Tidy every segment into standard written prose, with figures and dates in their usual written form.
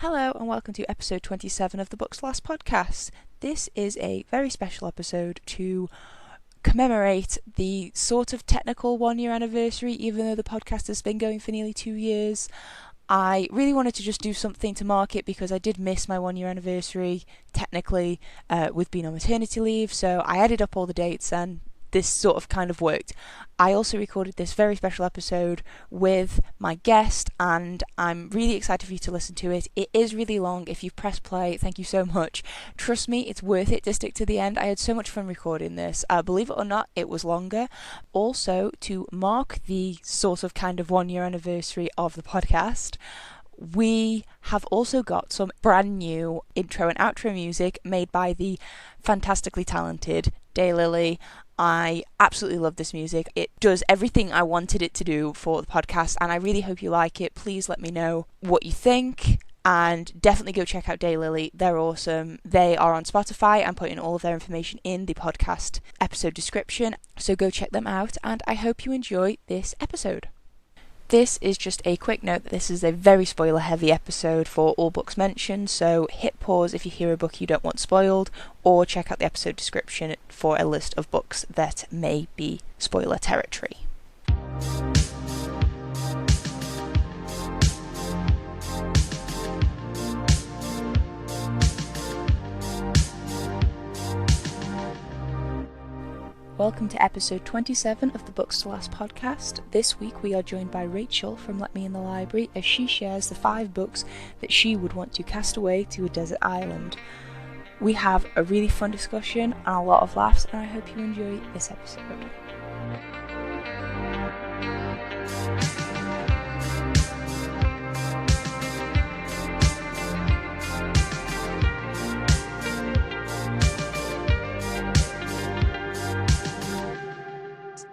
Hello and welcome to episode 27 of the Stellas Podcast. This is a very special episode to commemorate the sort of technical 1 year anniversary, even though the podcast has been going for nearly 2 years. I really wanted to just do something to mark it because I did miss my 1 year anniversary, technically, with being on maternity leave, so I added up all the dates and this sort of kind of worked. I also recorded this very special episode with my guest and I'm really excited for you to listen to it. It is really long. If you've pressed play, thank you so much. Trust me, it's worth it to stick to the end. I had so much fun recording this. Believe it or not, it was longer. Also, to mark the sort of kind of 1 year anniversary of the podcast, we have also got some brand new intro and outro music made by the fantastically talented Daylily. I absolutely love this music. It does everything I wanted it to do for the podcast, and I really hope you like it. Please let me know what you think, and definitely go check out Daylily. They're awesome. They are on Spotify. I'm putting all of their information in the podcast episode description, so go check them out, and I hope you enjoy this episode. This is just a quick note that this is a very spoiler-heavy episode for all books mentioned, so hit pause if you hear a book you don't want spoiled, or check out the episode description for a list of books that may be spoiler territory. Welcome to episode 27 of the Stellas Podcast. This week we are joined by Rachel from Let Me in the Library as she shares the 5 books that she would want to cast away to a desert island. We have a really fun discussion and a lot of laughs, and I hope you enjoy this episode.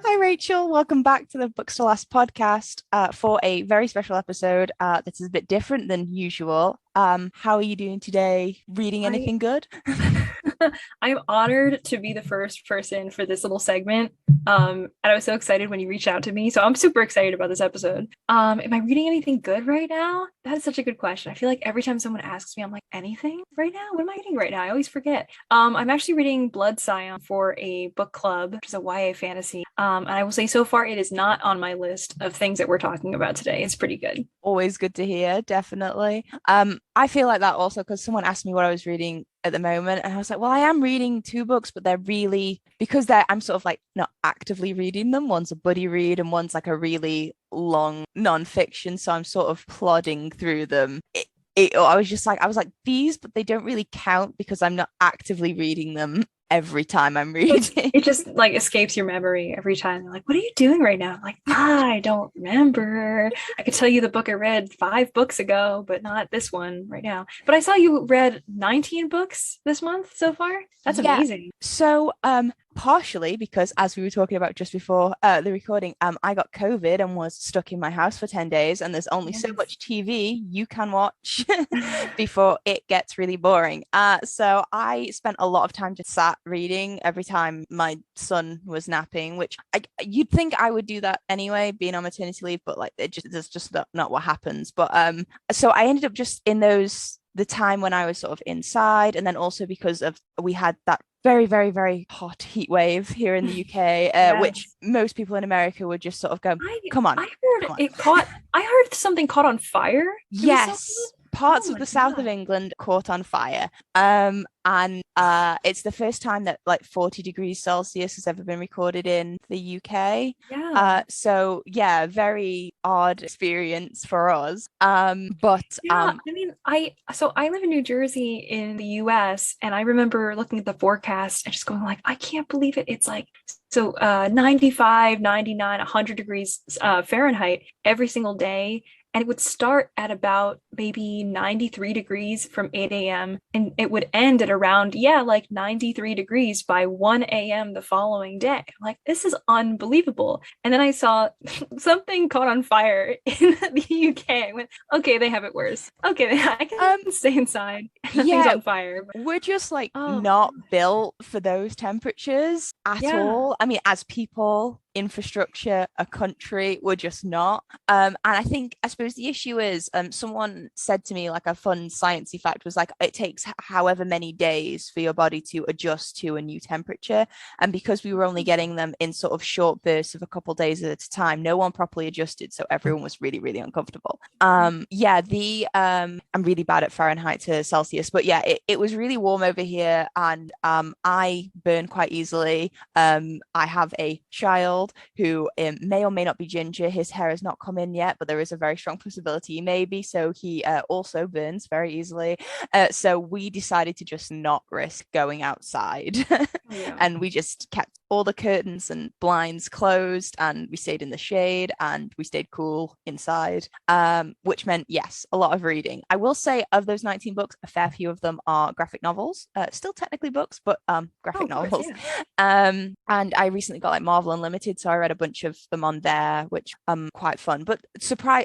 Hi Rachel, welcome back to the Stellas Podcast for a very special episode that is a bit different than usual. How are you doing today? Reading anything good? I'm honored to be the first person for this little segment. And I was so excited when you reached out to me. So I'm super excited about this episode. Am I reading anything good right now? That is such a good question. I feel like every time someone asks me, I'm like, anything right now? What am I reading right now? I always forget. I'm actually reading Blood Scion for a book club, which is a YA fantasy. And I will say so far, it is not on my list of things that we're talking about today. It's pretty good. Always good to hear, definitely. I feel like that also because someone asked me what I was reading at the moment, and I was like, well, I am reading 2 books, but they're really, because I'm sort of like not actively reading them. One's a buddy read and one's like a really long non-fiction, so I'm sort of plodding through them. I was like these, but they don't really count because I'm not actively reading them every time I'm reading. It just like escapes your memory every time. They're like, what are you doing right now? I'm like, I don't remember. I could tell you the book I read 5 books ago, but not this one right now. But I saw you read 19 books this month so far. That's amazing. So partially because, as we were talking about just before the recording, I got COVID and was stuck in my house for 10 days, and there's only so much TV you can watch before it gets really boring. So I spent a lot of time just sat reading every time my son was napping, which you'd think I would do that anyway, being on maternity leave, but like that's just not what happens. But so I ended up just in the time when I was sort of inside, and then also because of we had that very, very, very hot heat wave here in the UK, yes, which most people in America would just sort of go, come on. I heard something caught on fire. Yes. Parts of the south of England caught on fire. And it's the first time that like 40 degrees Celsius has ever been recorded in the UK. Yeah. So yeah, very odd experience for us. I live in New Jersey in the US, and I remember looking at the forecast and just going like, I can't believe it. It's like 95, 99, 100 degrees Fahrenheit every single day. And it would start at about maybe 93 degrees from 8 a.m. and it would end at around, 93 degrees by 1 a.m. the following day. I'm like, this is unbelievable. And then I saw something caught on fire in the UK. I went, okay, they have it worse. Okay, I can stay inside. things Yeah, on fire. we're just like Oh, not built for those temperatures at yeah. all. I mean, as people, infrastructure, a country, we're just not. And I think, I suppose the issue is, someone said to me, like, a fun sciencey fact was like, it takes however many days for your body to adjust to a new temperature. And because we were only getting them in sort of short bursts of a couple of days at a time, no one properly adjusted. So everyone was really, really uncomfortable. Yeah, I'm really bad at Fahrenheit to Celsius, but yeah, it was really warm over here, and I burn quite easily. I have a child who may or may not be ginger. His hair has not come in yet, but there is a very strong possibility he may be. So he also burns very easily. So we decided to just not risk going outside, Yeah. and we just kept all the curtains and blinds closed, and we stayed in the shade, and we stayed cool inside, which meant, yes, a lot of reading. I will say, of those 19 books, a fair few of them are graphic novels, still technically books, but graphic Of course, novels. yeah. And I recently got like Marvel Unlimited, so I read a bunch of them on there, which quite fun. But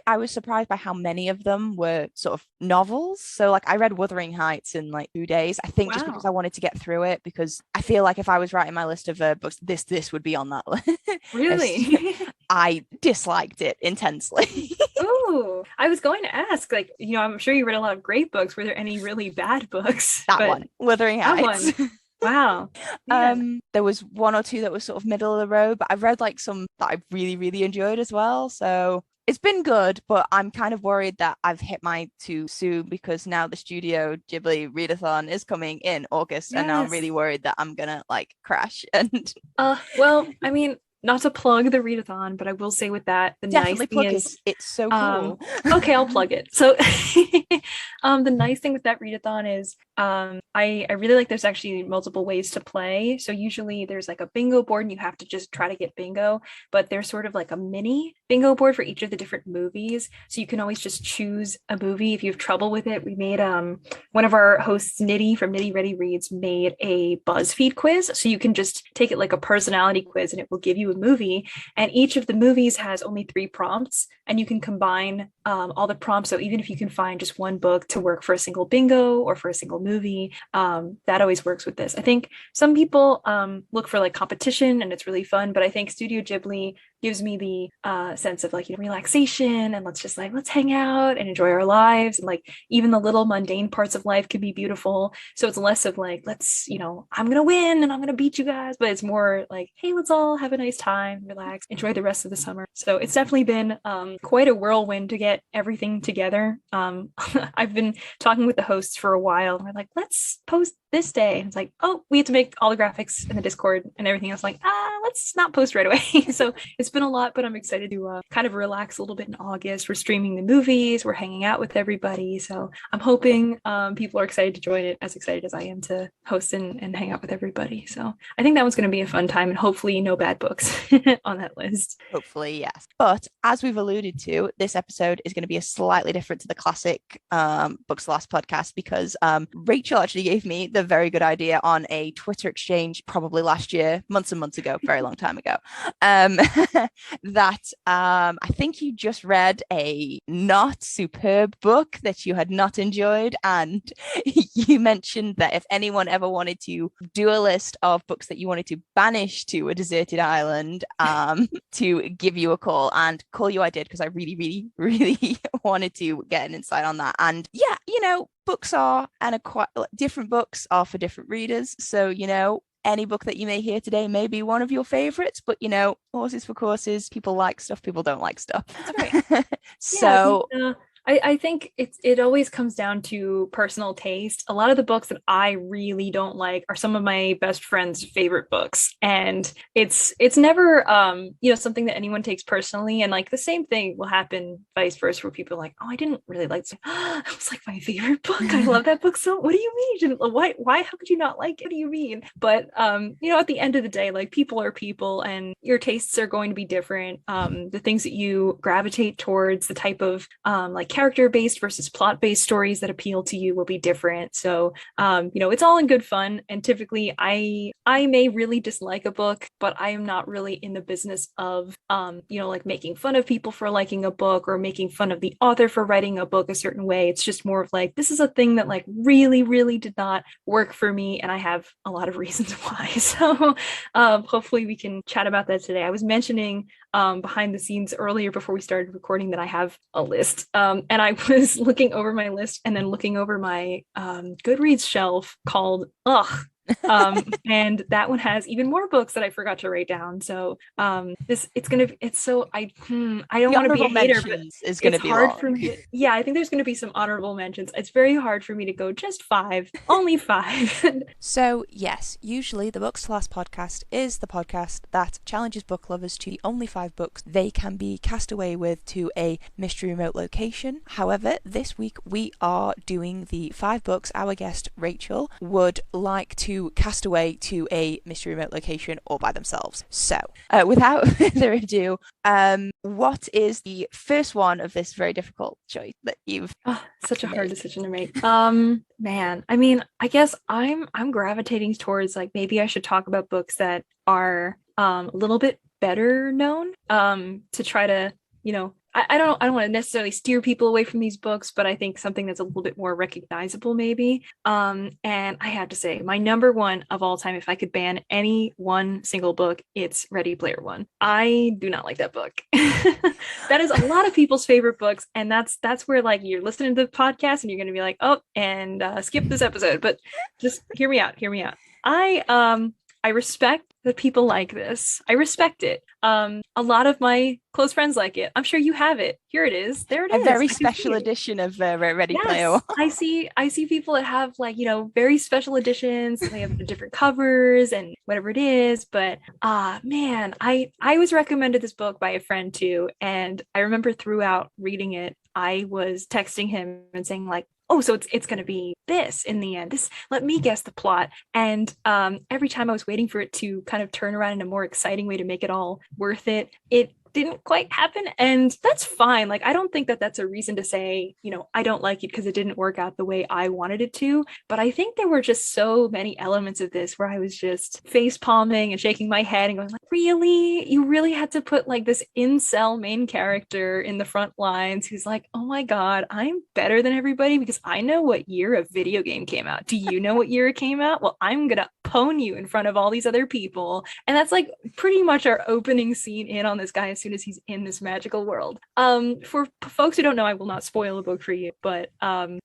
I was surprised by how many of them were sort of novels. So like I read Wuthering Heights in like 2 days, I think, just because Wow. I wanted to get through it, because I feel like if I was writing my list of books, this would be on that list. Really? I disliked it intensely. Oh, I was going to ask, like, I'm sure you read a lot of great books. Were there any really bad books? That But one, Wuthering that Heights. one, wow. Yeah. There was one or two that was sort of middle of the road, but I've read like some that I really, really enjoyed as well. So it's been good, but I'm kind of worried that I've hit my too soon, because now the Studio Ghibli readathon is coming in August, and now I'm Yes. really worried that I'm gonna like crash and Well, I mean, not to plug the readathon, but I will say with that, the nice definitely thing plug is, it. It's so um, cool. okay, I'll plug it. So, the nice thing with that readathon is, I really like there's actually multiple ways to play. So usually there's like a bingo board and you have to just try to get bingo, but there's sort of like a mini bingo board for each of the different movies. So you can always just choose a movie if you have trouble with it. We made one of our hosts, Nitty from Nitty Ready Reads, made a BuzzFeed quiz. So you can just take it like a personality quiz and it will give you a movie. And each of the movies has only 3 prompts, and you can combine all the prompts. So even if you can find just one book to work for a single bingo or for a single movie, that always works with this. I think some people look for like competition and it's really fun, but I think Studio Ghibli gives me the sense of like, relaxation, and let's hang out and enjoy our lives, and like even the little mundane parts of life can be beautiful. So it's less of like, I'm gonna win and I'm gonna beat you guys, but it's more like, hey, let's all have a nice time, relax, enjoy the rest of the summer. So it's definitely been quite a whirlwind to get everything together. I've been talking with the hosts for a while, and we're like, let's post this day. And it's like, oh, we have to make all the graphics in the Discord and everything else. Like, let's not post right away. So it's been a lot, but I'm excited to kind of relax a little bit in August. We're streaming the movies, we're hanging out with everybody. So I'm hoping people are excited to join it, as excited as I am to host and hang out with everybody. So I think that one's going to be a fun time, and hopefully no bad books on that list. Hopefully, yes. But as we've alluded to, this episode is going to be a slightly different to the classic Books Last podcast, because Rachel actually gave me the very good idea on a Twitter exchange probably last year, months and months ago, very long time ago, that I think you just read a not superb book that you had not enjoyed, and you mentioned that if anyone ever wanted to do a list of books that you wanted to banish to a deserted island, to give you a call, and call you I did, because I really, really, really wanted to get an insight on that. And yeah, books are, and different books are for different readers. So, any book that you may hear today may be one of your favorites, but horses for courses, people like stuff, people don't like stuff. That's right. So Yeah, I think it always comes down to personal taste. A lot of the books that I really don't like are some of my best friends' favorite books, and it's never something that anyone takes personally. And like the same thing will happen vice versa, where people are like, oh, I didn't really like this. It was like my favorite book. I love that book so. What do you mean? Why? How could you not like it? What do you mean? But at the end of the day, like, people are people, and your tastes are going to be different. The things that you gravitate towards, the type of like character based versus plot based stories that appeal to you will be different. So it's all in good fun. And typically I may really dislike a book, but I am not really in the business of like making fun of people for liking a book or making fun of the author for writing a book a certain way. It's just more of like, this is a thing that like really, really did not work for me, and I have a lot of reasons why. So hopefully we can chat about that today. I was mentioning behind the scenes earlier before we started recording that I have a list, and I was looking over my list and then looking over my Goodreads shelf called Ugh. And that one has even more books that I forgot to write down. So I don't want to be a hater, but is going to be hard long. for me. Yeah, I think there's going to be some honorable mentions. It's very hard for me to go just 5, only 5. So yes, usually the Books to Last podcast is the podcast that challenges book lovers to the only 5 books they can be cast away with to a mystery remote location. However, this week we are doing the 5 books our guest Rachel would like to cast away to a mystery remote location all by themselves. So without further ado, what is the first one of this very difficult choice that you've such a hard decision to make? Man, I mean, I guess I'm gravitating towards like maybe I should talk about books that are a little bit better known, to try to, I don't want to necessarily steer people away from these books, but I think something that's a little bit more recognizable maybe. And I have to say, my number one of all time, if I could ban any one single book, it's Ready Player One. I do not like that book. That is a lot of people's favorite books, and that's where like you're listening to the podcast and you're going to be like, oh, and skip this episode, but just hear me out. I respect that people like this. I respect it. A lot of my close friends like it. I'm sure you have it. Here it is. There it is. A very special edition of Ready Player One. I see people that have like, very special editions. They have different covers and whatever it is. But man, I was recommended this book by a friend too. And I remember throughout reading it, I was texting him and saying like, oh, so it's going to be this in the end. Let me guess the plot. And every time I was waiting for it to kind of turn around in a more exciting way to make it all worth it, it didn't quite happen, and that's fine. Like, I don't think that that's a reason to say, I don't like it because it didn't work out the way I wanted it to. But I think there were just so many elements of this where I was just face palming and shaking my head and going like, really? You really had to put like this incel main character in the front lines who's like, oh my God, I'm better than everybody because I know what year a video game came out. Do you know what year it came out? Well, I'm gonna pwn you in front of all these other people. And that's like pretty much our opening scene in on this guy as soon as he's in this magical world. For folks who don't know, I will not spoil the book for you, but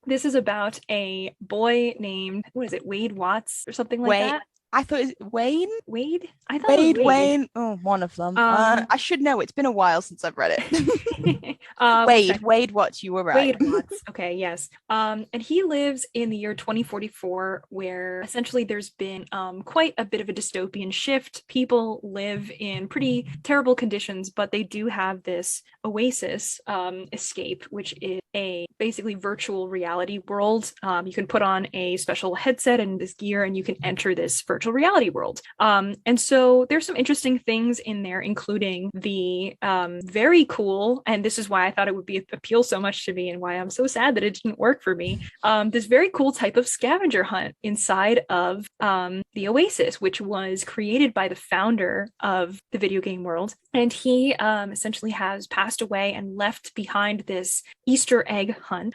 this is about a boy named, what is it, Wade Watts or something like that? I thought it was Wayne? Wade? I thought it was Wayne. Oh, one of them. I should know. It's been a while since I've read it. Wade Watts, you were right. Wade Watts. Okay, yes. And he lives in the year 2044, where essentially there's been quite a bit of a dystopian shift. People live in pretty terrible conditions, but they do have this oasis escape, which is a basically virtual reality world. You can put on a special headset and this gear, and you can enter this virtual reality world. And so there's some interesting things in there, including the very cool, and this is why I thought it would appeal so much to me and why I'm so sad that it didn't work for me, this very cool type of scavenger hunt inside of the Oasis, which was created by the founder of the video game world. And he essentially has passed away and left behind this Easter egg hunt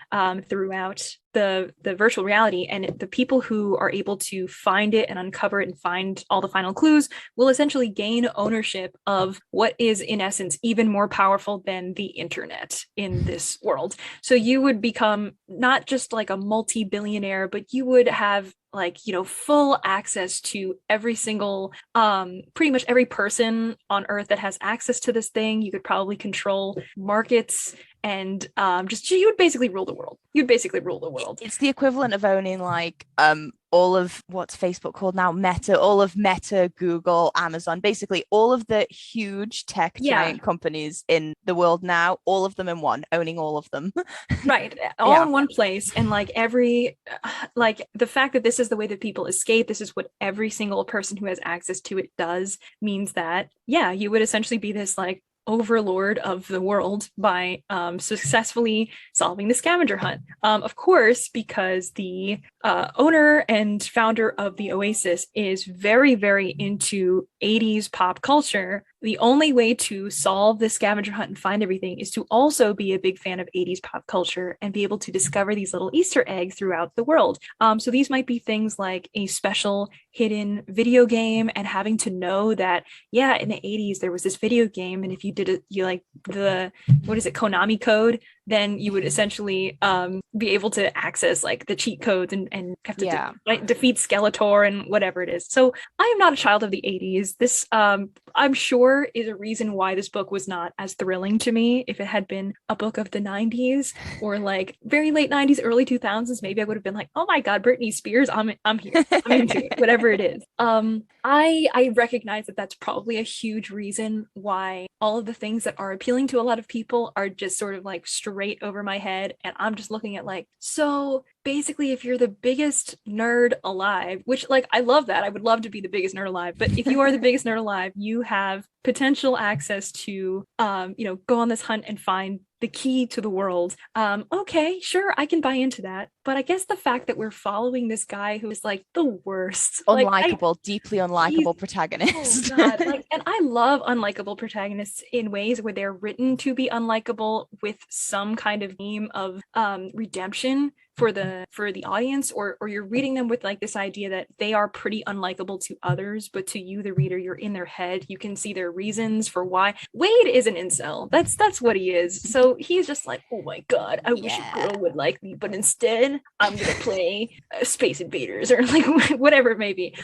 throughout the virtual reality, and the people who are able to find it and uncover it and find all the final clues will essentially gain ownership of what is in essence even more powerful than the internet in this world. So you would become not just like a multi-billionaire, but you would have full access to every single, pretty much every person on Earth that has access to this thing. You could probably control markets and you would basically rule the world. It's the equivalent of owning all of what's Facebook called now, Meta, all of Meta, Google, Amazon, basically all of the huge tech giant companies in the world now, all of them in one, owning all of them. Right. All in one place. And the fact that this is the way that people escape, this is what every single person who has access to it does, means that, you would essentially be this overlord of the world by successfully solving the scavenger hunt. Of course, because the owner and founder of the Oasis is very, very into 80s pop culture. The only way to solve the scavenger hunt and find everything is to also be a big fan of 80s pop culture and be able to discover these little Easter eggs throughout the world. So these might be things like a special hidden video game and having to know that, yeah, in the 80s there was this video game, and if you did it, you like the, what is it, Konami code, then you would essentially be able to access like the cheat codes and have to defeat Skeletor and whatever it is. So I am not a child of the 80s. This I'm sure is a reason why this book was not as thrilling to me. If it had been a book of the 90s or like very late 90s, early 2000s, maybe I would have been like, oh my God, Britney Spears, I'm here, I'm into it, whatever it is. I recognize that that's probably a huge reason why all of the things that are appealing to a lot of people are just sort of like straight over my head, and I'm just looking at like, so basically if you're the biggest nerd alive, which like I love that, I would love to be the biggest nerd alive, but if you are the biggest nerd alive, you have potential access to go on this hunt and find the key to the world. Okay, sure, I can buy into that. But I guess the fact that we're following this guy who is like the worst, unlikable, deeply unlikable protagonist. Oh God, and I love unlikable protagonists in ways where they're written to be unlikable with some kind of theme of redemption for the audience, or you're reading them with like this idea that they are pretty unlikable to others, but to you, the reader, you're in their head, you can see their reasons for why. Wade is an incel. That's what he is. So he's just like, oh my God, I wish a girl would like me, but instead I'm gonna play Space Invaders or like whatever it may be.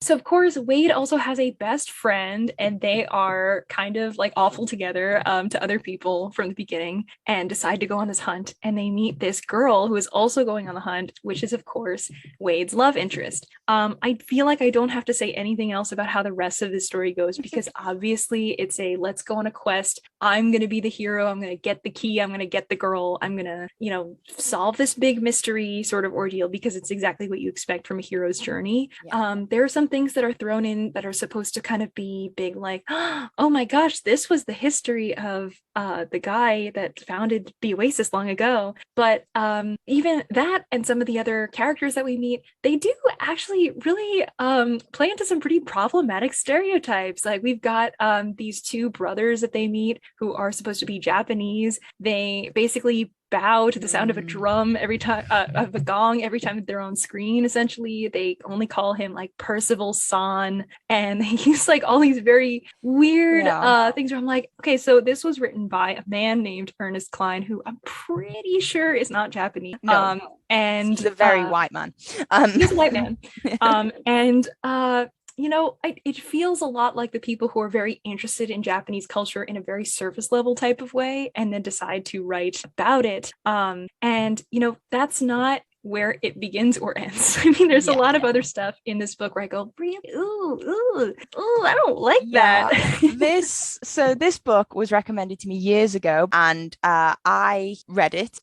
So of course, Wade also has a best friend, and they are kind of like awful together to other people from the beginning, and decide to go on this hunt. And they meet this girl who is also going on the hunt, which is of course Wade's love interest. I feel like I don't have to say anything else about how the rest of this story goes, because obviously it's a let's go on a quest. I'm going to be the hero. I'm going to get the key. I'm going to get the girl. I'm going to, solve this big mystery sort of ordeal, because it's exactly what you expect from a hero's journey. Yeah. There are some things that are thrown in that are supposed to kind of be big, like, oh my gosh, this was the history of the guy that founded the Oasis long ago. But even that and some of the other characters that we meet, they do actually really play into some pretty problematic stereotypes. Like we've got these two brothers that they meet who are supposed to be Japanese. They basically bow to the sound of a drum every time, of a gong every time they're on screen. Essentially, they only call him like Percival San, and they use like all these very weird things where I'm like, okay, so this was written by a man named Ernest Cline, who I'm pretty sure is not Japanese. No. And he's a very white man. He's a white man. It feels a lot like the people who are very interested in Japanese culture in a very surface level type of way, and then decide to write about it. That's not where it begins or ends. I mean, there's a lot of other stuff in this book where I go, really? Ooh, I don't like that. This book was recommended to me years ago, and I read it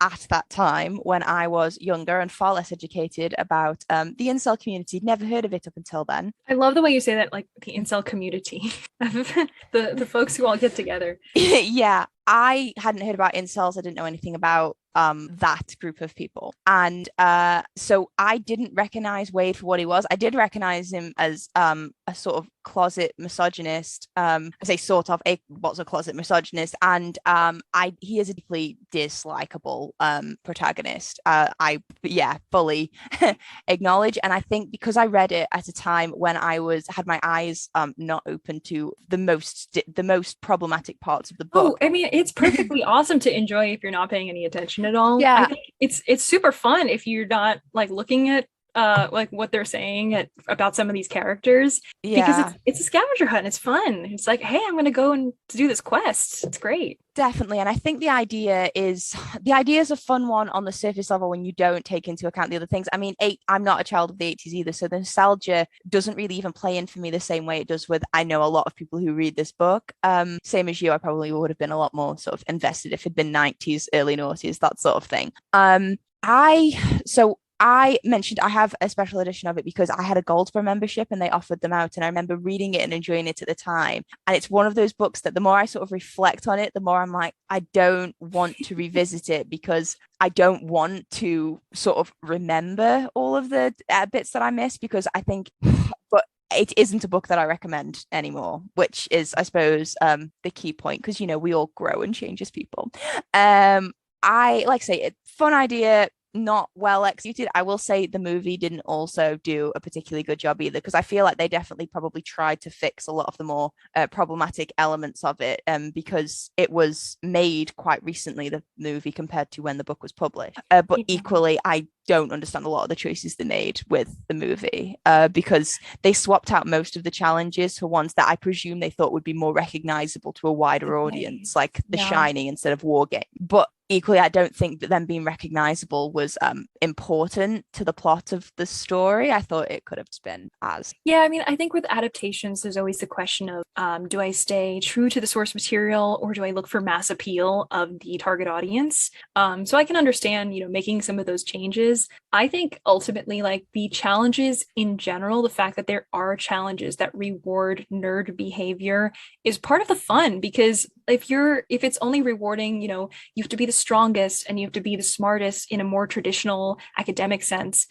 at that time when I was younger and far less educated about the incel community. Never heard of it up until then. I love the way you say that, like the incel community, the folks who all get together. Yeah, I hadn't heard about incels. I didn't know anything about that group of people, and so I didn't recognize Wade for what he was. I did recognize him as a sort of closet misogynist. I say sort of what's a closet misogynist, and he is a deeply dislikable protagonist. I fully acknowledge, and I think because I read it at a time when I had my eyes not open to the most problematic parts of the book. Oh, I mean, it's perfectly awesome to enjoy if you're not paying any attention at all. Yeah, I think it's super fun if you're not like looking at like what they're saying about some of these characters, because it's a scavenger hunt and it's fun. It's like, hey, I'm gonna go and do this quest. It's great. Definitely. And I think the idea is a fun one on the surface level when you don't take into account the other things. I mean, I'm not a child of the 80s either, so the nostalgia doesn't really even play in for me the same way it does with, I know, a lot of people who read this book. Same as you, I probably would have been a lot more sort of invested if it'd been 90s, early noughties, that sort of thing. I mentioned I have a special edition of it because I had a Goldspur membership and they offered them out. And I remember reading it and enjoying it at the time. And it's one of those books that the more I sort of reflect on it, the more I'm like, I don't want to revisit it because I don't want to sort of remember all of the bits that I missed because I think, but it isn't a book that I recommend anymore, which is, I suppose, the key point because, you know, we all grow and change as people. I like to say it, fun idea, not well executed. I will say the movie didn't also do a particularly good job either, because I feel like they definitely probably tried to fix a lot of the more problematic elements of it, because it was made quite recently, the movie, compared to when the book was published. But equally, I don't understand a lot of the choices they made with the movie, because they swapped out most of the challenges for ones that I presume they thought would be more recognizable to a wider audience, like The Shining instead of Wargame. But equally, I don't think that them being recognizable was important to the plot of the story. I thought it could have been as. Yeah, I mean, I think with adaptations, there's always the question of do I stay true to the source material or do I look for mass appeal of the target audience? So I can understand, you know, making some of those changes. I think ultimately, like the challenges in general, the fact that there are challenges that reward nerd behavior is part of the fun, because if it's only rewarding, you know, you have to be the strongest and you have to be the smartest in a more traditional academic sense.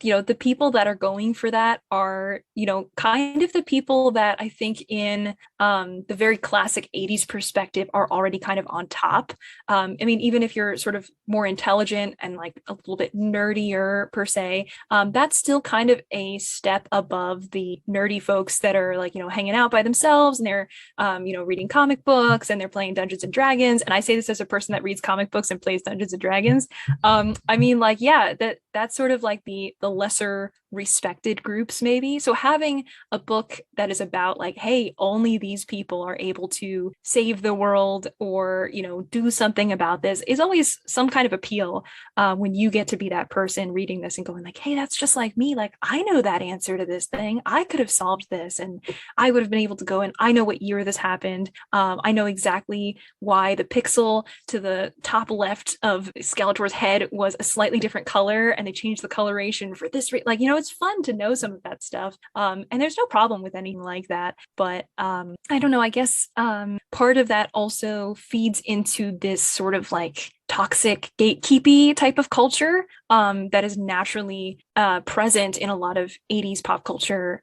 You know, the people that are going for that are, you know, kind of the people that I think in the very classic 80s perspective are already kind of on top. I mean, even if you're sort of more intelligent and like a little bit nerdier per se, that's still kind of a step above the nerdy folks that are like, you know, hanging out by themselves and they're, you know, reading comic books and they're playing Dungeons and Dragons. And I say this as a person that reads comic books and plays Dungeons and Dragons. I mean, like, yeah, that's sort of like the lesser respected groups maybe. So having a book that is about like, hey, only these people are able to save the world or, you know, do something about this is always some kind of appeal, when you get to be that person reading this and going like, hey, that's just like me. Like, I know that answer to this thing. I could have solved this and I would have been able to go and I know what year this happened. I know exactly why the pixel to the top left of Skeletor's head was a slightly different color and they changed the coloration for this. Like, you know, it's fun to know some of that stuff. And there's no problem with anything like that. But I don't know, I guess part of that also feeds into this sort of like toxic gatekeepy type of culture that is naturally present in a lot of 80s pop culture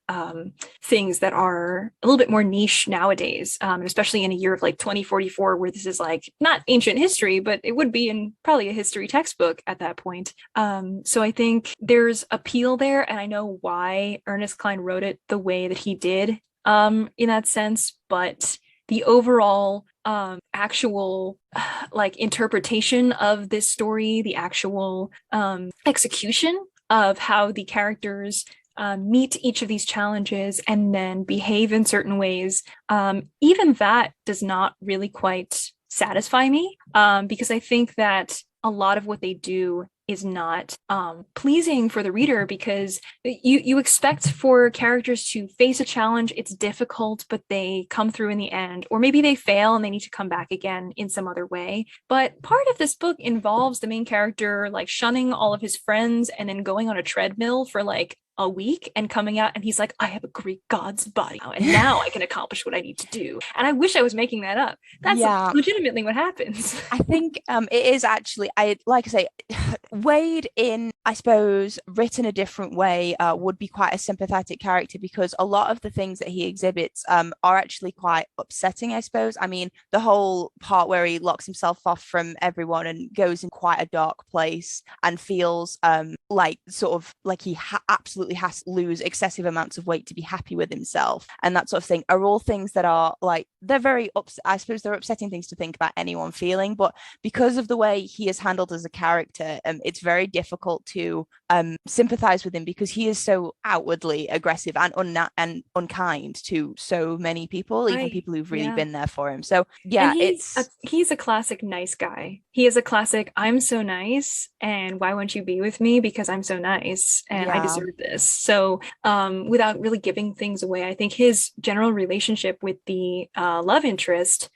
things that are a little bit more niche nowadays, especially in a year of like 2044 where this is like not ancient history, but it would be in probably a history textbook at that point. So I think there's appeal there, and I know why Ernest Cline wrote it the way that he did in that sense, but the overall actual like interpretation of this story, the actual execution of how the characters meet each of these challenges and then behave in certain ways, even that does not really quite satisfy me, because I think that a lot of what they do is not pleasing for the reader, because you expect for characters to face a challenge. It's difficult, but they come through in the end, or maybe they fail and they need to come back again in some other way. But part of this book involves the main character like shunning all of his friends and then going on a treadmill for like a week and coming out and he's like, I have a Greek god's body now, and now I can accomplish what I need to do. And I wish I was making that up. That's legitimately what happens. I think it is actually, I like to say, Wade in, I suppose, written a different way, would be quite a sympathetic character, because a lot of the things that he exhibits are actually quite upsetting, I suppose. I mean, the whole part where he locks himself off from everyone and goes in quite a dark place and feels like sort of like he absolutely has to lose excessive amounts of weight to be happy with himself, and that sort of thing, are all things that are like, they're very I suppose they're upsetting things to think about anyone feeling, but because of the way he is handled as a character, it's very difficult to sympathize with him, because he is so outwardly aggressive and unkind to so many people, even people who've really been there for him. So yeah, he's a classic nice guy. He is a classic, I'm so nice and why won't you be with me, because I'm so nice and I deserve this. So without really giving things away, I think his general relationship with the love interest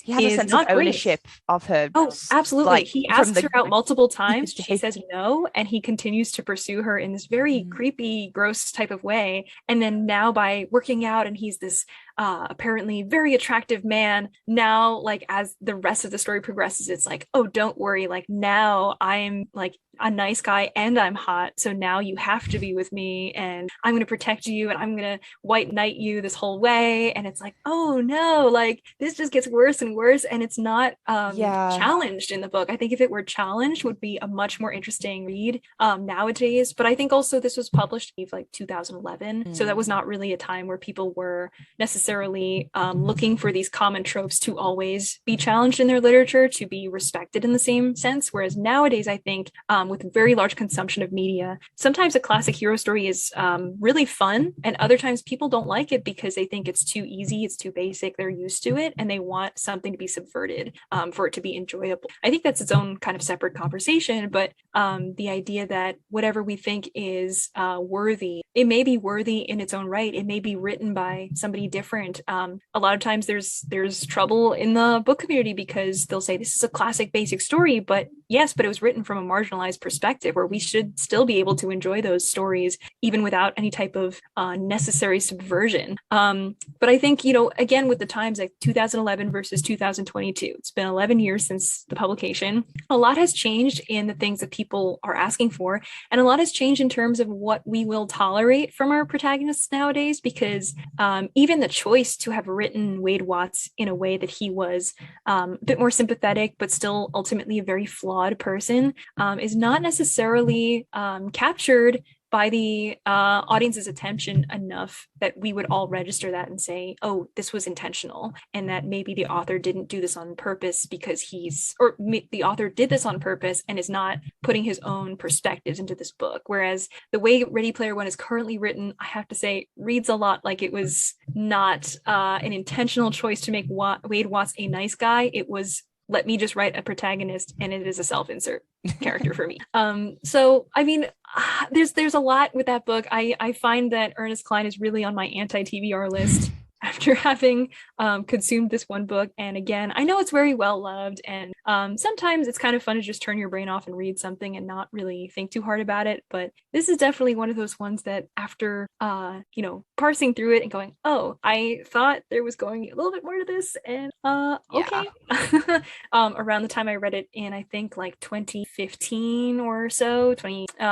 he has a is sense not of great. ownership of her. Oh, absolutely. Like, He from asks her out multiple times. She history. says no, and he continues to pursue her in this very creepy, gross type of way. And then now by working out, and he's this apparently very attractive man, now like as the rest of the story progresses, it's like, oh, don't worry, like now I'm like a nice guy and I'm hot, so now you have to be with me, and I'm going to protect you, and I'm going to white knight you this whole way. And it's like, oh no, like this just gets worse and worse, and it's not challenged in the book. I think if it were challenged, would be a much more interesting read nowadays. But I think also this was published in like 2011, so that was not really a time where people were necessarily looking for these common tropes to always be challenged in their literature, to be respected in the same sense. Whereas nowadays, I think with very large consumption of media, sometimes a classic hero story is really fun, and other times people don't like it because they think it's too easy, it's too basic, they're used to it, and they want something to be subverted for it to be enjoyable. I think that's its own kind of separate conversation, but the idea that whatever we think is worthy, it may be worthy in its own right. It may be written by somebody different. A lot of times there's trouble in the book community because they'll say this is a classic basic story, but yes, but it was written from a marginalized perspective, where we should still be able to enjoy those stories even without any type of necessary subversion. But I think, again, with the times, like 2011 versus 2022, it's been 11 years since the publication. A lot has changed in the things that people are asking for, and a lot has changed in terms of what we will tolerate from our protagonists nowadays, because even the choice to have written Wade Watts in a way that he was a bit more sympathetic but still ultimately a very flawed person is not necessarily captured by the audience's attention enough that we would all register that and say, oh, this was intentional, and that maybe the author didn't do this on purpose because the author did this on purpose and is not putting his own perspectives into this book. Whereas the way Ready Player One is currently written, I have to say, reads a lot like it was not an intentional choice to make Wade Watts a nice guy. It was, let me just write a protagonist, and it is a self-insert character for me. So I mean, there's a lot with that book. I find that Ernest Cline is really on my anti-TBR list after having consumed this one book. And again, I know it's very well loved, and sometimes it's kind of fun to just turn your brain off and read something and not really think too hard about it. But this is definitely one of those ones that after parsing through it and going, oh, I thought there was going a little bit more to this, and okay. Around the time I read it in, I think like 2015 or so,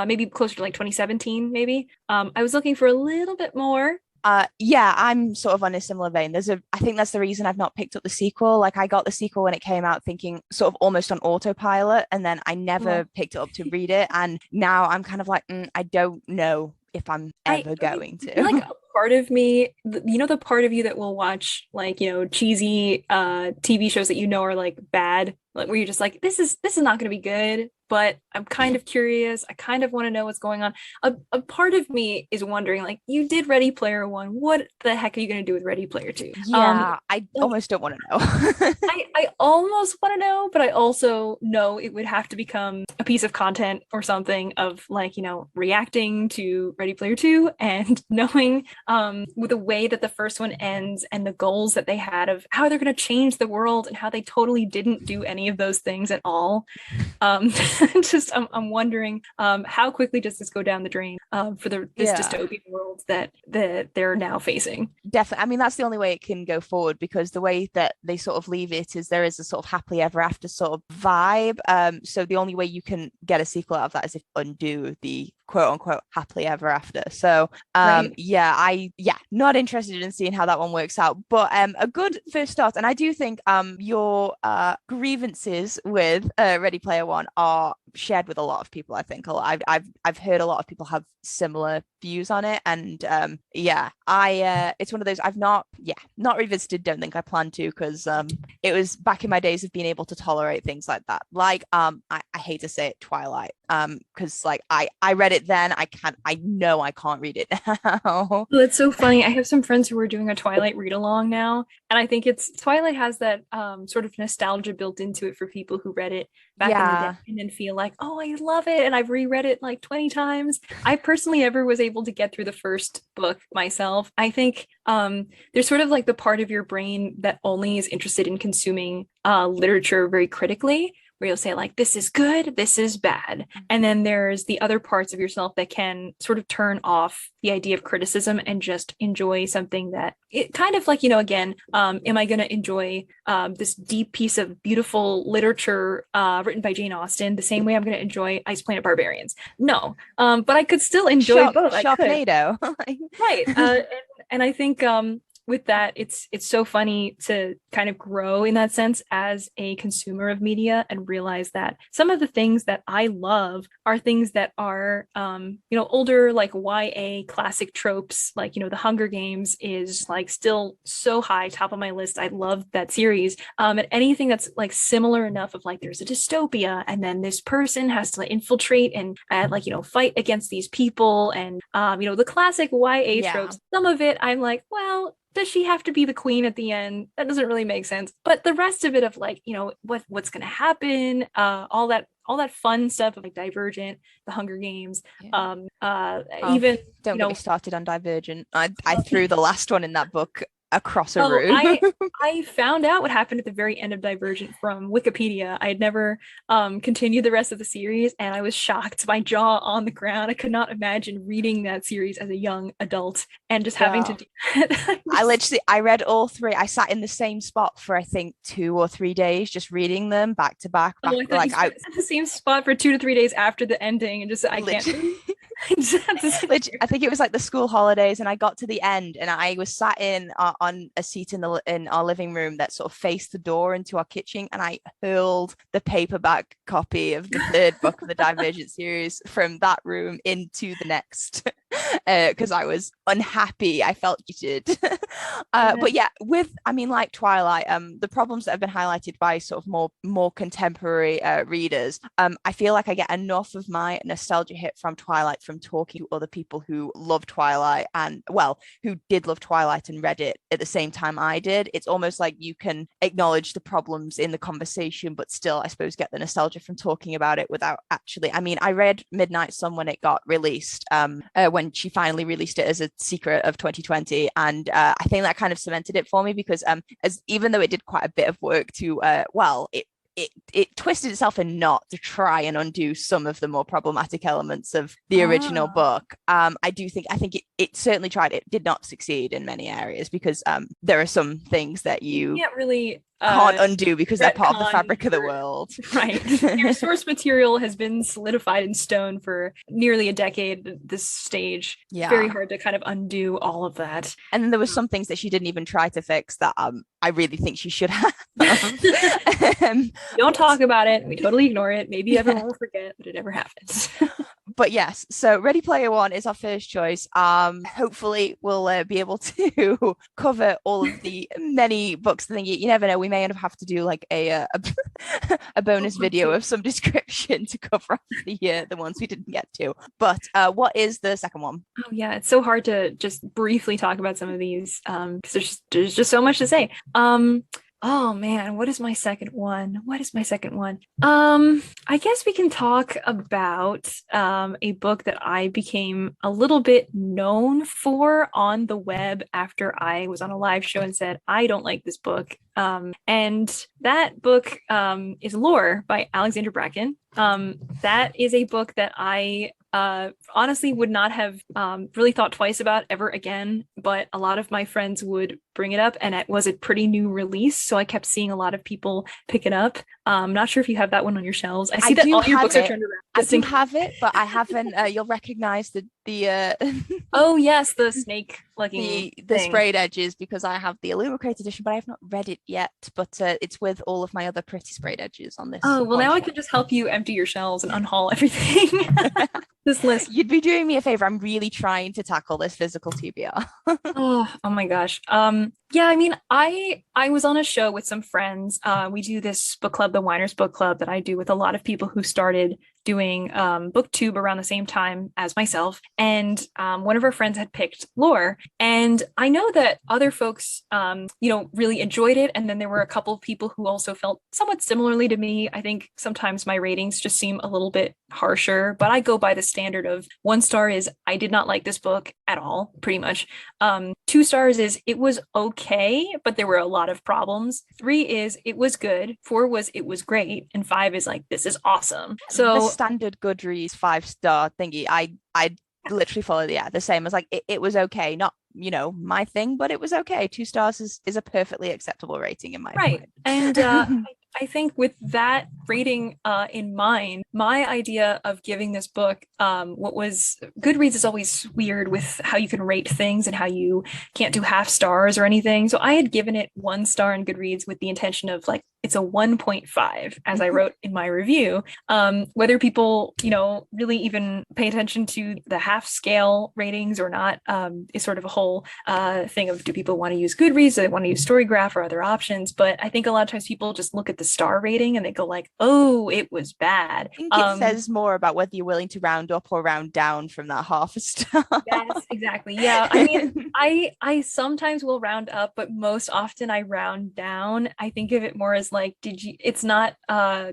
maybe closer to like 2017 maybe, I was looking for a little bit more. I'm sort of on a similar vein. I think that's the reason I've not picked up the sequel. Like, I got the sequel when it came out thinking sort of almost on autopilot, and then I never picked it up to read it. And now I'm kind of like, I don't know if I'm ever going to. Like, a part of me, the part of you that will watch like, cheesy TV shows that are like bad, like where you're just like, this is not going to be good, but I'm kind of curious. I kind of want to know what's going on. A part of me is wondering, like, you did Ready Player One. What the heck are you going to do with Ready Player Two? Yeah, I almost don't want to know. I almost want to know, but I also know it would have to become a piece of content or something of like, reacting to Ready Player Two and knowing with the way that the first one ends and the goals that they had of how they're going to change the world and how they totally didn't do any of those things at all. I'm wondering how quickly does this go down the drain for this dystopian world that they're now facing. Definitely. I mean, that's the only way it can go forward, because the way that they sort of leave it is there is a sort of happily ever after sort of vibe. So the only way you can get a sequel out of that is if undo the quote unquote happily ever after. So right. Not interested in seeing how that one works out, but a good first start. And I do think your grievances with Ready Player One are shared with a lot of people. I think I've heard a lot of people have similar views on it, and it's one of those I've not revisited. Don't think I plan to, because it was back in my days of being able to tolerate things like that. Like I hate to say it, Twilight, because like I read it then. I know I can't read it now. Well, it's so funny. I have some friends who are doing a Twilight read along now, and I think Twilight has that sort of nostalgia built into it for people who read it back in the Yeah. day and then feel like, oh, I love it, and I've reread it like 20 times. I personally never was able to get through the first book myself. I think there's sort of like the part of your brain that only is interested in consuming literature very critically, where you'll say like, this is good, this is bad. And then there's the other parts of yourself that can sort of turn off the idea of criticism and just enjoy something that it kind of like, again, am I going to enjoy this deep piece of beautiful literature written by Jane Austen the same way I'm going to enjoy Ice Planet Barbarians? No, but I could still enjoy both. Sharknado. Right. And I think with that, it's so funny to kind of grow in that sense as a consumer of media and realize that some of the things that I love are things that are, older, like YA classic tropes, like, The Hunger Games is like still so high, top of my list. I love that series. And anything that's like similar enough of like, there's a dystopia and then this person has to infiltrate and fight against these people. And, the classic YA tropes, some of it I'm like, well, does she have to be the queen at the end? That doesn't really make sense. But the rest of it of like, what's going to happen, all that fun stuff of like Divergent, The Hunger Games, even don't get me started on Divergent. I threw the last one in that book across a room. I found out what happened at the very end of Divergent from Wikipedia. I had never continued the rest of the series, and I was shocked, my jaw on the ground. I could not imagine reading that series as a young adult and just having to do that. I read all three. I sat in the same spot for I think 2 or 3 days just reading them back to back. I sat in the same spot for 2 to 3 days after the ending and just I can't I think it was like the school holidays, and I got to the end and I was sat in on a seat in our living room that sort of faced the door into our kitchen, and I hurled the paperback copy of the third book of the Divergent series from that room into the next because I was unhappy. I felt cheated. But yeah, like Twilight, the problems that have been highlighted by sort of more contemporary readers, I feel like I get enough of my nostalgia hit from Twilight from talking to other people who love Twilight and who did love Twilight and read it at the same time I did. It's almost like you can acknowledge the problems in the conversation but still, I suppose, get the nostalgia from talking about it without actually. I read Midnight Sun when it got released, when she finally released it as a secret of 2020, and I think that kind of cemented it for me because even though it did quite a bit of work to it twisted itself in knot to try and undo some of the more problematic elements of the original book. I think it certainly tried. It did not succeed in many areas because there are some things that you can't really can't undo because they're part of the fabric of the world. Right. Your source material has been solidified in stone for nearly a decade at this stage. Yeah. It's very hard to kind of undo all of that. And then there were some things that she didn't even try to fix that I really think she should have. Don't talk about it. We totally ignore it. Maybe everyone will forget, but it never happens. But yes, so Ready Player One is our first choice. Hopefully we'll be able to cover all of the many books. I think you never know. We may have to do like a bonus video of some description to cover off the ones we didn't get to. But what is the second one? Oh yeah, it's so hard to just briefly talk about some of these because there's just so much to say. Oh man, what is my second one? I guess we can talk about a book that I became a little bit known for on the web after I was on a live show and said, I don't like this book. And that book is Lore by Alexandra Bracken. That is a book that I honestly would not have really thought twice about ever again, but a lot of my friends would bring it up, and it was a pretty new release, so I kept seeing a lot of people pick it up. I'm not sure if you have that one on your shelves. I see that all your books are turned around. I do have it, but I haven't. You'll recognize the oh yes, the snake looking the sprayed edges, because I have the Illumicrate edition, but I have not read it yet. But it's with all of my other pretty sprayed edges on this. Oh well, now I can just help you empty your shelves and unhaul everything. This list. You'd be doing me a favor. I'm really trying to tackle this physical TBR. oh my gosh. Yeah, I mean, I was on a show with some friends. We do this book club, the Winers Book Club, that I do with a lot of people who started doing booktube around the same time as myself. And one of our friends had picked Lore, and I know that other folks, really enjoyed it. And then there were a couple of people who also felt somewhat similarly to me. I think sometimes my ratings just seem a little bit harsher, but I go by the standard of 1 star is I did not like this book at all, pretty much. 2 stars is it was okay, but there were a lot of problems. 3 is it was good. 4 was it was great, and 5 is like this is awesome. The So standard Goodreads 5-star thingy, I literally follow the same as like it was okay, not my thing, but it was okay. 2 stars is a perfectly acceptable rating in my right, opinion. and I think with that rating in mind, my idea of giving this book, what was Goodreads is always weird with how you can rate things and how you can't do half stars or anything. So I had given it 1 star in Goodreads with the intention of like it's a 1.5, as I wrote in my review. Whether people, really even pay attention to the half scale ratings or not is sort of a whole thing of do people want to use Goodreads? Do they want to use Storygraph or other options? But I think a lot of times people just look at the star rating and they go like, oh, it was bad. I think it says more about whether you're willing to round up or round down from that half a star. Yes, exactly. Yeah. I mean, I sometimes will round up, but most often I round down. I think of it more as like, it's not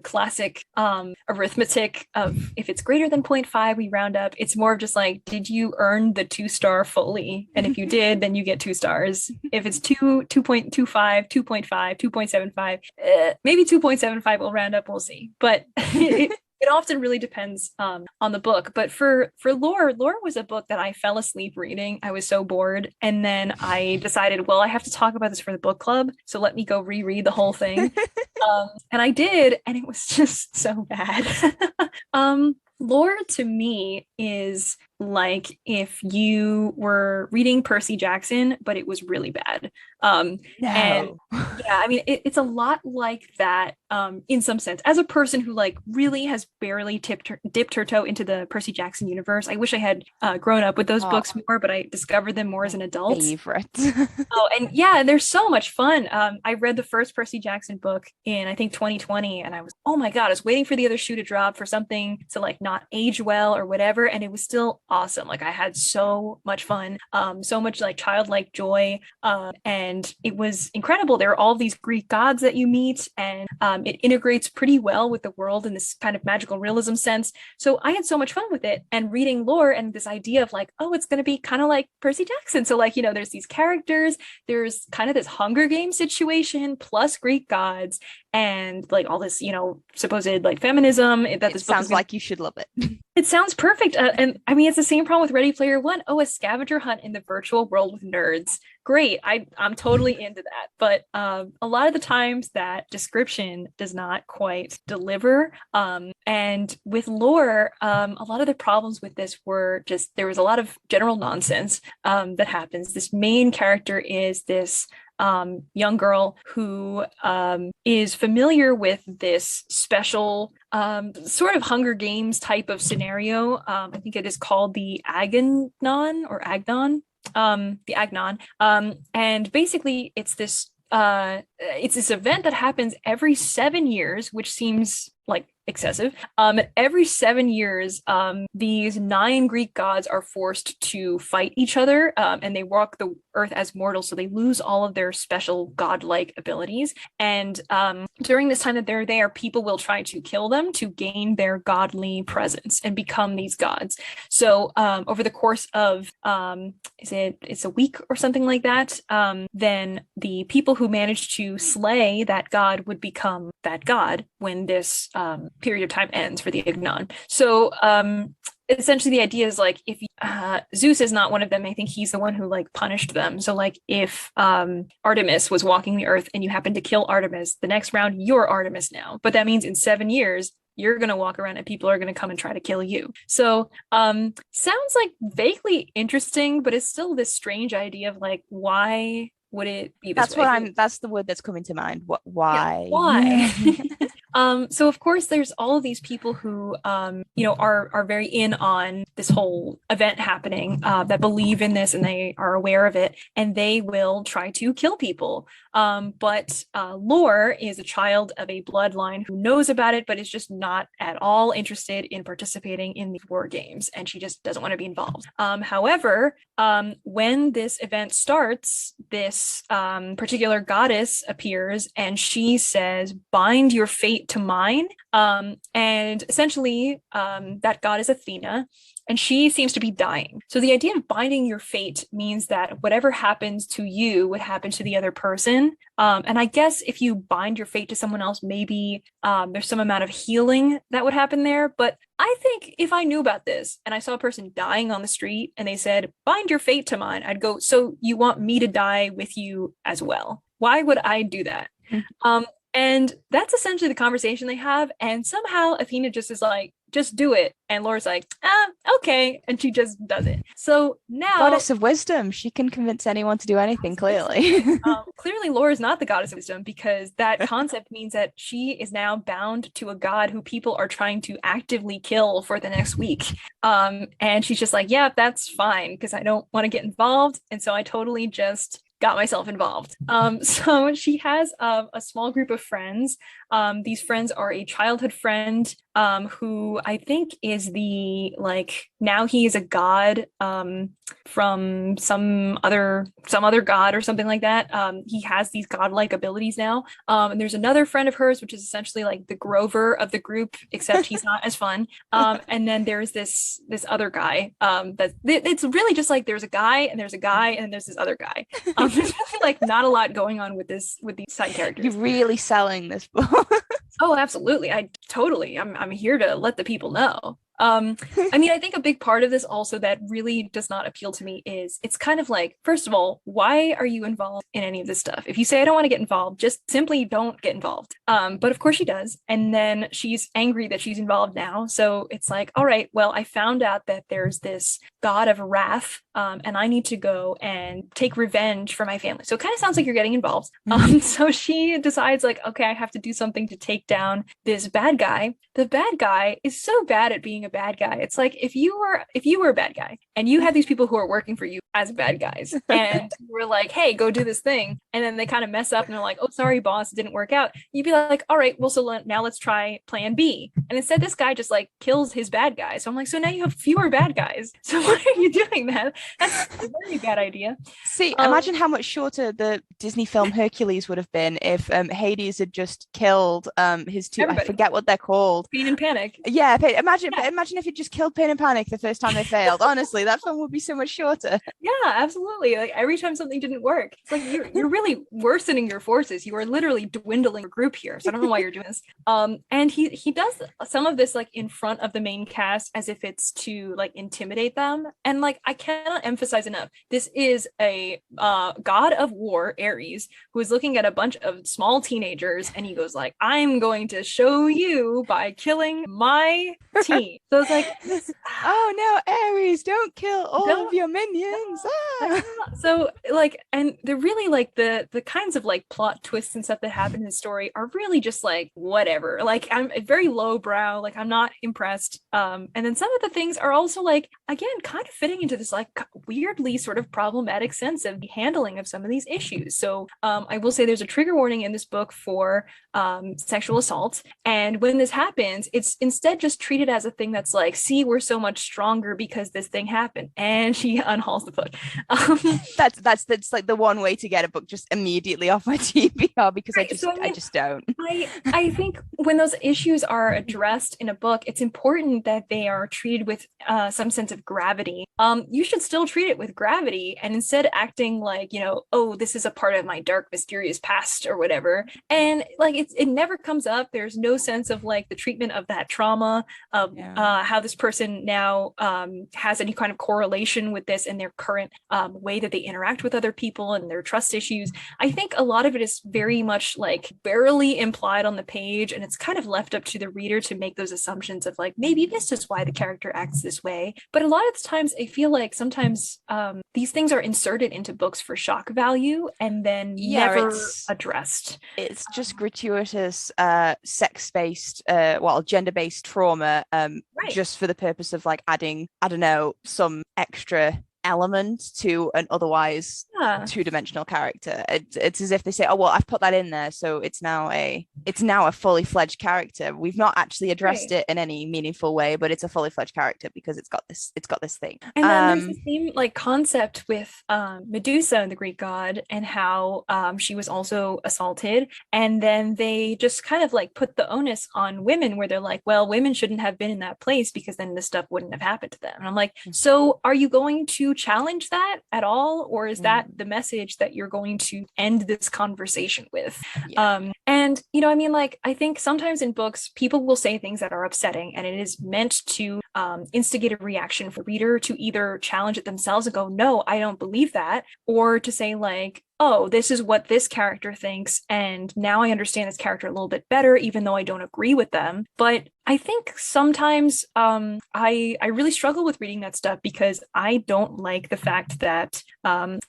classic arithmetic of if it's greater than 0.5, we round up. It's more of just like, did you earn the 2 star fully? And if you did, then you get 2 stars. If it's 2.25, 2.5, 2.75, maybe 2.75 will round up, we'll see. But it often really depends on the book. But for Lore was a book that I fell asleep reading. I was so bored. And then I decided, well, I have to talk about this for the book club. So let me go reread the whole thing. And I did, and it was just so bad. Lore to me is like if you were reading Percy Jackson, but it was really bad. And yeah, I mean, it's a lot like that in some sense. As a person who like really has barely dipped her toe into the Percy Jackson universe, I wish I had grown up with those books more, but I discovered them more as an adult. Favorite. Oh, and yeah, they're so much fun. I read the first Percy Jackson book in I think 2020, and I was, oh my God, I was waiting for the other shoe to drop for something to like not age well or whatever, and it was still awesome. Like I had so much fun, so much like childlike joy, and it was incredible. There are all these Greek gods that you meet, and it integrates pretty well with the world in this kind of magical realism sense. So I had so much fun with it, and reading Lore and this idea of like, oh, it's going to be kind of like Percy Jackson. So like, there's these characters, there's kind of this Hunger Games situation plus Greek gods, and like all this, supposed like feminism that this book sounds like you should love it. It sounds perfect. And I mean, it's the same problem with Ready Player One. Oh, a scavenger hunt in the virtual world with nerds. Great. I'm totally into that. But a lot of the times that description does not quite deliver. And with Lore, a lot of the problems with this were just there was a lot of general nonsense that happens. This main character is this young girl who is familiar with this special sort of Hunger Games type of scenario. I think it is called the Agnon or Agnon. The Agnon. And basically it's this event that happens every 7 years, which seems like excessive. Every 7 years, these 9 Greek gods are forced to fight each other, and they walk the earth as mortals, so they lose all of their special godlike abilities. And during this time that they're there, people will try to kill them to gain their godly presence and become these gods. So over the course of it's a week or something like that, then the people who manage to slay that god would become that god when this period of time ends for the Ignon. So essentially the idea is like if Zeus is not one of them, I think he's the one who like punished them. So like if Artemis was walking the earth and you happen to kill Artemis, the next round you're Artemis now. But that means in 7 years you're going to walk around and people are going to come and try to kill you. So sounds like vaguely interesting, but it's still this strange idea of like, why would it be this way? That's the word that's coming to mind. Why? Yeah, why? So of course there's all of these people who are very in on this whole event happening, that believe in this and they are aware of it, and they will try to kill people. But Lore is a child of a bloodline who knows about it, but is just not at all interested in participating in these war games, and she just doesn't want to be involved. However, when this event starts, this particular goddess appears, and she says, "Bind your fate to mine." And essentially, that god is Athena, and she seems to be dying. So the idea of binding your fate means that whatever happens to you would happen to the other person. And I guess if you bind your fate to someone else, maybe there's some amount of healing that would happen there. But I think if I knew about this and I saw a person dying on the street and they said, "Bind your fate to mine," I'd go, "So you want me to die with you as well? Why would I do that?" And that's essentially the conversation they have. And somehow Athena just is like, "Just do it." And Laura's like, okay. And she just does it. So now, goddess of wisdom, she can convince anyone to do anything, clearly. Clearly Laura's not the goddess of wisdom, because that concept means that she is now bound to a god who people are trying to actively kill for the next week. And she's just like, "Yeah, that's fine, because I don't want to get involved. And so I totally just got myself involved." So she has a small group of friends. These friends are a childhood friend who I think is now he is a god from some other god or something like that. He has these godlike abilities now. And there's another friend of hers, which is essentially like the Grover of the group, except he's not as fun. And then there's this other guy. It's really just like there's a guy and there's a guy and there's this other guy. There's really like not a lot going on with these side characters. You're really selling this book. Oh, absolutely. I'm here to let the people know. I mean, I think a big part of this also that really does not appeal to me is it's kind of like, first of all, why are you involved in any of this stuff? If you say, "I don't want to get involved," just simply don't get involved. But of course she does. And then she's angry that she's involved now. So it's like, all right, well, I found out that there's this god of wrath, and I need to go and take revenge for my family. So it kind of sounds like you're getting involved. So she decides like, okay, I have to do something to take down this bad guy. The bad guy is so bad at being a bad guy. It's like if you were a bad guy and you had these people who are working for you as bad guys, and you were like, "Hey, go do this thing," and then they kind of mess up and they're like, "Oh, sorry, boss, it didn't work out." You'd be like, "All right, well, so now let's try plan B." And instead, this guy just like kills his bad guy. So I'm like, so now you have fewer bad guys. So why are you doing that? That's a very bad idea. See, imagine how much shorter the Disney film Hercules would have been if Hades had just killed his two. Everybody. I forget what they're called. Pain and Panic. Yeah, imagine if it just killed Pain and Panic the first time they failed. Honestly, that film would be so much shorter. Yeah, absolutely. Like every time something didn't work, it's like you're really worsening your forces. You are literally dwindling your group here. So I don't know why you're doing this. And he does some of this like in front of the main cast as if it's to like intimidate them. And like I cannot emphasize enough, this is a god of war, Ares, who is looking at a bunch of small teenagers, and he goes like, "I'm going to show you by killing my team." So it's like, oh no, Ares, don't kill all of your minions. So like, and they're really like the kinds of like plot twists and stuff that happen in the story are really just like whatever. Like I'm very lowbrow, like I'm not impressed. And then some of the things are also like, again, kind of fitting into this like weirdly sort of problematic sense of the handling of some of these issues. So I will say there's a trigger warning in this book for sexual assault, and when this happens, it's instead just treated as a thing that's like, "See, we're so much stronger because this thing happened," and she unhauls the book. That's like the one way to get a book just immediately off my TBR, because right, I just don't. I think when those issues are addressed in a book, it's important that they are treated with some sense of gravity. You should still treat it with gravity, and instead acting like, "Oh, this is a part of my dark, mysterious past," or whatever. And like it never comes up. There's no sense of like the treatment of that trauma. how this person now has any kind of correlation with this in their current way that they interact with other people and their trust issues. I think a lot of it is very much like barely implied on the page, and it's kind of left up to the reader to make those assumptions of like, maybe this is why the character acts this way. But a lot of the times I feel like sometimes these things are inserted into books for shock value and then never addressed. It's just gratuitous sex-based, gender-based trauma, just for the purpose of like adding, I don't know, some extra element to an otherwise two-dimensional character. It's as if they say, oh well, I've put that in there, so it's now a fully fledged character. We've not actually addressed it in any meaningful way, but it's a fully fledged character because it's got this thing. And then there's the same like concept with Medusa, the Greek god, and how she was also assaulted, and then they just kind of like put the onus on women where they're like, well, women shouldn't have been in that place because then this stuff wouldn't have happened to them. And I'm like, so are you going to challenge that at all, or is that the message that you're going to end this conversation with? And you know, I mean, like, I think sometimes in books people will say things that are upsetting, and it is meant to instigate a reaction for the reader to either challenge it themselves and go, no, I don't believe that, or to say like, oh, this is what this character thinks, and now I understand this character a little bit better, even though I don't agree with them. But I think sometimes I really struggle with reading that stuff because I don't like the fact that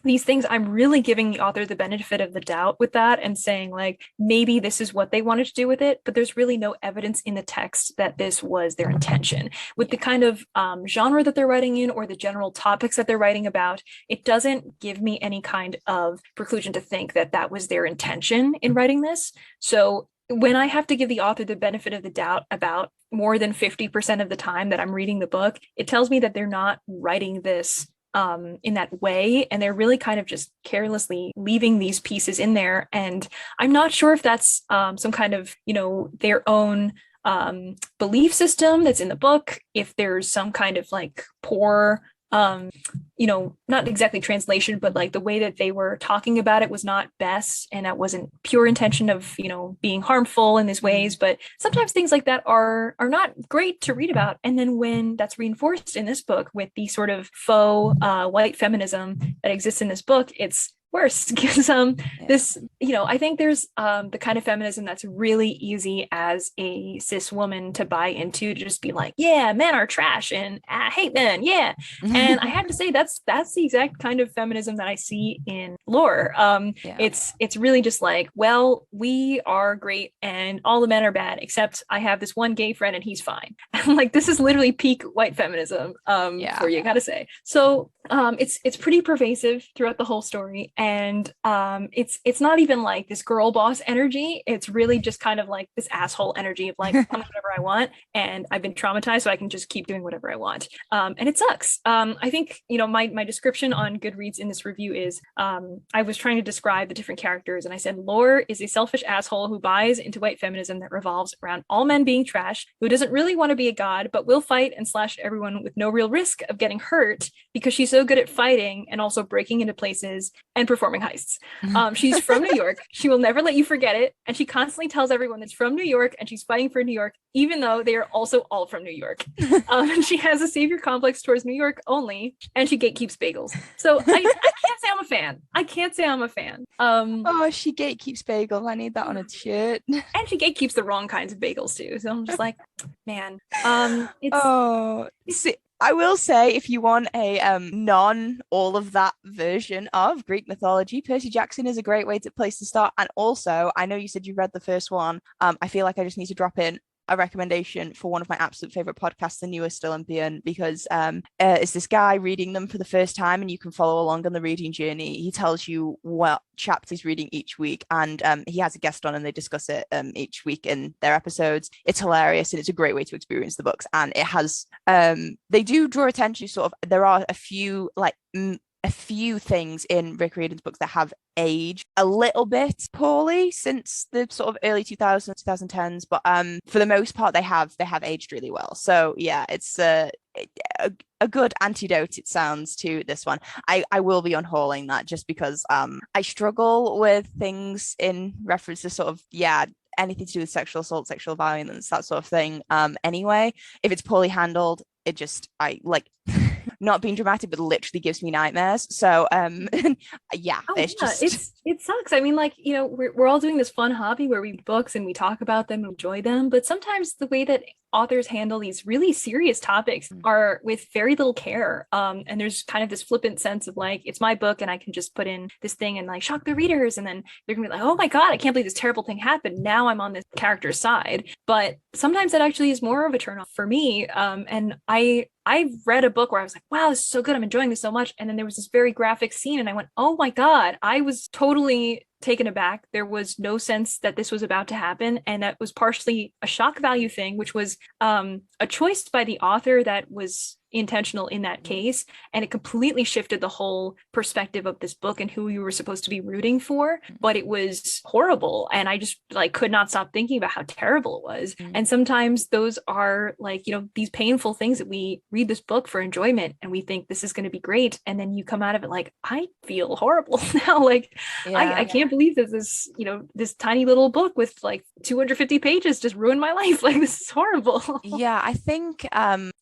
these things, I'm really giving the author the benefit of the doubt with that and saying like, maybe this is what they wanted to do with it, but there's really no evidence in the text that this was their intention. With the kind of genre that they're writing in or the general topics that they're writing about, it doesn't give me any kind of preclusion to think that that was their intention in writing this. So when I have to give the author the benefit of the doubt about more than 50% of the time that I'm reading the book, it tells me that they're not writing this in that way, and they're really kind of just carelessly leaving these pieces in there. And I'm not sure if that's some kind of, you know, their own belief system that's in the book, if there's some kind of like poor you know, not exactly translation, but like the way that they were talking about it was not best, and that wasn't pure intention of, you know, being harmful in these ways. But sometimes things like that are not great to read about. And then when that's reinforced in this book with the sort of faux white feminism that exists in this book, it's worse because this, you know, I think there's the kind of feminism that's really easy as a cis woman to buy into, to just be like, yeah, men are trash and I hate men, yeah. And I have to say that's the exact kind of feminism that I see in lore. It's really just like, well, we are great and all the men are bad except I have this one gay friend and he's fine. And like, this is literally peak white feminism for you, gotta say. So it's pretty pervasive throughout the whole story. And it's not even like this girl boss energy. It's really just kind of like this asshole energy of like, I'm whatever I want, and I've been traumatized, so I can just keep doing whatever I want. And it sucks. I think, you know, my description on Goodreads in this review is I was trying to describe the different characters, and I said Lore is a selfish asshole who buys into white feminism that revolves around all men being trash, who doesn't really want to be a god, but will fight and slash everyone with no real risk of getting hurt because she's so good at fighting and also breaking into places and performing heists. She's from New York. She will never let you forget it. And she constantly tells everyone that's from New York and she's fighting for New York, even though they are also all from New York. She has a savior complex towards New York only, and she gatekeeps bagels. So I can't say I'm a fan. I can't say I'm a fan. Oh, she gatekeeps bagels. I need that on a shirt. And she gatekeeps the wrong kinds of bagels too. So I'm just like, man. I will say, if you want a non all of that version of Greek mythology, Percy Jackson is a great place to start. And also, I know you said you read the first one. I feel like I just need to drop in a recommendation for one of my absolute favorite podcasts, The Newest Olympian, because it's this guy reading them for the first time, and you can follow along on the reading journey. He tells you what chapter he's reading each week, and he has a guest on and they discuss it each week in their episodes. It's hilarious, and it's a great way to experience the books. And it has they do draw attention to sort of, there are a few things in Rick Riordan's books that have aged a little bit poorly since the sort of early 2000s, 2010s, but for the most part they have aged really well. So yeah, it's a good antidote, it sounds, to this one. I will be unhauling that just because I struggle with things in reference to sort of anything to do with sexual assault, sexual violence, that sort of thing. Anyway, if it's poorly handled, it just, I like not being dramatic, but literally gives me nightmares. So yeah, it's yeah, just it sucks. I mean, like, we're all doing this fun hobby where we read books and we talk about them and enjoy them, but sometimes the way that authors handle these really serious topics are with very little care. And there's kind of this flippant sense of like, it's my book and I can just put in this thing and like shock the readers, and then they're gonna be like, oh my God, I can't believe this terrible thing happened. Now I'm on this character's side. But sometimes that actually is more of a turn off for me. And I read a book where I was like, wow, this is so good. I'm enjoying this so much. And then there was this very graphic scene and I went, oh my God, I was totally taken aback. There was no sense that this was about to happen. And that was partially a shock value thing, which was a choice by the author that was intentional in that case, and it completely shifted the whole perspective of this book and who you were supposed to be rooting for. But it was horrible, and I just like could not stop thinking about how terrible it was. And sometimes those are like, these painful things that we read this book for enjoyment and we think this is going to be great, and then you come out of it like, I feel horrible now. Like, I can't believe that this this tiny little book with like 250 pages just ruined my life. Like, this is horrible. Yeah, I think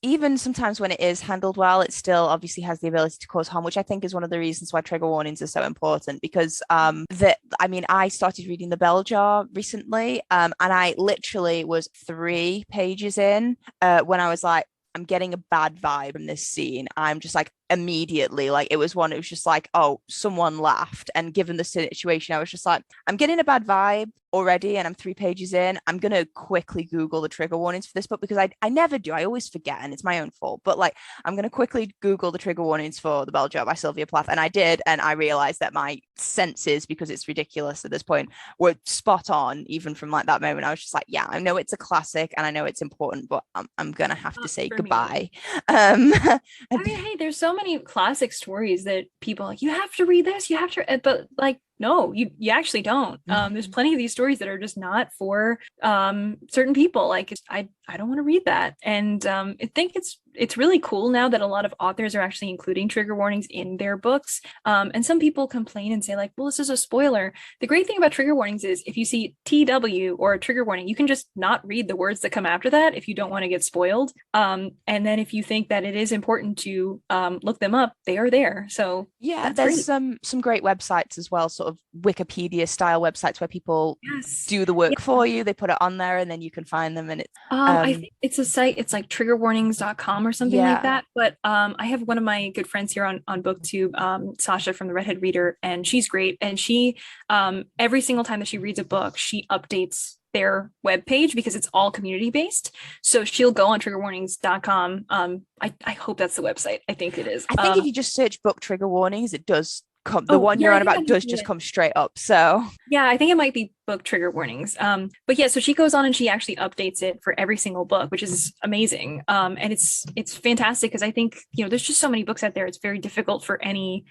even sometimes when it is handled well, it still obviously has the ability to cause harm, which I think is one of the reasons why trigger warnings are so important. Because I started reading The Bell Jar recently, and I literally was 3 pages in when I was like, I'm getting a bad vibe from this scene. I'm just like, immediately, like, it was just like, oh, someone laughed, and given the situation, I was just like, I'm getting a bad vibe already, and I'm 3 pages in. I'm gonna quickly Google the trigger warnings for this book, because I never do. I always forget, and it's my own fault, but like, I'm gonna quickly Google the trigger warnings for The Bell Jar by Sylvia Plath, and I did, and I realized that my senses, because it's ridiculous at this point, were spot on. Even from like that moment, I was just like, yeah, I know it's a classic and I know it's important, but I'm gonna have to say goodbye. I mean, hey, there's so many classic stories that people like, you have to read this, you have to, but like, no, you actually don't. There's plenty of these stories that are just not for certain people. Like, I don't want to read that. And I think it's really cool now that a lot of authors are actually including trigger warnings in their books. And some people complain and say like, well, this is a spoiler. The great thing about trigger warnings is if you see TW or a trigger warning, you can just not read the words that come after that if you don't want to get spoiled. And then if you think that it is important to look them up, they are there. So yeah, there's some great websites as well, sort of Wikipedia style websites where people do the work for you. They put it on there and then you can find them, and it's I think it's a site, it's like triggerwarnings.com or something like that. But I have one of my good friends here on BookTube, Sasha from the Redhead Reader, and she's great. And she every single time that she reads a book, she updates their webpage because it's all community based. So she'll go on triggerwarnings.com. I hope that's the website. I think it is. I think if you just search book trigger warnings, it does come, the one you're on about does just come straight up. So yeah, I think it might be book trigger warnings. But yeah, so she goes on and she actually updates it for every single book, which is amazing. And it's fantastic because I think, there's just so many books out there. It's very difficult for any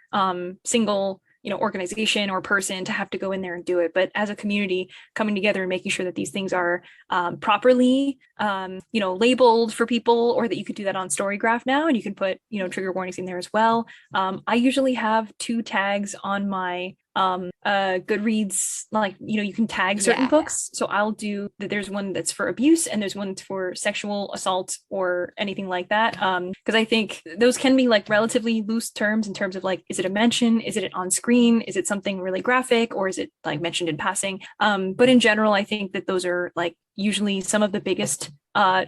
single organization or person to have to go in there and do it. But as a community coming together and making sure that these things are properly, labeled for people, or that you could do that on Storygraph now, and you can put, trigger warnings in there as well. I usually have 2 tags on my Goodreads, like, you can tag certain books. So I'll do that. There's one that's for abuse and there's one for sexual assault or anything like that. Because I think those can be like relatively loose terms in terms of like, is it a mention? Is it on screen? Is it something really graphic, or is it like mentioned in passing? But in general, I think that those are like usually some of the biggest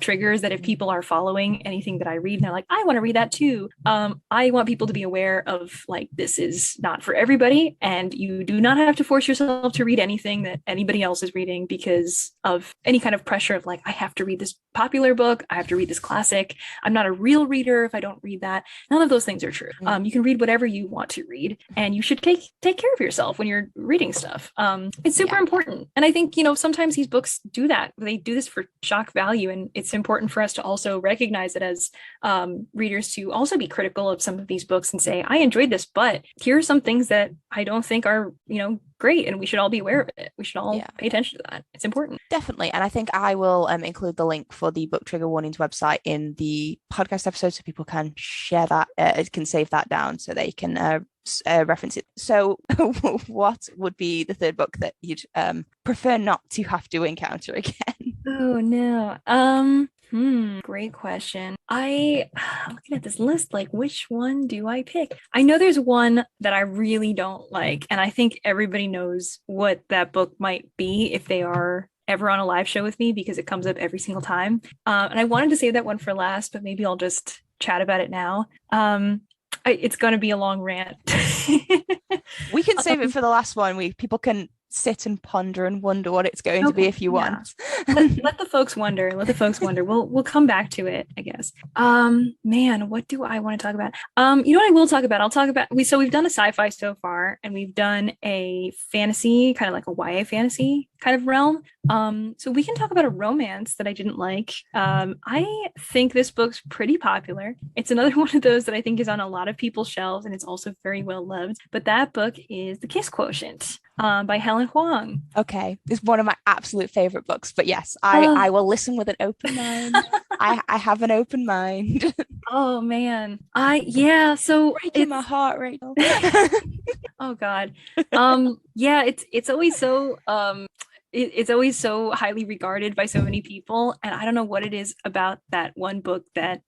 triggers that if people are following anything that I read and they're like, I want to read that too. I want people to be aware of like, this is not for everybody, and you do not have to force yourself to read anything that anybody else is reading because of any kind of pressure of like, I have to read this popular book, I have to read this classic, I'm not a real reader if I don't read that. None of those things are true. You can read whatever you want to read, and you should take care of yourself when you're reading stuff. It's super important. And I think, sometimes these books do that. They do this for shock value, and it's important for us to also recognize it as readers, to also be critical of some of these books and say, I enjoyed this, but here are some things that I don't think are, great, and we should all be aware of it. We should all pay attention to that. It's important. Definitely. And I think I will include the link for the Book Trigger Warnings website in the podcast episode so people can share that, can save that down so they can reference it. So what would be the third book that you'd prefer not to have to encounter again? Oh no. Great question. I'm looking at this list, like, which one do I pick? I know there's one that I really don't like, and I think everybody knows what that book might be if they are ever on a live show with me, because it comes up every single time. And I wanted to save that one for last, but maybe I'll just chat about it now. It's going to be a long rant. We can save it for the last one. People can sit and ponder and wonder what it's going to be if you want. let the folks wonder. We'll come back to it, I guess. Man, what do I want to talk about? You know what I will talk about? I'll talk about we've done a sci-fi so far, and we've done a fantasy, kind of like a YA fantasy kind of realm. So we can talk about a romance that I didn't like. I think this book's pretty popular. It's another one of those that I think is on a lot of people's shelves, and it's also very well loved. But that book is The Kiss Quotient by Helen Huang. Okay, it's one of my absolute favorite books. But yes, I will listen with an open mind. I have an open mind. Oh man, so breaking my heart right now. Oh God. It's always so it's always so highly regarded by so many people, and I don't know what it is about that one book that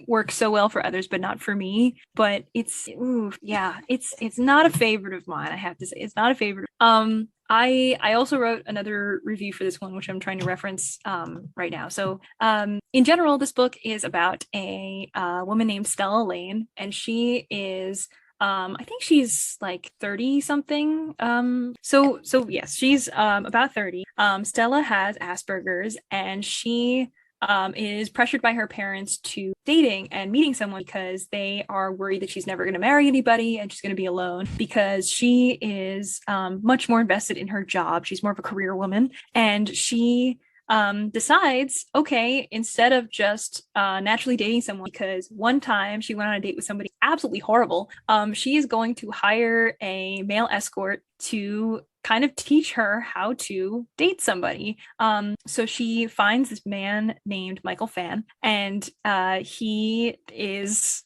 works so well for others but not for me. But it's not a favorite of mine. I have to say, it's not a favorite. I also wrote another review for this one, which I'm trying to reference right now. So in general, this book is about a woman named Stella Lane, and she is I think she's like 30 something. So yes, she's about 30. Stella has Asperger's, and she is pressured by her parents to dating and meeting someone because they are worried that she's never going to marry anybody and she's going to be alone, because she is much more invested in her job. She's more of a career woman, and she decides, okay, instead of just naturally dating someone, because one time she went on a date with somebody absolutely horrible, she is going to hire a male escort to kind of teach her how to date somebody. So she finds this man named Michael Fan, and he is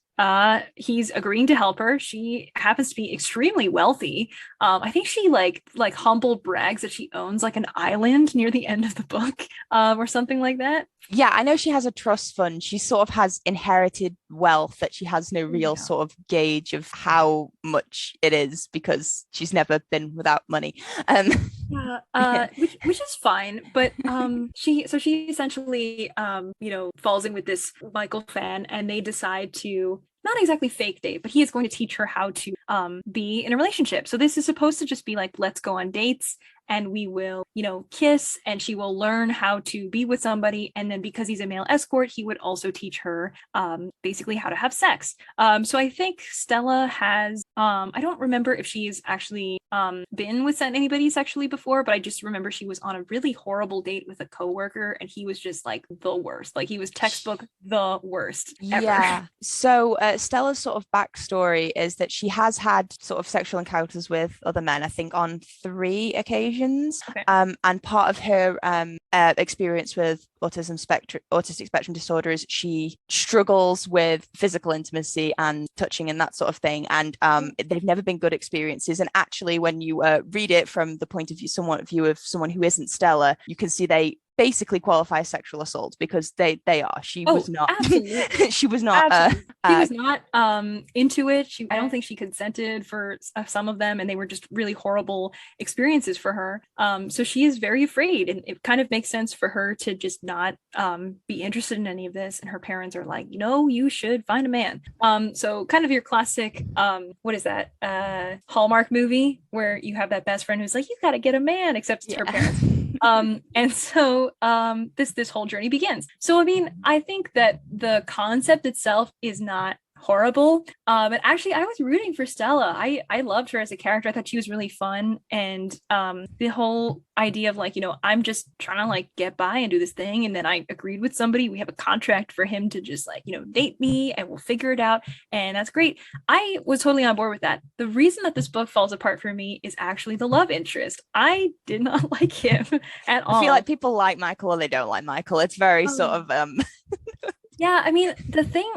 he's agreeing to help her. She happens to be extremely wealthy. I think she like humble brags that she owns like an island near the end of the book, or something like that. Yeah, I know she has a trust fund. She sort of has inherited wealth that she has no real sort of gauge of how much it is, because she's never been without money. Which is fine, but she essentially falls in with this Michael Fan, and they decide to not exactly fake date, but he is going to teach her how to be in a relationship. So this is supposed to just be like, let's go on dates and we will, kiss, and she will learn how to be with somebody. And then because he's a male escort, he would also teach her basically how to have sex. So I think Stella has, I don't remember if she's actually been with anybody sexually before, but I just remember she was on a really horrible date with a coworker, and he was just like the worst. Like, he was textbook the worst ever. Yeah. So Stella's sort of backstory is that she has had sort of sexual encounters with other men, I think on 3 occasions. Okay. And part of her experience with autistic spectrum disorder is she struggles with physical intimacy and touching and that sort of thing. And they've never been good experiences. And actually, when you read it from the point of view of someone who isn't Stella, you can see they basically qualify as sexual assault, because they are. She was not she was not she was not into it. I don't think she consented for some of them, and they were just really horrible experiences for her. So she is very afraid, and it kind of makes sense for her to just not be interested in any of this. And her parents are like, you should find a man. So kind of your classic what is that Hallmark movie where you have that best friend who's like, you got to get a man, except it's her parents. And so this whole journey begins. So I mean, I think that the concept itself is not horrible. And actually I was rooting for Stella. I loved her as a character. I thought she was really fun. And the whole idea of like, I'm just trying to like get by and do this thing. And then I agreed with somebody. We have a contract for him to just like, date me and we'll figure it out. And that's great. I was totally on board with that. The reason that this book falls apart for me is actually the love interest. I did not like him at all. I feel like people like Michael or they don't like Michael. It's very sort of Yeah, I mean, the thing,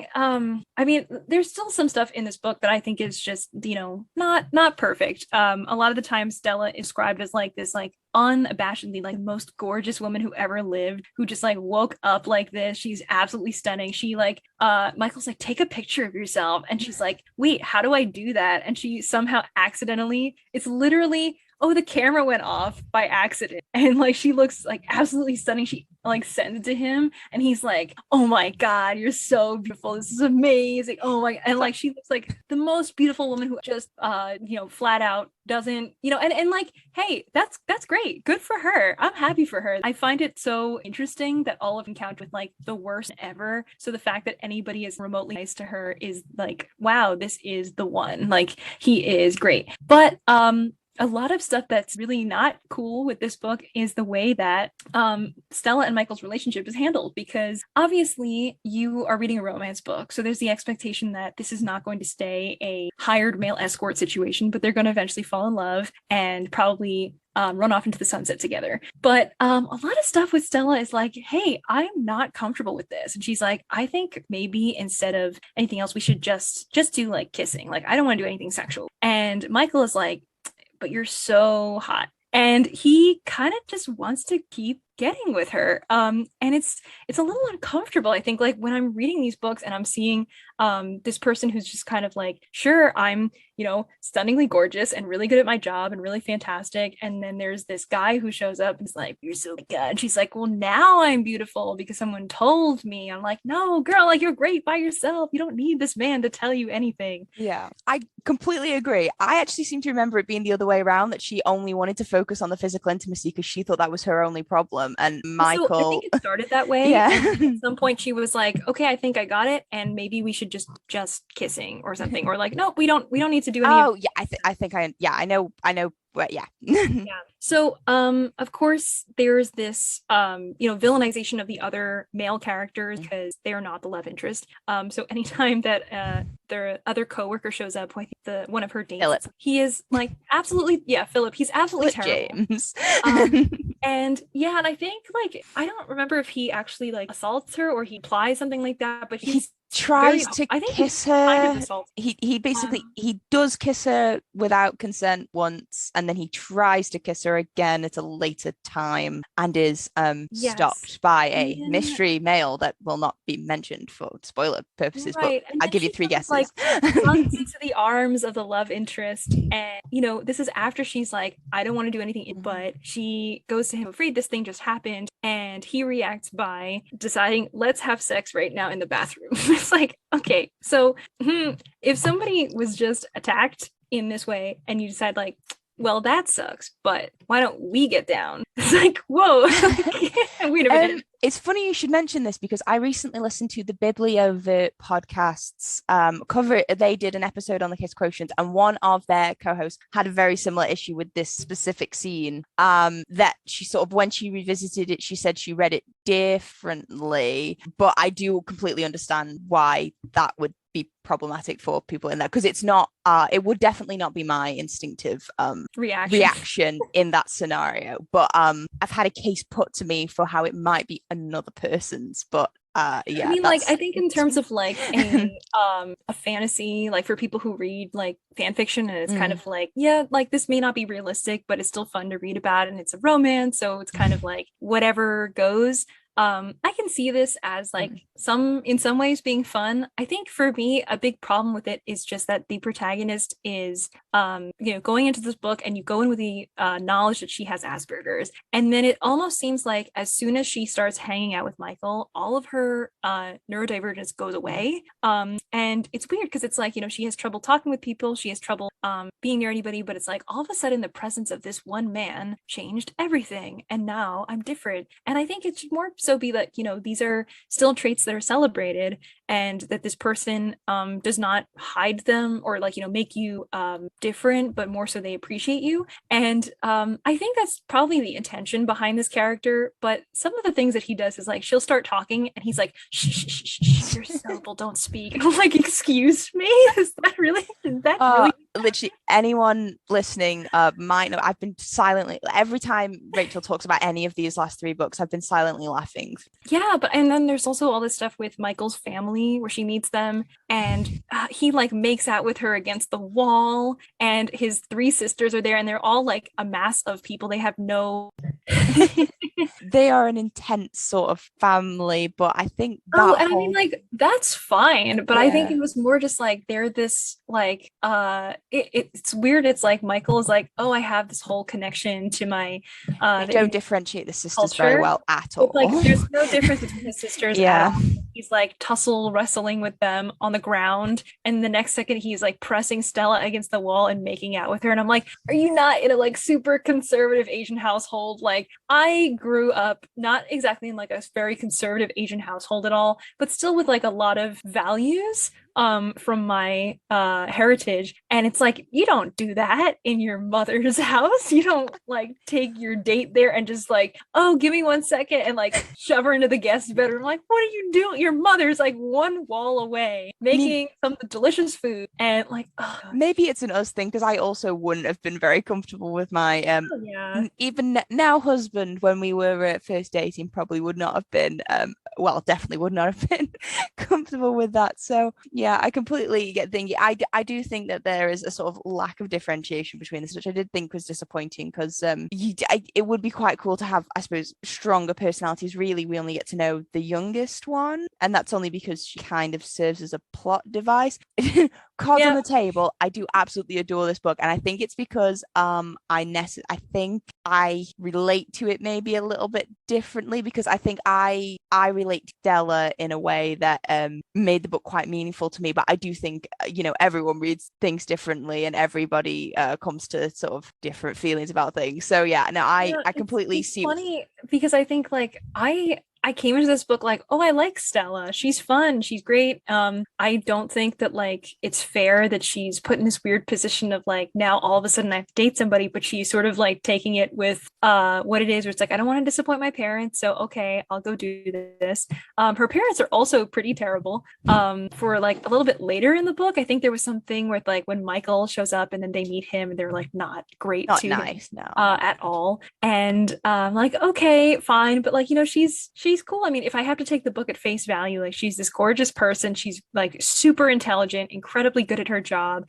there's still some stuff in this book that I think is just, not perfect. A lot of the time Stella is described as like this, like unabashedly like most gorgeous woman who ever lived, who just like woke up like this. She's absolutely stunning. She like, Michael's like, take a picture of yourself. And she's like, wait, how do I do that? And she somehow accidentally, it's literally, oh, the camera went off by accident. And like, she looks like absolutely stunning. She like sends it to him and he's like, oh my God, you're so beautiful. This is amazing. Oh my, and like, she looks like the most beautiful woman who just, flat out doesn't, and like, hey, that's great. Good for her. I'm happy for her. I find it so interesting that all of them encountered with like the worst ever. So the fact that anybody is remotely nice to her is like, wow, this is the one. Like, he is great. But, a lot of stuff that's really not cool with this book is the way that Stella and Michael's relationship is handled, because obviously you are reading a romance book. So there's the expectation that this is not going to stay a hired male escort situation, but they're going to eventually fall in love and probably run off into the sunset together. But a lot of stuff with Stella is like, hey, I'm not comfortable with this. And she's like, I think maybe instead of anything else, we should just do like kissing. Like, I don't want to do anything sexual. And Michael is like, but you're so hot. And he kind of just wants to keep getting with her. And it's a little uncomfortable, I think, like when I'm reading these books and I'm seeing this person who's just kind of like, sure, I'm, stunningly gorgeous and really good at my job and really fantastic. And then there's this guy who shows up and is like, you're so good. And she's like, well, now I'm beautiful because someone told me. I'm like, no, girl, like, you're great by yourself. You don't need this man to tell you anything. Yeah, I completely agree. I actually seem to remember it being the other way around, that she only wanted to focus on the physical intimacy because she thought that was her only problem. And Michael, so I think it started that way. Yeah. At some point she was like, okay, I think I got it, and maybe we should just kissing or something, or like, no, we don't need to do any I know but yeah. Yeah. So of course there's this villainization of the other male characters because they are not the love interest. So anytime that their other coworker shows up, I think one of her dates, Philip. He is like absolutely, Philip, he's absolutely terrible. James. And I think like, I don't remember if he actually like assaults her or he applies something like that, but he tries to kiss her. Kind of he basically he does kiss her without consent once, and then he tries to kiss her again at a later time and is stopped by a mystery male that will not be mentioned for spoiler purposes, but I'll give you 3 guesses. Like runs into the arms of the love interest, and this is after she's like, I don't want to do anything, but she goes to him, afraid this thing just happened, and he reacts by deciding, let's have sex right now in the bathroom. It's like, okay, so if somebody was just attacked in this way and you decide like, well, that sucks, but why don't we get down? It's like, whoa. We never did. It's funny you should mention this because I recently listened to the Bibliovert podcast's cover. They did an episode on the Kiss Quotient, and one of their co-hosts had a very similar issue with this specific scene, that she sort of, when she revisited it, she said she read it differently, but I do completely understand why that would be problematic for people in that, because it's not it would definitely not be my instinctive reaction in that scenario, but I've had a case put to me for how it might be another person's, but I mean, like, I think in terms of like a fantasy, like for people who read like fan fiction, and it's kind of like, like this may not be realistic, but it's still fun to read about, and it's a romance, so it's kind of like whatever goes. I can see this as like in some ways being fun. I think for me, a big problem with it is just that the protagonist is, going into this book, and you go in with the knowledge that she has Asperger's, and then it almost seems like as soon as she starts hanging out with Michael, all of her neurodivergence goes away. And it's weird because it's like, she has trouble talking with people, she has trouble being near anybody, but it's like all of a sudden the presence of this one man changed everything, and now I'm different. And I think it should more so be that, these are still traits that are celebrated, and that this person does not hide them or like, you know, make you different, but more so they appreciate you. And I think that's probably the intention behind this character. But some of the things that he does is like she'll start talking and he's like, shh, shh, shh, shh, shh, your syllable, don't speak. And I'm like, excuse me, is that really literally anyone listening might know I've been silently, every time Rachel talks about any of these last 3 books, I've been silently laughing. Yeah, but and then there's also all this stuff with Michael's family where she meets them and he like makes out with her against the wall, and his 3 sisters are there and they're all like a mass of people. They have no they are an intense sort of family, but I think I mean like that's fine, but yeah. I think it was more just like they're this like it's weird. It's like Michael is like, oh, I have this whole connection to my they don't differentiate the sisters culture very well at all. Like there's no difference between his sisters yeah. at all. He's like tussle wrestling with them on the ground, and the next second he's like pressing Stella against the wall and making out with her, and I'm like, are you not in a like super conservative Asian household? Like I grew up not exactly in like a very conservative Asian household at all, but still with like a lot of values from my heritage, and it's like you don't do that in your mother's house. You don't like take your date there and just like, oh, give me 1 second, and like shove her into the guest bedroom. Like, what are you doing? Your mother's like one wall away making some delicious food, and like maybe it's an us thing, because I also wouldn't have been very comfortable with my even now husband when we were first dating, probably would not have been definitely would not have been comfortable with that. So yeah, I completely get thinking. I do think that there is a sort of lack of differentiation between this, which I did think was disappointing, because it would be quite cool to have, I suppose, stronger personalities. Really, we only get to know the youngest one, and that's only because she kind of serves as a plot device. Cards on the table, I do absolutely adore this book, and I think it's because I think I relate to it maybe a little bit differently, because I think I relate to Stella in a way that made the book quite meaningful to me. But I do think everyone reads things differently, and everybody comes to sort of different feelings about things. So yeah, no, I completely it's see. Funny because I think like I came into this book like, oh, I like Stella. She's fun. She's great. I don't think that like it's fair that she's put in this weird position of like, now all of a sudden I have to date somebody, but she's sort of like taking it with what it is, where it's like, I don't want to disappoint my parents, so okay, I'll go do this. Her parents are also pretty terrible. For like a little bit later in the book, I think there was something with like when Michael shows up and then they meet him and they're like not great, not nice, no, at all. And like, okay, fine, but like, she's cool. I mean, if I have to take the book at face value, like she's this gorgeous person. She's like super intelligent, incredibly good at her job,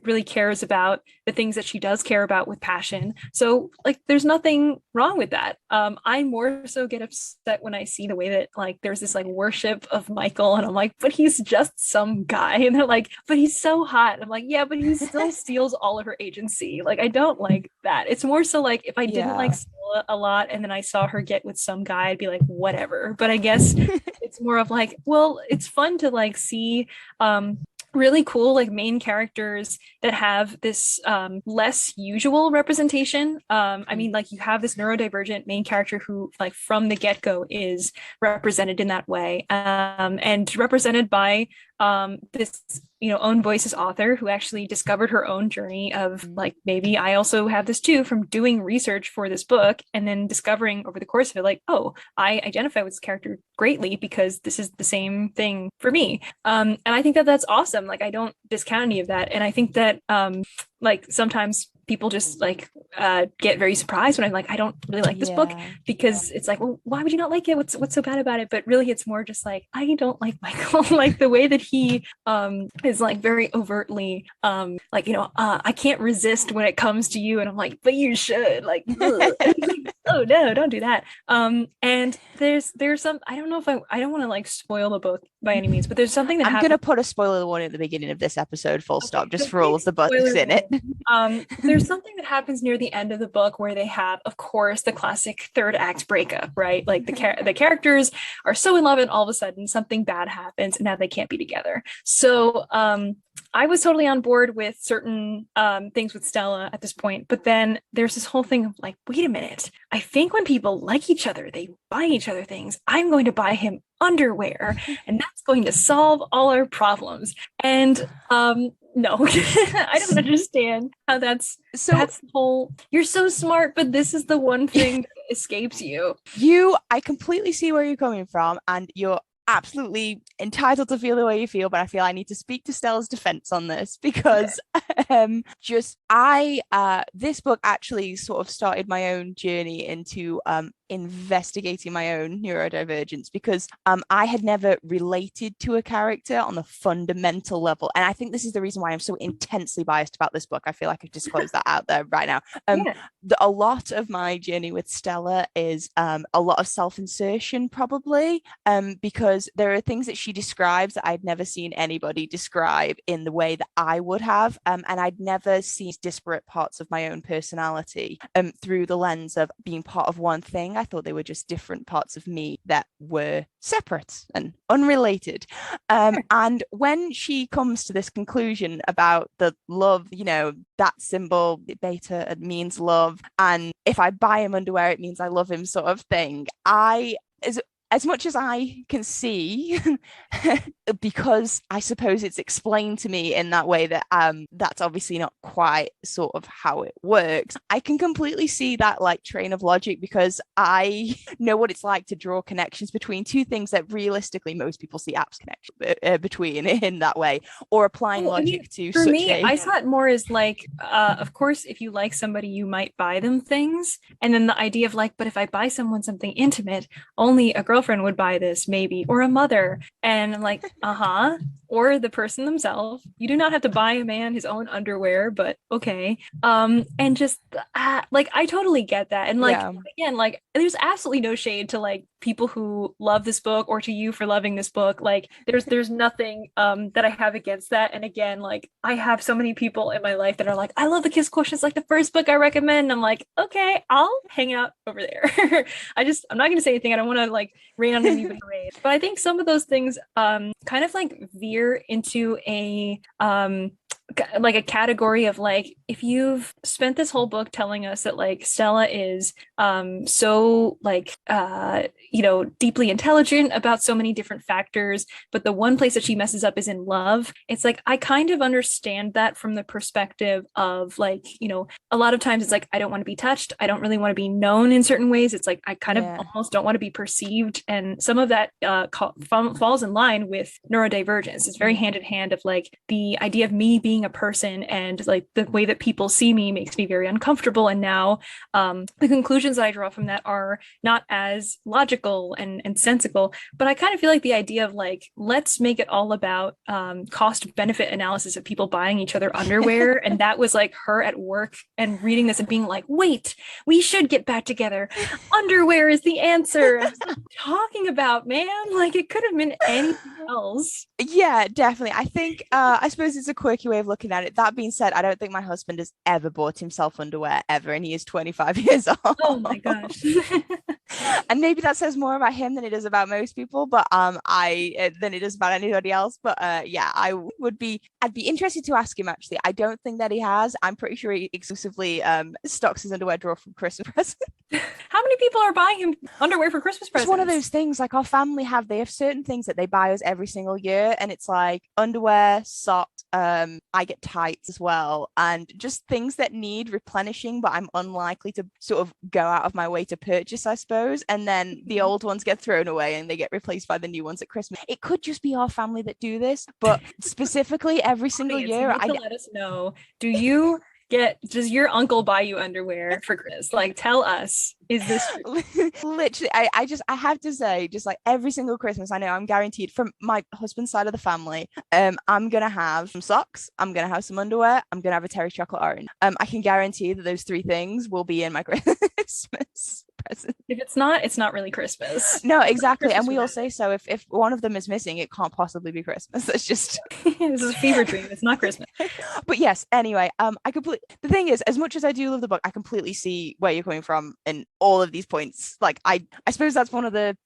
really cares about the things that she does care about with passion. So like there's nothing wrong with that. I more so get upset when I see the way that like there's this like worship of Michael, and I'm like, but he's just some guy. And they're like, but he's so hot. And I'm like, yeah, but he still steals all of her agency. Like I don't like that. It's more so like if I didn't like Stella a lot and then I saw her get with some guy, I'd be like, whatever. But I guess it's more of like, well, it's fun to like see really cool like main characters that have this less usual representation. I mean, like you have this neurodivergent main character who like from the get-go is represented in that way, and represented by this own voices author who actually discovered her own journey of like, maybe I also have this too, from doing research for this book and then discovering over the course of it like, oh, I identify with this character greatly because this is the same thing for me. And I think that that's awesome. Like I don't discount any of that, and I think that like sometimes people just like get very surprised when I'm like, I don't really like this book, because it's like, well, why would you not like it? What's so bad about it? But really it's more just like, I don't like Michael. Like the way that he is like very overtly like, I can't resist when it comes to you, and I'm like, but you should, like, oh no, don't do that. And there's some, I don't know if I don't want to like spoil the book by any means, but there's something that I'm gonna put a spoiler warning at the beginning of this episode, full stop, just for all of the books in it. There's something that happens near the end of the book where they have, of course, the classic third act breakup, right? Like the characters are so in love and all of a sudden something bad happens and now they can't be together. So I was totally on board with certain things with Stella at this point, but then there's this whole thing of like, wait a minute, I think when people like each other, they buy each other things. I'm going to buy him underwear, and that's going to solve all our problems. And no, I don't understand how that's the whole, you're so smart, but this is the one thing that escapes you. I completely see where you're coming from, and you're absolutely entitled to feel the way you feel, but I feel I need to speak to Stella's defense on this because this book actually sort of started my own journey into investigating my own neurodivergence, because I had never related to a character on the fundamental level, and I think this is the reason why I'm so intensely biased about this book. I feel like I've disclosed that out there right now. A lot of my journey with Stella is a lot of self-insertion, probably, because there are things that she describes that I'd never seen anybody describe in the way that I would have, and I'd never seen disparate parts of my own personality through the lens of being part of one thing. I thought they were just different parts of me that were separate and unrelated. And when she comes to this conclusion about the love, that symbol, beta, it means love, and if I buy him underwear, it means I love him, sort of thing. As much as I can see, because I suppose it's explained to me in that way that that's obviously not quite sort of how it works, I can completely see that like train of logic, because I know what it's like to draw connections between two things that realistically most people see apps connection between in that way, or applying logic to for me, I saw it more as like, of course, if you like somebody, you might buy them things. And then the idea of like, but if I buy someone something intimate, only a girlfriend would buy this, maybe, or a mother. And I'm like, or the person themselves. You do not have to buy a man his own underwear, but okay. And just like, I totally get that. And like, again, like, there's absolutely no shade to like people who love this book, or to you for loving this book. Like, there's nothing that I have against that. And again, like, I have so many people in my life that are like, I love the Kiss Quotient, it's like the first book I recommend. And I'm like, okay, I'll hang out over there. I'm not going to say anything. I don't want to like rain on anybody's parade. But I think some of those things kind of like veer into a like a category of like, if you've spent this whole book telling us that like Stella is so like deeply intelligent about so many different factors, but the one place that she messes up is in love, it's like, I kind of understand that from the perspective of like, a lot of times it's like, I don't want to be touched, I don't really want to be known in certain ways, it's like I kind of almost don't want to be perceived, and some of that falls in line with neurodivergence. It's very hand in hand of like the idea of me being a person, and like the way that people see me makes me very uncomfortable. And now the conclusions that I draw from that are not as logical and sensical, but I kind of feel like the idea of like, let's make it all about cost benefit analysis of people buying each other underwear. And that was like her at work and reading this and being like, wait, we should get back together, underwear is the answer. What I'm talking about, man, like it could have been anything else. Yeah, definitely. I think I suppose it's a quirky way of looking at it. That being said, I don't think my husband has ever bought himself underwear ever, and he is 25 years old. Oh my gosh. And maybe that says more about him than it does about most people, but than it does about anybody else. But I'd be interested to ask him, actually. I don't think that he has. I'm pretty sure he exclusively stocks his underwear drawer from Christmas presents. How many people are buying him underwear for Christmas presents? It's one of those things, like our family they have certain things that they buy us every single year, and it's like underwear, socks, I get tights as well, and just things that need replenishing, but I'm unlikely to sort of go out of my way to purchase, I suppose. And then the old ones get thrown away and they get replaced by the new ones at Christmas. It could just be our family that do this, but specifically every single year, let us know. Does your uncle buy you underwear for Christmas? Like, tell us, is this true? Literally, I have to say, just like every single Christmas, I know I'm guaranteed from my husband's side of the family, I'm gonna have some socks, I'm gonna have some underwear, I'm gonna have a Terry chocolate orange. I can guarantee that those three things will be in my Christmas present. If it's not, it's not really Christmas. No, exactly. And we all say so. If one of them is missing, it can't possibly be Christmas. That's just this is a fever dream. It's not Christmas. But yes, anyway, the thing is, as much as I do love the book, I completely see where you're coming from in all of these points. Like I suppose that's one of the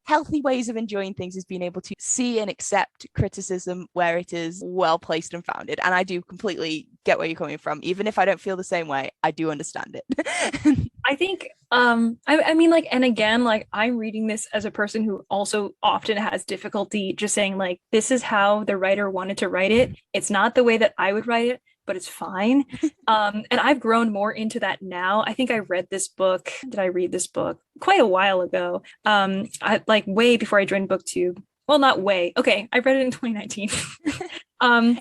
healthy ways of enjoying things is being able to see and accept criticism where it is well placed and founded. And I do completely get where you're coming from. Even if I don't feel the same way, I do understand it. I think I mean, like, and again, like, I'm reading this as a person who also often has difficulty just saying, like, this is how the writer wanted to write it. It's not the way that I would write it, but it's fine. And I've grown more into that now. I think I read this book. Did I read this book quite a while ago? I like way before I joined BookTube. Well, not way. Okay, I read it in 2019.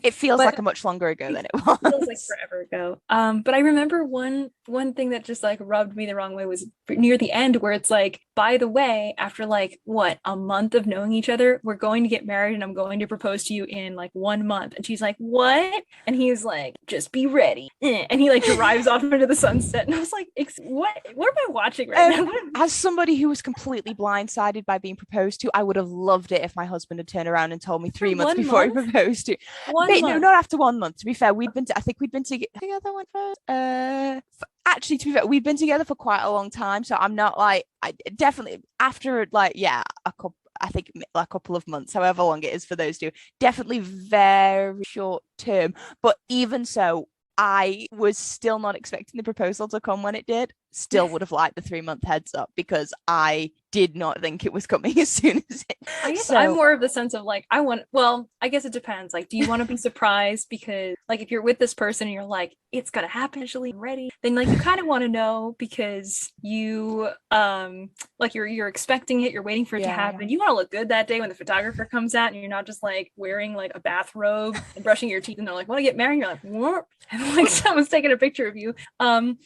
It feels like a much longer ago than it was. It feels like forever ago. But I remember one thing that just like rubbed me the wrong way was near the end, where it's like, by the way, after like what, a month of knowing each other, we're going to get married and I'm going to propose to you in like 1 month. And she's like, what? And he's like, just be ready. And he like drives off into the sunset. And I was like, what am I watching right now? As somebody who was completely blindsided by being proposed to, I would have loved it if my husband had turned around and told me 3 months before he proposed to. No, not after 1 month. To be fair, I think we'd been together one first. Actually, to be fair, we've been together for quite a long time, so I'm not like, I definitely after like I think like a couple of months, however long it is for those two, definitely very short term. But even so, I was still not expecting the proposal to come when it did. Still would have liked the 3-month heads up because I did not think it was coming as soon as it. I guess I'm more of the sense of like, I guess it depends. Like, do you want to be surprised? Because like, if you're with this person and you're like, it's gonna happen, actually, I'm ready, then like you kind of want to know because you like you're expecting it, you're waiting for it to happen. You want to look good that day when the photographer comes out and you're not just like wearing like a bathrobe and brushing your teeth and they're like, want to get married? And you're like, what? And like someone's taking a picture of you.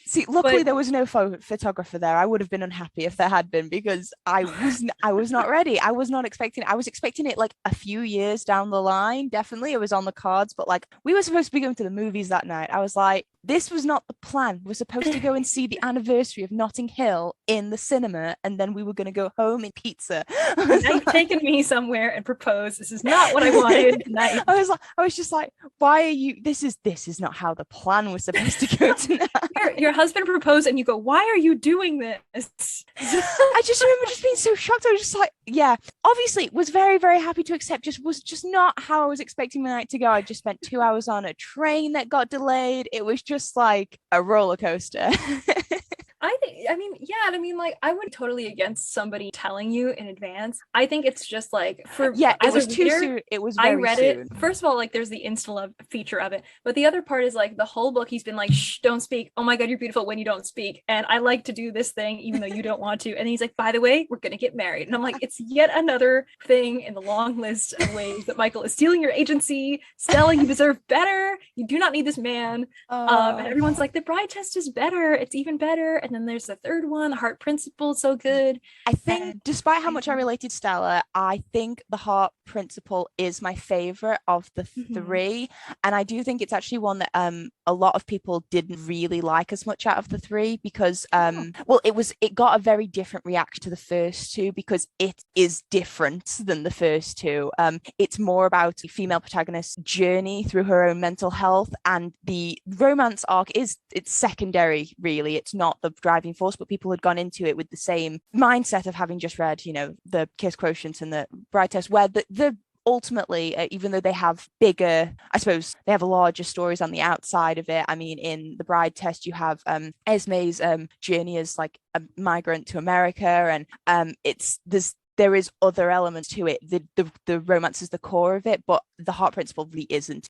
See, luckily there was no photographer there. I would have been unhappy if there had been because I was not ready. I was not expecting it. I was expecting it like a few years down the line. Definitely it was on the cards, but like we were supposed to be going to the movies that night. I was like, this was not the plan. We're supposed to go and see the anniversary of Notting Hill in the cinema, and then we were going to go home and pizza. Now you've taken me somewhere and proposed. This is not what I wanted tonight. I was just like, why are you? This is not how the plan was supposed to go tonight. Your husband proposed, and you go, why are you doing this? I just remember just being so shocked. I was just like, yeah, obviously was very, very happy to accept. Was just not how I was expecting the night to go. I just spent 2 hours on a train that got delayed. It was just like a roller coaster. I mean, like, I wouldn't totally against somebody telling you in advance. I think it's just like it was too soon. It was very I read soon. It. First of all, like, there's the Insta feature of it, but the other part is like the whole book. He's been like, shh, don't speak. Oh my God, you're beautiful when you don't speak, and I like to do this thing even though you don't want to. And he's like, by the way, we're gonna get married. And I'm like, it's yet another thing in the long list of ways that Michael is stealing your agency. Stella, you deserve better. You do not need this man. And everyone's like, the bride test is better. It's even better. And then there's the third one, the heart principle, so good. I think despite how much I related to Stella, I think the heart principle is my favorite of the three, and I do think it's actually one that a lot of people didn't really like as much out of the three because it got a very different reaction to the first two because it is different than the first two. It's more about the female protagonist's journey through her own mental health, and the romance arc it's secondary, really. It's not the driving force, but people had gone into it with the same mindset of having just read, the Kiss Quotient and the Bride Test, where the ultimately, even though they have bigger, I suppose they have larger stories on the outside of it. I mean, in the Bride Test, you have Esme's journey as like a migrant to America, and there is other elements to it. The romance is the core of it, but the heart principle really isn't.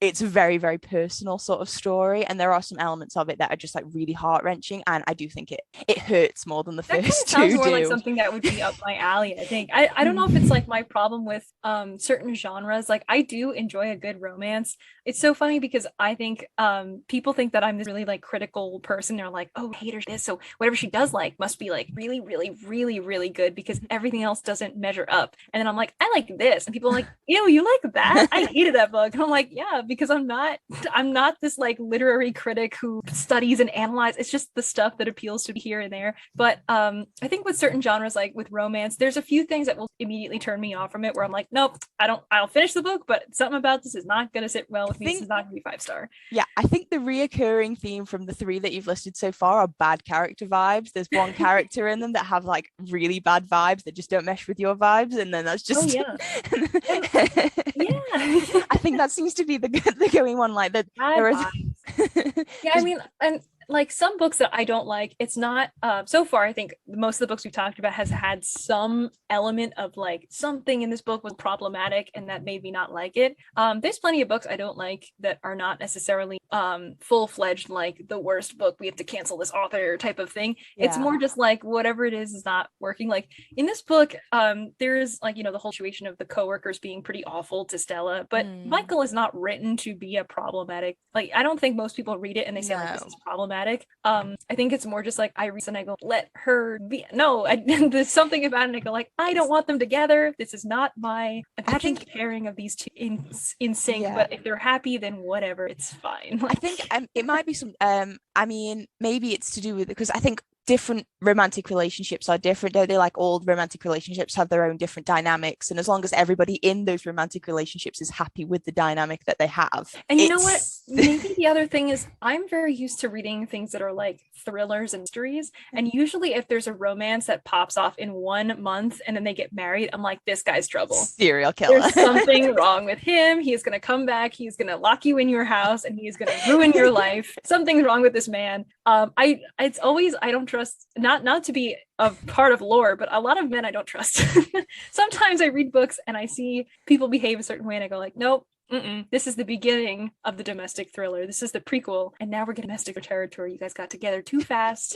It's a very, very personal sort of story, and there are some elements of it that are just like really heart-wrenching, and I do think it hurts more than the first two sounds more do. like something that would be up my alley. I think I don't know if it's like my problem with certain genres. Like, I do enjoy a good romance. It's so funny because I think people think that I'm this really like critical person. They're like, oh, haters this, so whatever she does like must be like really, really, really, really good because everything else doesn't measure up. And then I'm like, I like this, and people are like, ew, you like that? I hated that book. And I'm like, yeah, because I'm not this like literary critic who studies and analyzes. It's just the stuff that appeals to me here and there. But I think with certain genres, like with romance, there's a few things that will immediately turn me off from it, where I'm like, nope, I'll finish the book, but something about this is not going to sit well with me. This is not going to be 5-star. Yeah, I think the reoccurring theme from the 3 that you've listed so far are bad character vibes. There's one character in them that have like really bad vibes that just don't mesh with your vibes, and then that's just yeah. I think that seems to be the going one, like that. Yeah, I mean, and like some books that I don't like, it's not so far I think most of the books we've talked about has had some element of like something in this book was problematic and that made me not like it. There's plenty of books I don't like that are not necessarily full-fledged like the worst book, we have to cancel this author type of thing. It's more just like whatever it is not working. Like in this book, there's like, you know, the whole situation of the coworkers being pretty awful to Stella, but Michael is not written to be a problematic, like I don't think most people read it and they say like this is problematic. I think it's more just like I read and I go, let her be. No, there's something about it and I go like, I don't want them together. This is not my pairing of these two in sync, but if they're happy, then whatever, it's fine. I think it might be some I mean, maybe it's to do with, because I think different romantic relationships are different, don't they? Like all romantic relationships have their own different dynamics, and as long as everybody in those romantic relationships is happy with the dynamic that they have. And you know what, maybe the other thing is I'm very used to reading things that are like thrillers and mysteries, and usually if there's a romance that pops off in 1 month and then they get married, I'm like, this guy's trouble, serial killer, there's something wrong with him, he's gonna come back, he's gonna lock you in your house and he's gonna ruin your life, something's wrong with this man. It's always, I don't trust, not to be a part of lore, but a lot of men I don't trust. Sometimes I read books and I see people behave a certain way and I go like, nope, this is the beginning of the domestic thriller. This is the prequel, and now we're getting domestic territory. You guys got together too fast.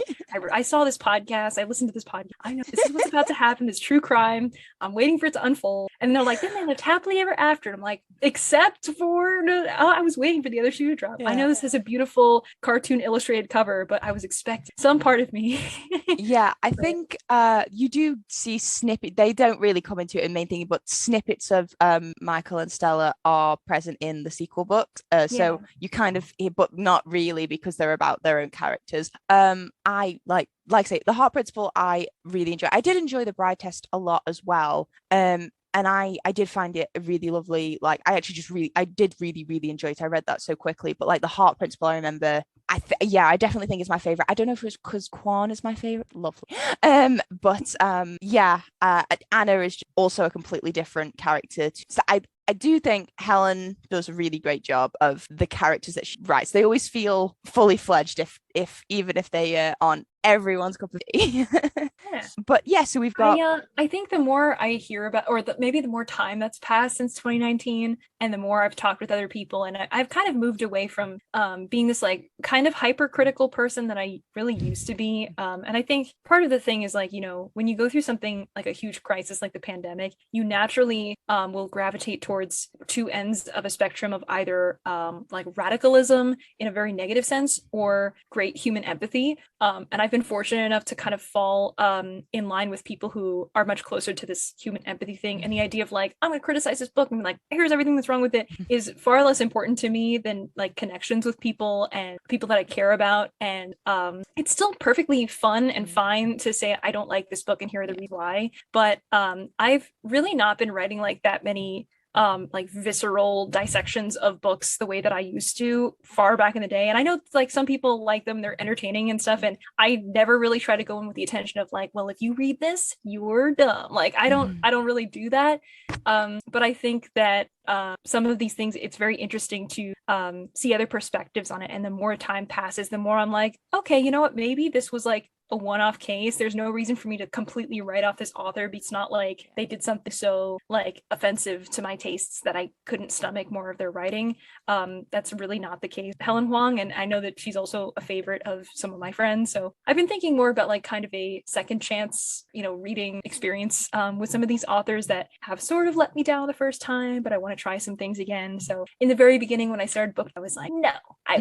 I saw this podcast. I listened to this podcast. I know this is what's about to happen. This true crime. I'm waiting for it to unfold. And they're like, then they lived happily ever after. And I'm like, except for I was waiting for the other shoe to drop. I know this has a beautiful cartoon illustrated cover, but I was expecting some part of me. I think you do see snippet. They don't really come into it in main thing, but snippets of Michael and Stella are present in the sequel books, so you kind of, but not really, because they're about their own characters. I like I say, the Heart Principle I really enjoy. I did enjoy the Bride Test a lot as well, and I did find it really lovely. Like I did really enjoy it. I read that so quickly, but like the Heart Principle, I remember I definitely think it's my favorite. I don't know if it was because Kwan is my favorite. Lovely. But Anna is also a completely different character. So I do think Helen does a really great job of the characters that she writes. They always feel fully fledged, if even if they aren't everyone's cup of tea. But so we've got. I think the more I hear about, or maybe the more time that's passed since 2019, and the more I've talked with other people, and I've kind of moved away from being this like kind of hypercritical person that I really used to be. And I think part of the thing is like, you know, when you go through something like a huge crisis like the pandemic, you naturally will gravitate towards two ends of a spectrum of either like radicalism in a very negative sense or great human empathy. And I've been fortunate enough to kind of fall in line with people who are much closer to this human empathy thing. And the idea of like, I'm going to criticize this book and like, here's everything that's wrong with it, is far less important to me than like connections with people and people that I care about. And it's still perfectly fun and fine to say, I don't like this book and here are the reasons why. But I've really not been writing like that many like visceral dissections of books the way that I used to far back in the day. And I know like some people like them, they're entertaining and stuff, and I never really try to go in with the intention of like, well, if you read this, you're dumb. Like I don't really do that. But I think that some of these things, it's very interesting to see other perspectives on it, and the more time passes, the more I'm like, okay, you know what, maybe this was like a one-off case. There's no reason for me to completely write off this author, but it's not like they did something so like offensive to my tastes that I couldn't stomach more of their writing. That's really not the case. Helen Huang, and I know that she's also a favorite of some of my friends, so I've been thinking more about like kind of a second chance, you know, reading experience with some of these authors that have sort of let me down the first time, but I want to try some things again. So in the very beginning when I started book, I was like, no, I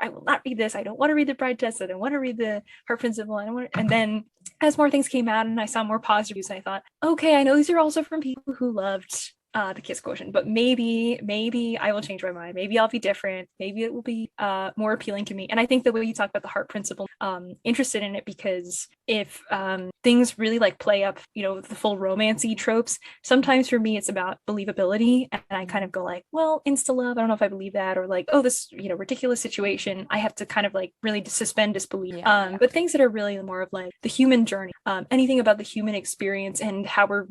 will not read this. I don't want to read the Bride Test. I don't want to read the Heart Principle. And then as more things came out and I saw more positive reviews, I thought, okay, I know these are also from people who loved the kiss quotient, but maybe I will change my mind. Maybe I'll be different. Maybe it will be more appealing to me. And I think the way you talk about the heart principle, interested in it because if things really like play up, the full romancy tropes, sometimes for me it's about believability, and I kind of go like, well, insta love, I don't know if I believe that, or like, oh, this ridiculous situation, I have to kind of like really suspend disbelief. But things that are really more of like the human journey, anything about the human experience and how we're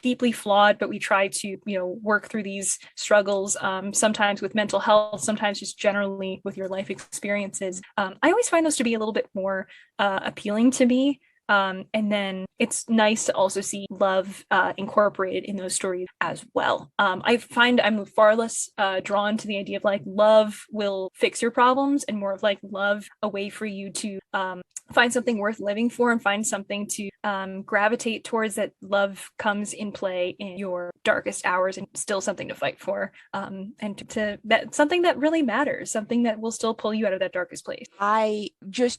deeply flawed, but we try to work through these struggles, sometimes with mental health, sometimes just generally with your life experiences. I always find those to be a little bit more appealing to me. And then it's nice to also see love incorporated in those stories as well. I find I'm far less drawn to the idea of like love will fix your problems, and more of like love a way for you to find something worth living for and find something to gravitate towards, that love comes in play in your darkest hours and still something to fight for, and to that something that really matters, something that will still pull you out of that darkest place.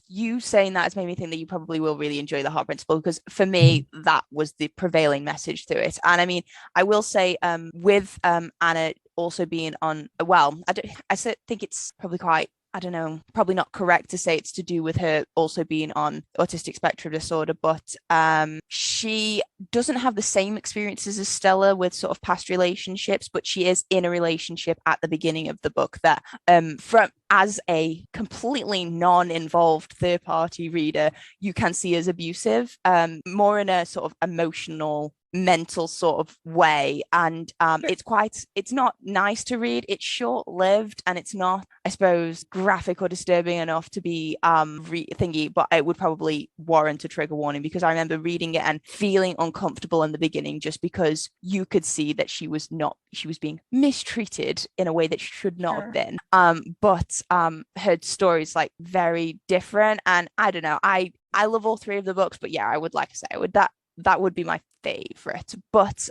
You saying that has made me think that you probably will really enjoy the heart principle, because for me that was the prevailing message through it. And I mean, I will say with Anna also being on, well, I think it's probably quite, I don't know, probably not correct to say it's to do with her also being on autistic spectrum disorder, but she doesn't have the same experiences as Stella with sort of past relationships, but she is in a relationship at the beginning of the book that as a completely non-involved third-party reader, you can see as abusive, more in a sort of emotional, mental sort of way. And it's not nice to read. It's short-lived, and it's not, I suppose, graphic or disturbing enough to be thingy, but it would probably warrant a trigger warning, because I remember reading it and feeling uncomfortable in the beginning, just because you could see that she was being mistreated in a way that she should not have been. But her story's like very different, and I don't know, I love all three of the books, but yeah, I would, like I say, that would be my favorite. But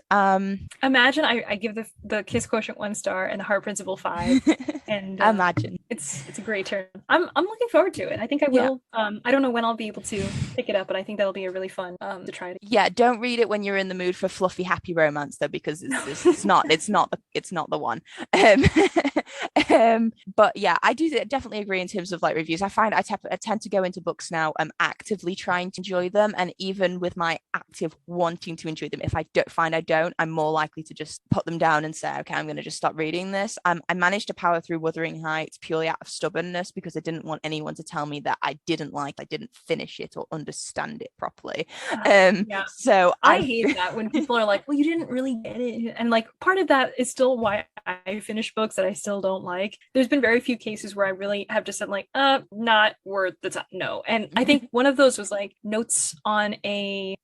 imagine I give the kiss quotient 1 star and the heart principle 5, and imagine it's a great turn. I'm looking forward to it. I think I will. I don't know when I'll be able to pick it up, but I think that'll be a really fun to try it. Yeah, don't read it when you're in the mood for fluffy happy romance though, because it's not the one. But yeah, I do definitely agree in terms of like reviews. I find I tend to go into books now actively trying to enjoy them, and even with my active wanting to enjoy them, if I don't, I'm more likely to just put them down and say, okay, I'm going to just stop reading this. I managed to power through Wuthering Heights purely out of stubbornness, because I didn't want anyone to tell me that I didn't finish it or understand it properly. So I hate that when people are like, well, you didn't really get it, and like part of that is still why I finish books that I still don't like. There's been very few cases where I really have just said like, not worth the time, no. And I think one of those was like Notes on a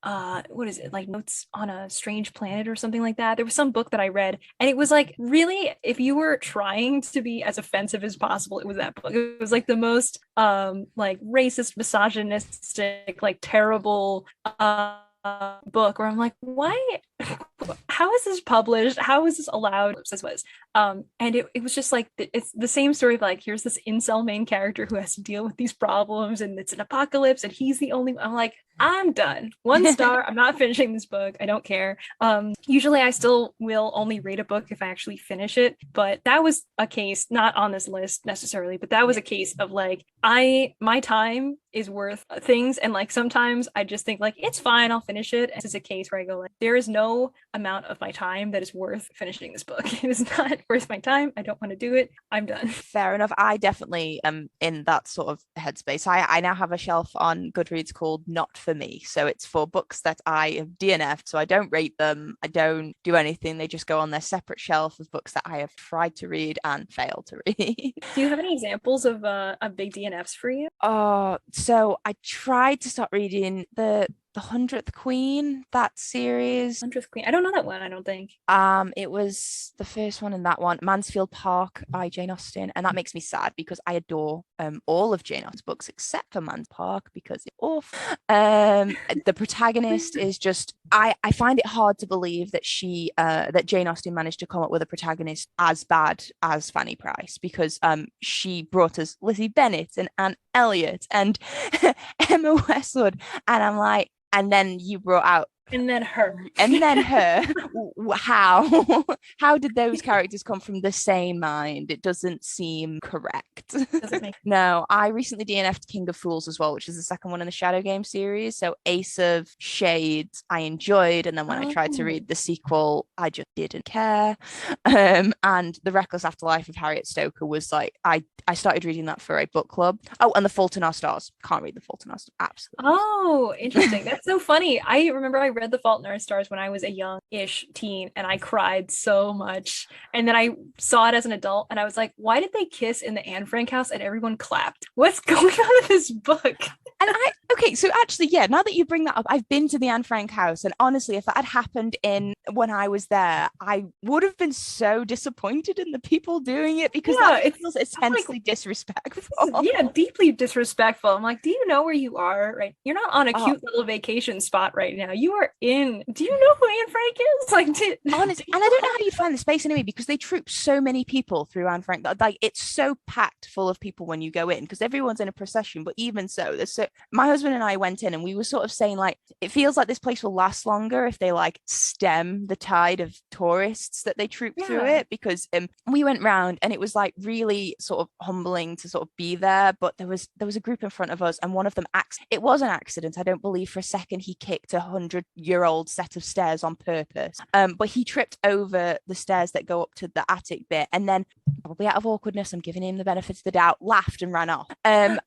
what is it, like Notes on a Strange Planet or something like that. There was some book that I read, and it was like, really, if you were trying to be as offensive as possible, it was that book. It was like the most like racist, misogynistic, like terrible book, where I'm like, why? How is this published? How is this allowed? This was and it was just like, it's the same story of like, here's this incel main character who has to deal with these problems, and it's an apocalypse, and he's the only. I'm like, I'm done. 1 star. I'm not finishing this book. I don't care. Usually I still will only read a book if I actually finish it, but that was a case, not on this list necessarily, but that was a case of like, my time is worth things, and like sometimes I just think like, it's fine, I'll finish it. And this is a case where I go like, there is no amount of my time that is worth finishing this book. It is not worth my time. I don't want to do it. I'm done. Fair enough. I definitely am in that sort of headspace. I now have a shelf on Goodreads called Not For Me. So it's for books that I have DNF'd. So I don't rate them. I don't do anything. They just go on their separate shelf of books that I have tried to read and failed to read. Do you have any examples of big DNFs for you? So I tried to start reading the 100th Queen, that series. 100th Queen. I don't know that one, I don't think. It was the first one in that one, Mansfield Park by Jane Austen, and that makes me sad because I adore all of Jane Austen's books except for Mansfield Park because it's awful. The protagonist is just, I find it hard to believe that that Jane Austen managed to come up with a protagonist as bad as Fanny Price, because she brought us Lizzie Bennet and Anne Elliot and Emma Westwood, and I'm like, and then you brought out And then her. And then her. How? How did those characters come from the same mind? It doesn't seem correct. Doesn't make No, I recently DNF'd King of Fools as well, which is the second one in the Shadow Game series. So Ace of Shades, I enjoyed, and then when I tried to read the sequel, I just didn't care. And The Reckless Afterlife of Harriet Stoker was like, I started reading that for a book club. Oh, and The Fault in Our Stars. Can't read The Fault in Our Stars. Absolutely. Oh, interesting. That's so funny. I remember I read The Fault in Our Stars when I was a young-ish teen, and I cried so much. And then I saw it as an adult, and I was like, why did they kiss in the Anne Frank house and everyone clapped? What's going on in this book? And okay, so actually, yeah, now that you bring that up, I've been to the Anne Frank house, and honestly, if that had happened when I was there, I would have been so disappointed in the people doing it, because that feels intensely disrespectful. Yeah, deeply disrespectful. I'm like, do you know where you are? Right, you're not on a cute little vacation spot right now. You are in. Do you know who Anne Frank is? Like, honestly, and I don't know how you find the space anyway, because they troop so many people through Anne Frank. Like, it's so packed full of people when you go in, because everyone's in a procession. But even so, my husband and I went in, and we were sort of saying, like, it feels like this place will last longer if they like stem the tide of tourists that they troop through it, because we went round, and it was like really sort of humbling to sort of be there. But there was a group in front of us, and one of them it was an accident. I don't believe for a second he kicked a 100-year-old set of stairs on purpose, but he tripped over the stairs that go up to the attic bit, and then, probably out of awkwardness, I'm giving him the benefit of the doubt, laughed and ran off. And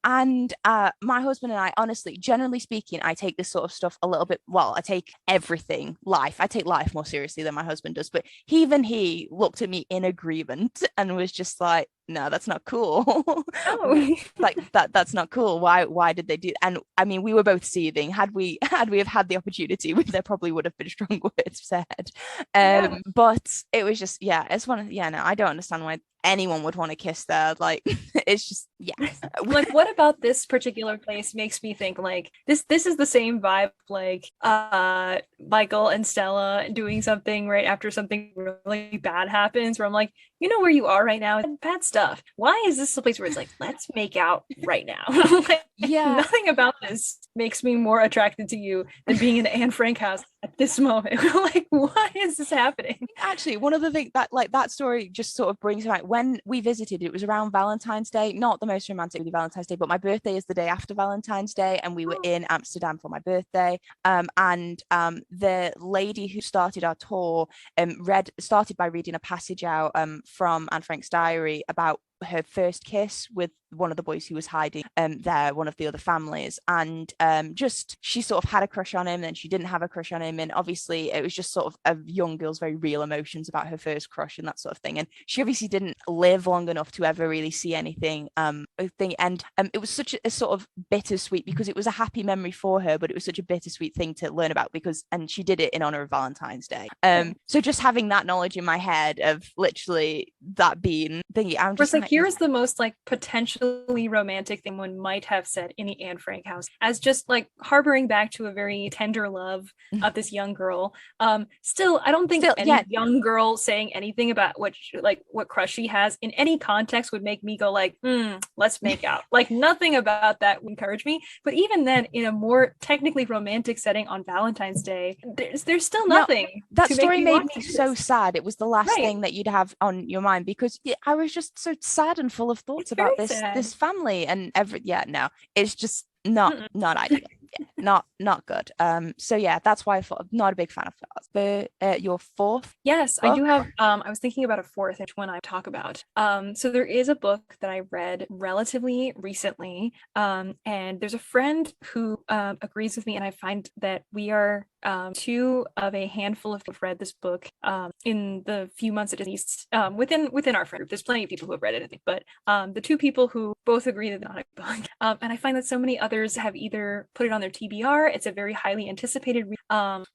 my husband and I, honestly, generally speaking, I take this sort of stuff a little bit, well, I take everything, I take life more seriously than my husband does, but even he looked at me in agreement and was just like, no, that's not cool. Like that's not cool. Why did they do? And I mean, we were both seething. Had we have had the opportunity, there probably would have been strong words said. But it was just, it's one of, no, I don't understand why anyone would want to kiss there. Like, it's just, like, what about this particular place makes me think like this is the same vibe, like Michael and Stella doing something right after something really bad happens, where I'm like, you know where you are right now, bad stuff. Why is this the place where it's like, let's make out right now? Like, nothing about this makes me more attracted to you than being in the Anne Frank house at this moment. Like, why is this happening? Actually, one of the things that, like, that story just sort of brings to mind, when we visited, it was around Valentine's Day, not the most romantic Valentine's Day, but my birthday is the day after Valentine's Day, and we were in Amsterdam for my birthday. And the lady who started our tour started by reading a passage out from Anne Frank's diary about her first kiss with one of the boys who was hiding there, one of the other families, and just she sort of had a crush on him, then she didn't have a crush on him, and obviously it was just sort of a young girl's very real emotions about her first crush and that sort of thing, and she obviously didn't live long enough to ever really see anything and it was such a sort of bittersweet, because it was a happy memory for her, but it was such a bittersweet thing to learn about, and she did it in honor of Valentine's Day. So just having that knowledge in my head of literally that being thingy, I'm just like, here's the most like potentially romantic thing one might have said in the Anne Frank house, as just like harboring back to a very tender love of this young girl. Still, I don't think any young girl saying anything about what crush she has in any context would make me go like, let's make out. Like, nothing about that would encourage me. But even then, in a more technically romantic setting on Valentine's Day, there's still nothing. That story made me so sad. It was the last thing that you'd have on your mind, because I was just so sad and full of thoughts about this family and it's just not ideal. Not good. So that's why I'm not a big fan of that. But your fourth? Yes, book? I do have. I was thinking about a fourth one I talk about. So there is a book that I read relatively recently, and there's a friend who agrees with me, and I find that we are two of a handful of people who've read this book in the few months at least within our friend group. There's plenty of people who have read it, I think, but the two people who both agree that it's not a book, and I find that so many others have either put it on their TBR, it's a very highly anticipated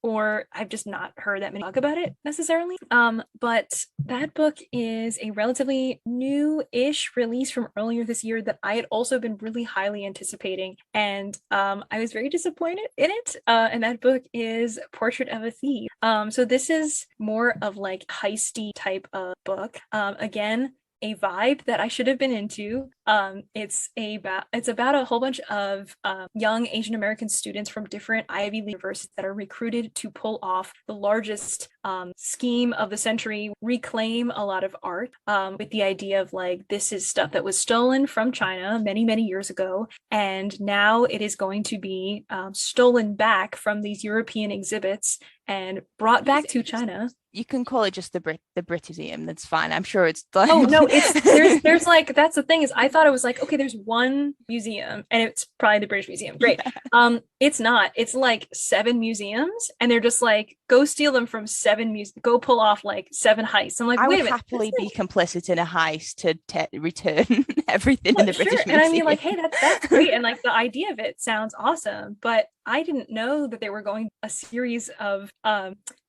or I've just not heard that many talk about it necessarily. But that book is a relatively new-ish release from earlier this year that I had also been really highly anticipating, and I was very disappointed in it. And that book is Portrait of a Thief. So this is more of like heisty type of book. Again, a vibe that I should have been into It's about a whole bunch of young Asian American students from different Ivy League universities that are recruited to pull off the largest scheme of the century, reclaim a lot of art, with the idea of like, this is stuff that was stolen from China many, many years ago, and now it is going to be stolen back from these European exhibits and brought back to China. You can call it just the Britiseum. That's fine. I'm sure it's done. Oh no, there's like, that's the thing, is I thought it was like, okay, there's one museum and it's probably the British Museum. Great. Yeah. It's not. It's like 7 museums, and they're just like, go steal them from 7 museums. Go pull off like 7 heists. I'm like, I wait would a minute, happily be complicit in a heist to return everything in the British Museum. And I mean, like, hey, that's great, and like the idea of it sounds awesome, but I didn't know that they were going a series of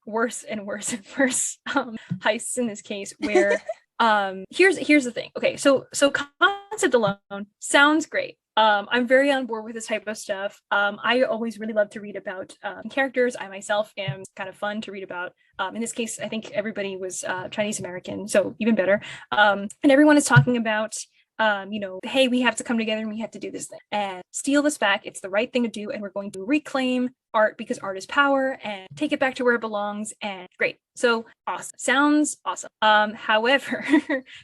worse and worse and worse heists in this case, where here's the thing. Okay, so concept alone sounds great. I'm very on board with this type of stuff. I always really love to read about characters. I myself am kind of fun to read about. In this case, I think everybody was Chinese American, so even better. And everyone is talking about hey, we have to come together and we have to do this thing and steal this back. It's the right thing to do, and we're going to reclaim art because art is power, and take it back to where it belongs. And great. So awesome. Sounds awesome. However,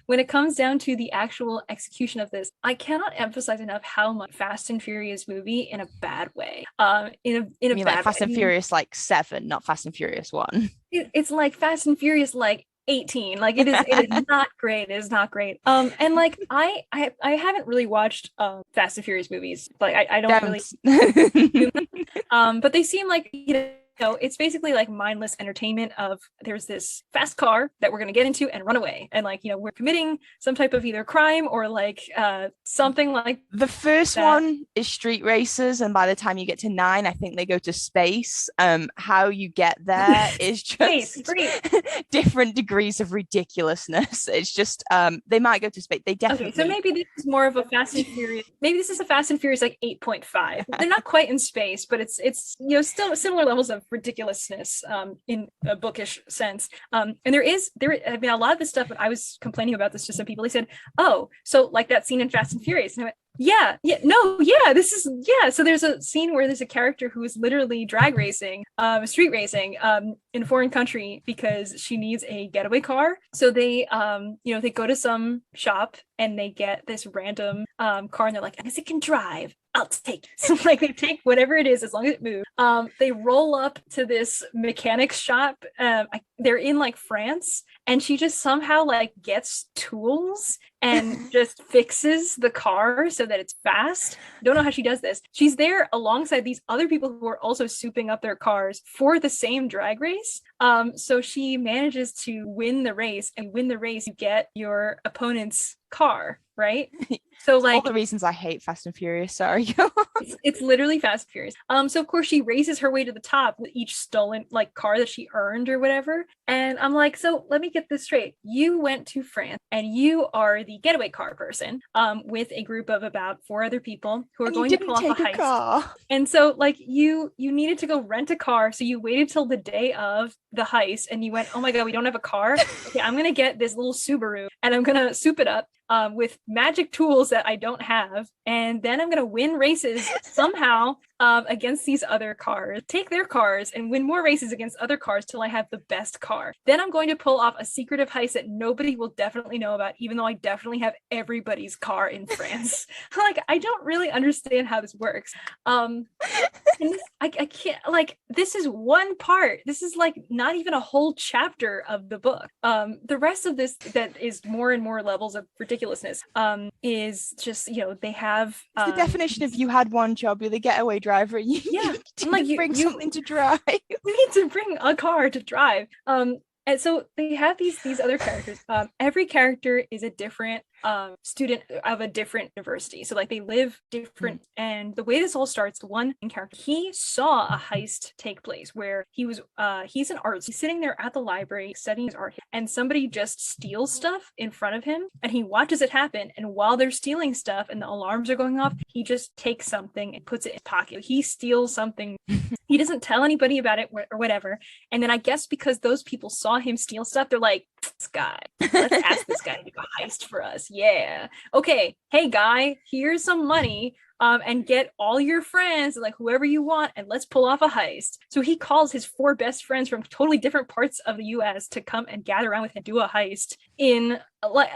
when it comes down to the actual execution of this, I cannot emphasize enough how much Fast and Furious movie in a bad way. In a bad like Fast way. and Furious like 7, not Fast and Furious 1. It's like Fast and Furious like 18. Like it is not great. It is not great. And like I haven't really watched Fast and Furious movies. Like I don't really but they seem like, it's basically like mindless entertainment of, there's this fast car that we're going to get into and run away, and like, we're committing some type of either crime or like something like the first that. One is street races, and by the time you get to 9, I think they go to space. How you get there is just different degrees of ridiculousness. It's just they might go to space. They definitely. Okay, so maybe this is more of a Fast and Furious. Maybe this is a Fast and Furious like 8.5. They're not quite in space, but it's still similar levels of ridiculousness in a bookish sense. And there I mean, a lot of this stuff, I was complaining about this to some people. They said, oh, so like that scene in Fast and Furious, and I went, so there's a scene where there's a character who is literally drag racing, street racing, in a foreign country because she needs a getaway car. So they they go to some shop and they get this random car, and they're like, as it can drive, I'll take it. So like they take whatever it is as long as it moves. They roll up to this mechanic's shop. They're in like France, and she just somehow like gets tools and just fixes the car so that it's fast. Don't know how she does this. She's there alongside these other people who are also souping up their cars for the same drag race. So she manages to win the race, and win the race, you get your opponent's car, right? So like all the reasons I hate Fast and Furious, sorry. it's literally Fast and Furious. So of course she races her way to the top with each stolen like car that she earned or whatever. And I'm like, so let me get this straight. You went to France and you are the getaway car person, with a group of about 4 other people who are going to pull off a heist. Car. And so like you needed to go rent a car, so you waited till the day of the heist and you went, oh my god, we don't have a car. Okay, I'm gonna get this little Subaru and I'm gonna soup it up with magic tools that I don't have, and then I'm gonna win races somehow against these other cars, take their cars and win more races against other cars till I have the best car. Then I'm going to pull off a secretive heist that nobody will definitely know about, even though I definitely have everybody's car in France. Like, I don't really understand how this works. And I can't, like, this is one part. This is like not even a whole chapter of the book. The rest of this that is more and more levels of ridiculousness is just, they have the definition of you had one job, you're the getaway driver. You bring something to drive. You need to bring a car to drive. And so they have these other characters. Every character is a different student of a different university. So like they live different. And the way this all starts, the one character, he saw a heist take place where he's an artist. He's sitting there at the library studying his art, and somebody just steals stuff in front of him, and he watches it happen. And while they're stealing stuff and the alarms are going off, he just takes something and puts it in his pocket. He steals something. He doesn't tell anybody about it or whatever. And then I guess because those people saw him steal stuff, they're like, this guy. Let's ask this guy to do a heist for us. Yeah. Okay. Hey guy, here's some money. And get all your friends, like whoever you want, and let's pull off a heist. So he calls his 4 best friends from totally different parts of the US to come and gather around with him, do a heist in like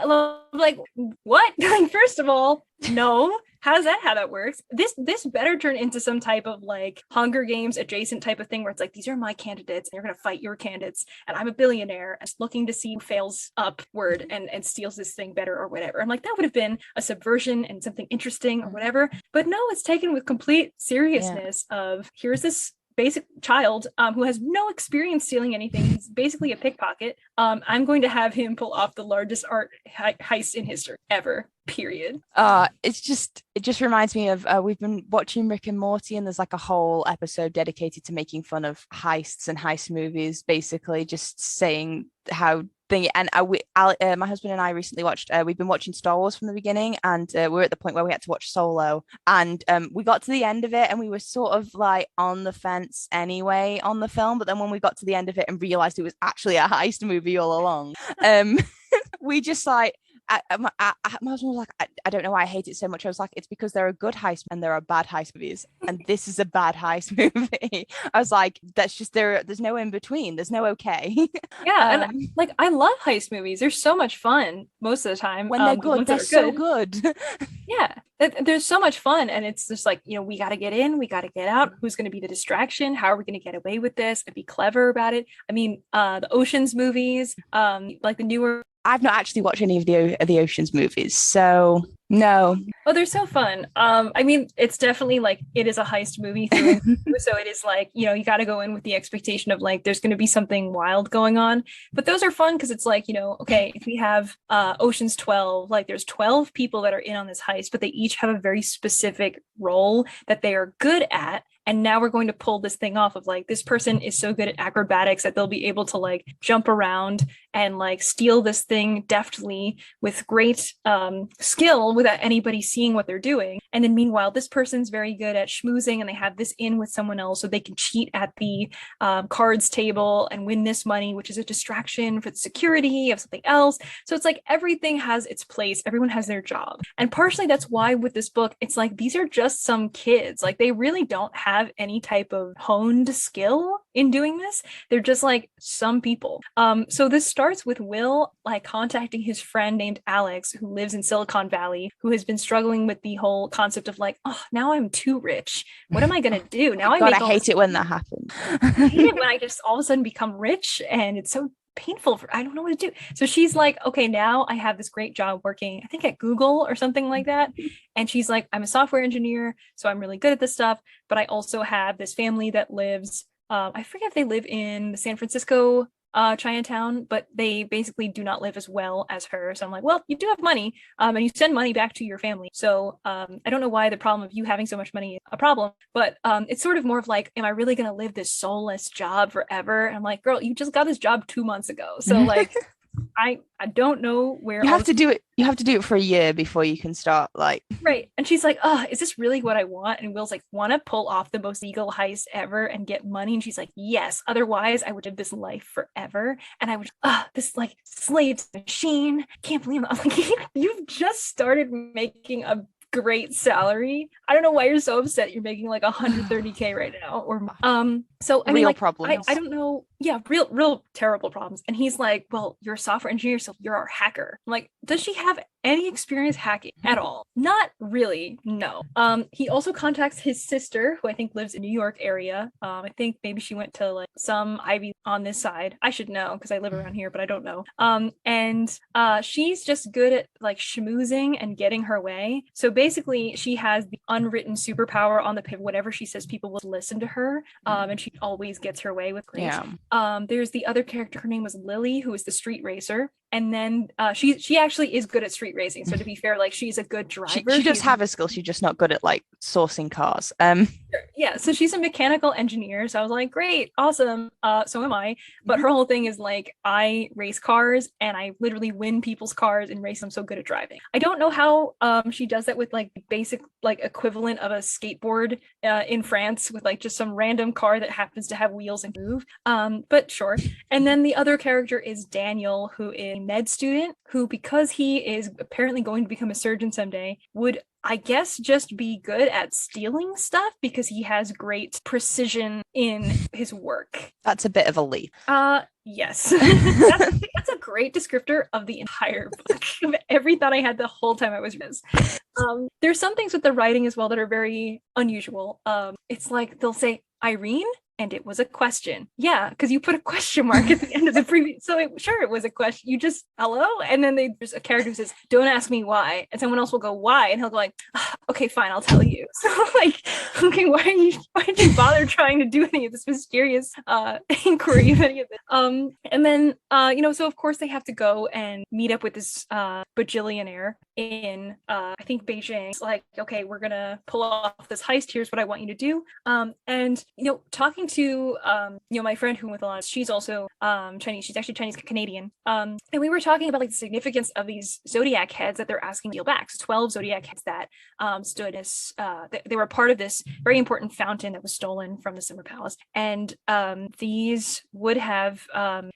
what? Like, first of all, no. How's that how that works? This better turn into some type of like Hunger Games adjacent type of thing where it's like, these are my candidates and you're gonna fight your candidates, and I'm a billionaire and looking to see who fails upward and steals this thing better or whatever. I'm like, that would have been a subversion and something interesting or whatever. But no, it's taken with complete seriousness of, here's this basic child who has no experience stealing anything. He's basically a pickpocket. I'm going to have him pull off the largest art heist in history ever, period. It just reminds me of we've been watching Rick and Morty, and there's like a whole episode dedicated to making fun of heists and heist movies, basically just saying how and my husband and I recently watched, we've been watching Star Wars from the beginning, and we're at the point where we had to watch Solo, and we got to the end of it and we were sort of like on the fence anyway on the film, but then when we got to the end of it and realized it was actually a heist movie all along, we just like, my husband was like, I don't know why I hate it so much. I was like, it's because there are good heist and there are bad heist movies, and this is a bad heist movie. I was like, that's just there's no in between, there's no okay. Yeah, and like, I love heist movies. They're so much fun most of the time. When they're good, they're so good. Yeah, there's so much fun, and it's just like, you know, we got to get in, we got to get out. Who's going to be the distraction? How are we going to get away with this and be clever about it? I mean, the Ocean's movies, like the newer. I've not actually watched any of the Ocean's movies, so no. Oh, they're so fun. I mean, it's definitely like, it is a heist movie through and through, so it is like, you know, you got to go in with the expectation of like, there's going to be something wild going on. But those are fun because it's like, you know, okay, if we have Ocean's 12, like there's 12 people that are in on this heist, but they each have a very specific role that they are good at. And now we're going to pull this thing off of like, this person is so good at acrobatics that they'll be able to like jump around and like steal this thing deftly with great skill without anybody seeing what they're doing. And then meanwhile, this person's very good at schmoozing and they have this in with someone else so they can cheat at the cards table and win this money, which is a distraction for the security of something else. So it's like, everything has its place. Everyone has their job. And partially that's why with this book, it's like, these are just some kids. Like, they really don't have any type of honed skill in doing this. They're just like some people. So this starts with Will like contacting his friend named Alex, who lives in Silicon Valley, who has been struggling with the whole concept of like, oh, now I'm too rich. What am I gonna do? Now I hate it when that happens. I hate it when I just all of a sudden become rich, and it's so painful I don't know what to do. So she's like, okay, now I have this great job working, I think at Google or something like that. And she's like, I'm a software engineer, so I'm really good at this stuff, but I also have this family that lives, I forget if they live in the San Francisco Chinatown, but they basically do not live as well as her. So I'm like, well, you do have money, and you send money back to your family. So I don't know why the problem of you having so much money is a problem, but it's sort of more of like, am I really going to live this soulless job forever? And I'm like, girl, you just got this job 2 months ago. So like, I don't know where you have to do it. You have to do it for a year before you can start like. Right. And she's like, oh, is this really what I want? And Will's like, want to pull off the most legal heist ever and get money? And she's like, yes. Otherwise, I would live this life forever. And I would, this like slave machine. Can't believe I'm like, you've just started making a great salary. I don't know why you're so upset. You're making like 130K right now, or so I mean, like, problems. I don't know. Yeah, real terrible problems. And he's like, well, you're a software engineer, so you're our hacker. I'm like, does she have any experience hacking at all? Not really, no. He also contacts his sister, who I think lives in New York area. I think maybe she went to like some Ivy on this side. I should know because I live around here, but I don't know. And she's just good at like schmoozing and getting her way. So basically, she has the unwritten superpower on the pivot. Whatever she says, people will listen to her. And she always gets her way with grace. Yeah. There's the other character, her name was Lily, who is the street racer. and then she actually is good at street racing. So to be fair, like she's a good driver. She does have a skill. She's just not good at like sourcing cars. Yeah, so she's a mechanical engineer. So I was like, great, awesome. So am I. But her whole thing is like, I race cars and I literally win people's cars and race them. So good at driving. I don't know how she does that with like basic like equivalent of a skateboard in France with like just some random car that happens to have wheels and move. But sure. And then the other character is Daniel, who is a med student who, because he is apparently going to become a surgeon someday, would, I guess, just be good at stealing stuff because he has great precision in his work. That's a bit of a leap. Yes. That's a great descriptor of the entire book. Every thought I had the whole time I was reading this. There's some things with the writing as well that are very unusual. It's like they'll say, Irene? And it was a question. Yeah, because you put a question mark at the end of the previous. So it was a question. You just, hello? And then there's a character who says, don't ask me why. And someone else will go, why? And he'll go like, okay, fine, I'll tell you. So like, okay, why did you bother trying to do any of this mysterious inquiry of any of this? And then, so of course they have to go and meet up with this bajillionaire in, I think Beijing. It's like, okay, we're going to pull off this heist. Here's what I want you to do. And, talking to my friend who with a lot, she's also Chinese. She's actually Chinese Canadian. And we were talking about like the significance of these zodiac heads that they're asking to deal back. So 12 zodiac heads that stood as they were part of this very important fountain that was stolen from the Summer Palace. And these would have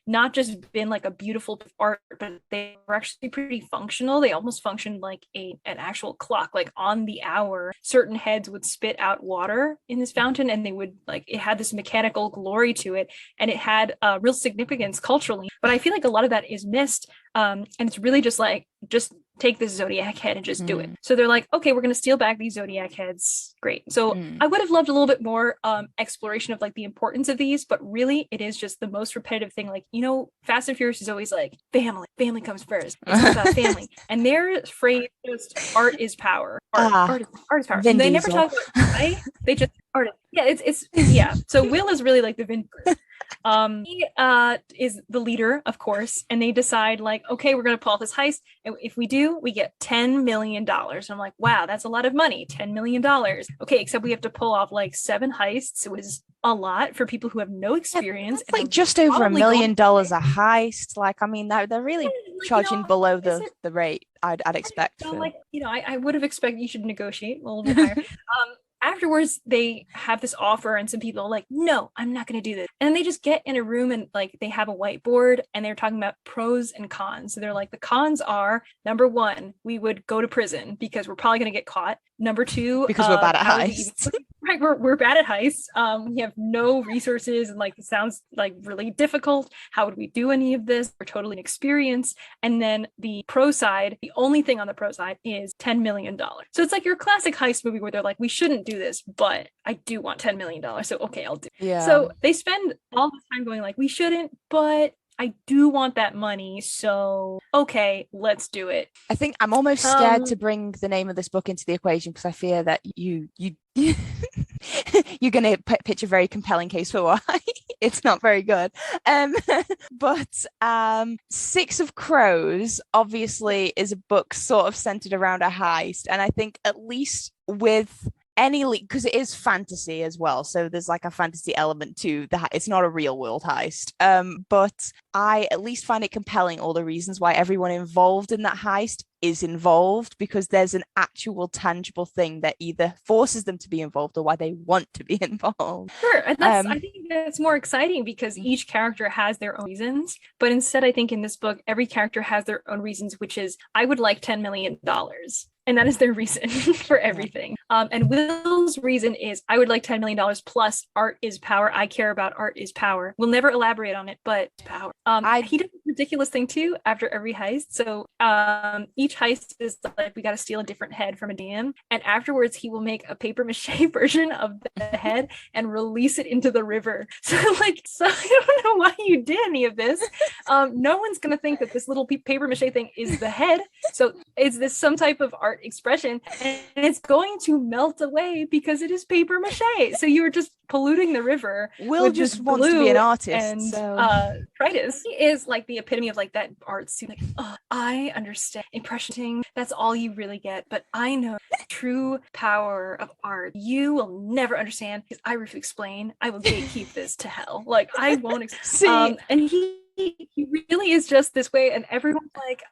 not just been like a beautiful art, but they were actually pretty functional. They almost functioned like an actual clock. Like on the hour, certain heads would spit out water in this fountain, and they would like, it had this mechanical glory to it, and it had real significance culturally. But I feel like a lot of that is missed, and it's really just like, just take this zodiac head and just do it. So they're like, okay, we're going to steal back these zodiac heads. Great. So I would have loved a little bit more exploration of like the importance of these, but really it is just the most repetitive thing. Like, Fast and Furious is always like, family comes first. It's about family. And their phrase is art is power. Art is power. And they never talk about why. They just art. Yeah, it's yeah. So Will is really like the Vin. He is the leader, of course, and they decide like, okay, we're going to pull off this heist, and if we do, we get $10 million. And I'm like, wow, that's a lot of money. $10 million. Okay, except we have to pull off like 7 heists. It was a lot for people who have no experience. It's like just over $1 million a heist. Like, I mean, they're really charging below the rate I'd expect. So, like, I would have expected you should negotiate a little bit higher. Afterwards, they have this offer, and some people are like, no, I'm not going to do this. And they just get in a room and like they have a whiteboard and they're talking about pros and cons. So they're like, the cons are, number 1, we would go to prison because we're probably going to get caught. Number 2, because we're bad at heists. Right, we're bad at heists. We have no resources, and like it sounds like really difficult. How would we do any of this? We're totally inexperienced. And then the pro side, the only thing on the pro side is $10 million. So it's like your classic heist movie where they're like, we shouldn't do this, but I do want $10 million. So okay, I'll do it. Yeah. So they spend all the time going like, we shouldn't, but I do want that money, so okay, let's do it. I think I'm almost scared to bring the name of this book into the equation because I fear that you're going to pitch a very compelling case for why it's not very good. But Six of Crows obviously is a book sort of centered around a heist, and I think at least with because it is fantasy as well, so there's like a fantasy element to that. It's not a real world heist, but I at least find it compelling all the reasons why everyone involved in that heist is involved, because there's an actual tangible thing that either forces them to be involved or why they want to be involved. Sure, and I think that's more exciting because each character has their own reasons, but instead I think in this book every character has their own reasons, which is, I would like $10 million. And that is their reason for everything. And Will's reason is, I would like $10 million plus art is power. I care about art is power. We'll never elaborate on it, but power. He does a ridiculous thing too after every heist. So each heist is like, we got to steal a different head from a dam. And afterwards, he will make a paper mache version of the head and release it into the river. So I don't know why you did any of this. No one's going to think that this little paper mache thing is the head. So is this some type of art expression, and it's going to melt away because it is paper mache. So you were just polluting the river Will with just this wants to be glue an artist, and so Tritus. He is like the epitome of like that art suit. Like, oh, I understand impressionism. That's all you really get. But I know the true power of art. You will never understand because I refuse to explain. I will gatekeep this to hell. Like I won't. see. And he really is just this way, and everyone's like,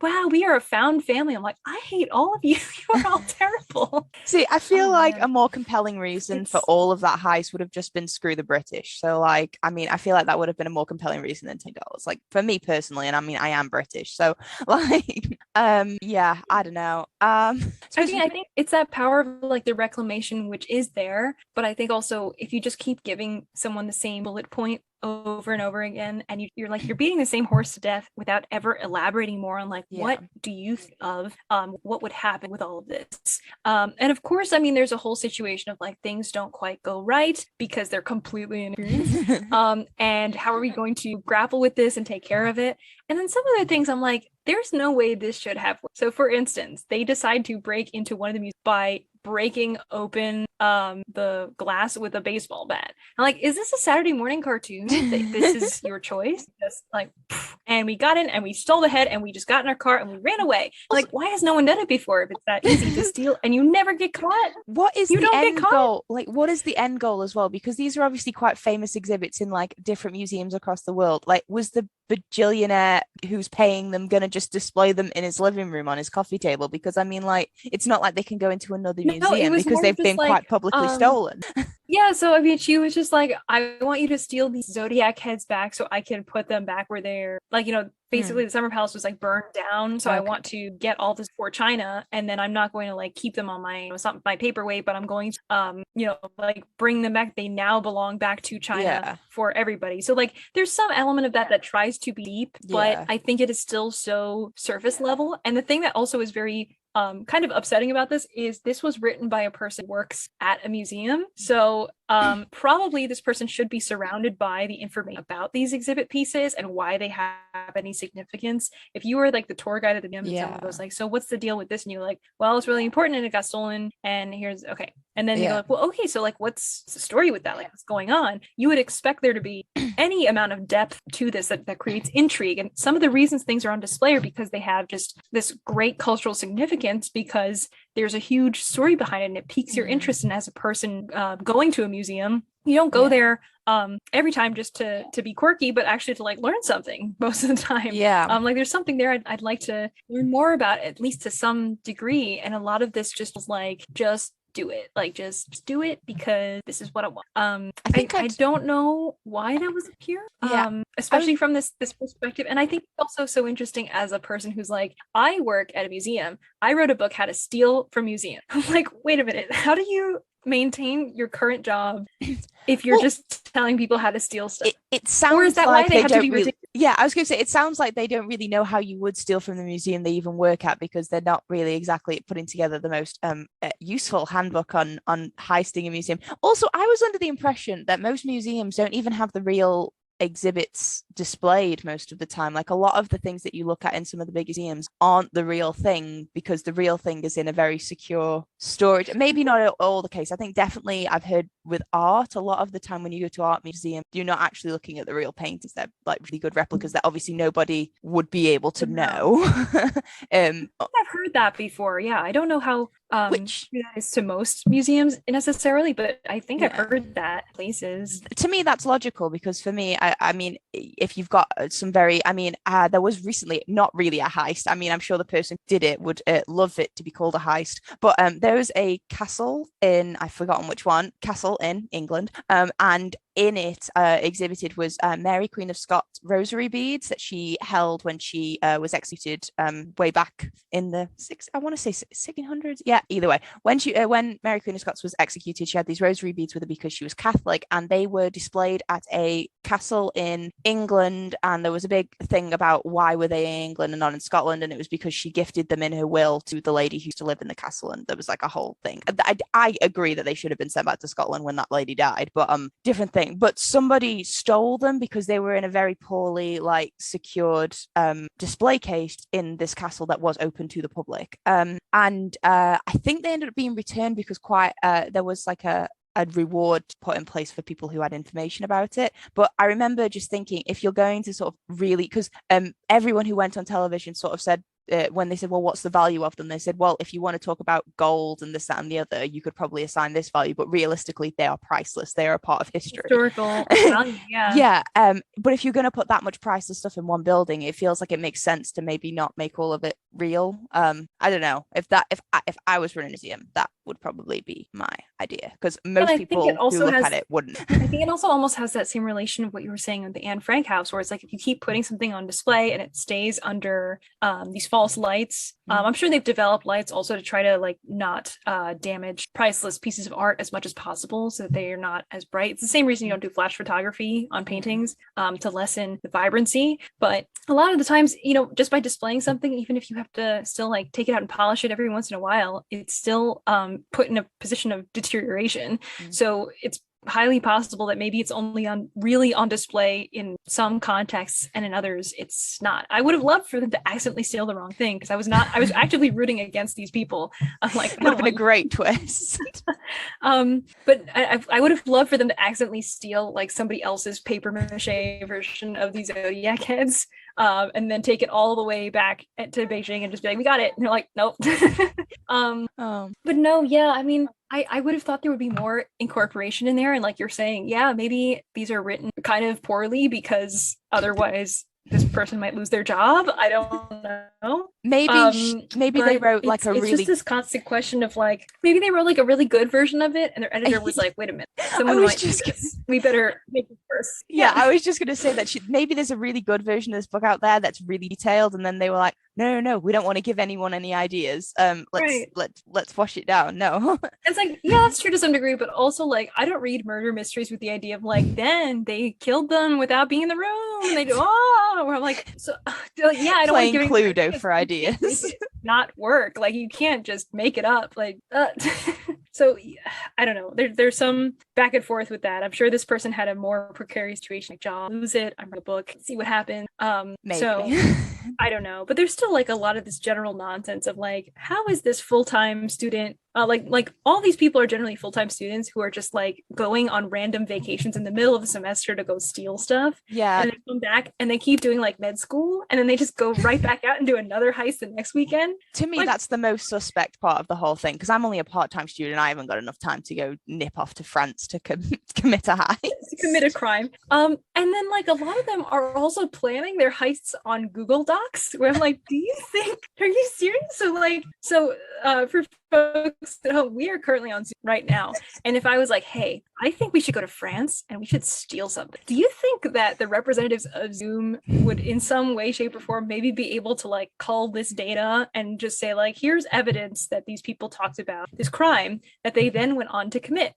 wow, we are a found family. I'm like, I hate all of you. You are all terrible. See, I feel Oh, like man. a more compelling reason for It's all of that heist would have just been screw the British. So, like, I mean, I feel like that would have been a more compelling reason than $10. Like, for me personally, and I mean, I am British, so like, yeah, I don't know. I think it's that power of like the reclamation, which is there, but I think also if you just keep giving someone the same bullet point over and over again, and you're like you're beating the same horse to death without ever elaborating more on like what do you think of what would happen with all of this, and of course, I mean, there's a whole situation of like things don't quite go right because they're completely inexperienced, and how are we going to grapple with this and take care of it? And then some other things I'm like, there's no way this should have worked. So for instance, they decide to break into one of the museums by breaking open the glass with a baseball bat. I'm like, is this a Saturday morning cartoon? This is your choice? Just like, and we got in and we stole the head and we just got in our car and we ran away. Like, why has no one done it before if it's that easy to steal and you never get caught? What is You the don't get end caught? goal? Like, what is the end goal as well? Because these are obviously quite famous exhibits in like different museums across the world. Like, was the bajillionaire who's paying them gonna just display them in his living room on his coffee table? Because I mean, like, it's not like they can go into another museum because they've been quite publicly stolen. Yeah, so I mean, she was just like, I want you to steal these Zodiac heads back so I can put them back where they're like, basically the Summer Palace was like burned down. So I want to get all this for China, and then I'm not going to like keep them on my, it's not my paperweight, but I'm going to, like bring them back. They now belong back to China for everybody. So like, there's some element of that tries to be deep, but I think it is still so surface level. And the thing that also is very kind of upsetting about this is this was written by a person who works at a museum. So probably this person should be surrounded by the information about these exhibit pieces and why they have any significance. If you were like the tour guide at the museum and someone goes like, so what's the deal with this? And you're like, well, it's really important and it got stolen and here's okay. And then you go like, well, okay, so like what's the story with that? Like what's going on? You would expect there to be any amount of depth to this that creates intrigue. And some of the reasons things are on display are because they have just this great cultural significance because there's a huge story behind it and it piques your interest. And as a person going to a museum, you don't go there every time just to be quirky, but actually to like learn something most of the time. Like there's something there I'd like to learn more about, at least to some degree. And a lot of this just was like, just do it, like just do it because this is what I want. I don't know why that was here, especially from this perspective. And I think it's also so interesting as a person who's like, I work at a museum, I wrote a book how to steal from museums. I'm like, wait a minute, how do you maintain your current job if you're just telling people how to steal stuff? It sounds or is that like why they have to be ridiculous? I was going to say, it sounds like they don't really know how you would steal from the museum they even work at, because they're not really exactly putting together the most useful handbook on heisting a museum. Also, I was under the impression that most museums don't even have the real exhibits displayed most of the time. Like a lot of the things that you look at in some of the big museums aren't the real thing, because the real thing is in a very secure storage. Maybe not all the case. I think definitely I've heard with art, a lot of the time when you go to art museum, you're not actually looking at the real paintings. They're like really good replicas that obviously nobody would be able to know. I've heard that before. Yeah, I don't know how which that is to most museums necessarily, but I think I've heard that places. To me, that's logical, because for me, I mean, if you've got some very, I mean, there was recently not really a heist. I mean, I'm sure the person who did it would love it to be called a heist, but there was a castle in, I've forgotten which one, castle in England, and in it exhibited was Mary Queen of Scots rosary beads that she held when she was executed way back in the 1600s. Yeah, either way, when Mary Queen of Scots was executed, she had these rosary beads with her because she was Catholic, and they were displayed at a castle in England. And there was a big thing about why were they in England and not in Scotland, and it was because she gifted them in her will to the lady who used to live in the castle, and there was like a whole thing. I agree that they should have been sent back to Scotland when that lady died, but different thing. But somebody stole them because they were in a very poorly like secured display case in this castle that was open to the public, and I think they ended up being returned because there was like a a reward put in place for people who had information about it. But I remember just thinking, if you're going to sort of really, because everyone who went on television sort of said, when they said, well, what's the value of them? They said, well, if you want to talk about gold and this, that, and the other, you could probably assign this value, but realistically, they are priceless. They are a part of history. Historical value, yeah. But if you're going to put that much priceless stuff in one building, it feels like it makes sense to maybe not make all of it real. I don't know if I was running a museum, that would probably be my idea, because most people who look at it wouldn't. I think it also almost has that same relation of what you were saying with the Anne Frank house, where it's like if you keep putting something on display and it stays under these false lights. I'm sure they've developed lights also to try to like not damage priceless pieces of art as much as possible, so that they are not as bright. It's the same reason you don't do flash photography on paintings, to lessen the vibrancy. But a lot of the times, just by displaying something, even if you have to still like take it out and polish it every once in a while, it's still put in a position of deterioration. So it's highly possible that maybe it's only really on display in some contexts, and in others it's not. I would have loved for them to accidentally steal the wrong thing, because I was actively rooting against these people. I'm like, would have been a great twist. But I would have loved for them to accidentally steal like somebody else's paper mache version of these Zodiac heads, and then take it all the way back to Beijing and just be like, we got it, and they're like, nope. But no, yeah, I mean, I would have thought there would be more incorporation in there, and like you're saying, yeah, maybe these are written kind of poorly because otherwise this person might lose their job. I don't know. Maybe they wrote like it's just this constant question of like, maybe they wrote like a really good version of it and their editor was like, wait a minute, someone might do this. We better make it worse. Yeah, I was just gonna say that maybe there's a really good version of this book out there that's really detailed, and then they were like, no, we don't want to give anyone any ideas. Let's wash it down. No. It's like, yeah, that's true to some degree, but also like, I don't read murder mysteries with the idea of like, then they killed them without being in the room, and they do, where I'm like, so yeah, I don't playing want to Cluedo for ideas. Not work. Like, you can't just make it up. Like, so I don't know. There's some back and forth with that. I'm sure this person had a more precarious situation, like job, lose it. I'm gonna book, see what happens. Maybe. So I don't know, but there's still like a lot of this general nonsense of like, how is this full-time student? Like all these people are generally full-time students who are just like going on random vacations in the middle of the semester to go steal stuff. Yeah. And then come back and they keep doing like med school, and then they just go right back out and do another heist the next weekend. To me, that's the most suspect part of the whole thing, because I'm only a part-time student. I haven't got enough time to go nip off to France to commit a heist. To commit a crime. And then like a lot of them are also planning their heists on Google Docs, where I'm like, are you serious? So for folks at home, we are currently on Zoom right now, and if I was like, hey, I think we should go to France and we should steal something, do you think that the representatives of Zoom would in some way, shape, or form maybe be able to like cull this data and just say like, here's evidence that these people talked about this crime that they then went on to commit?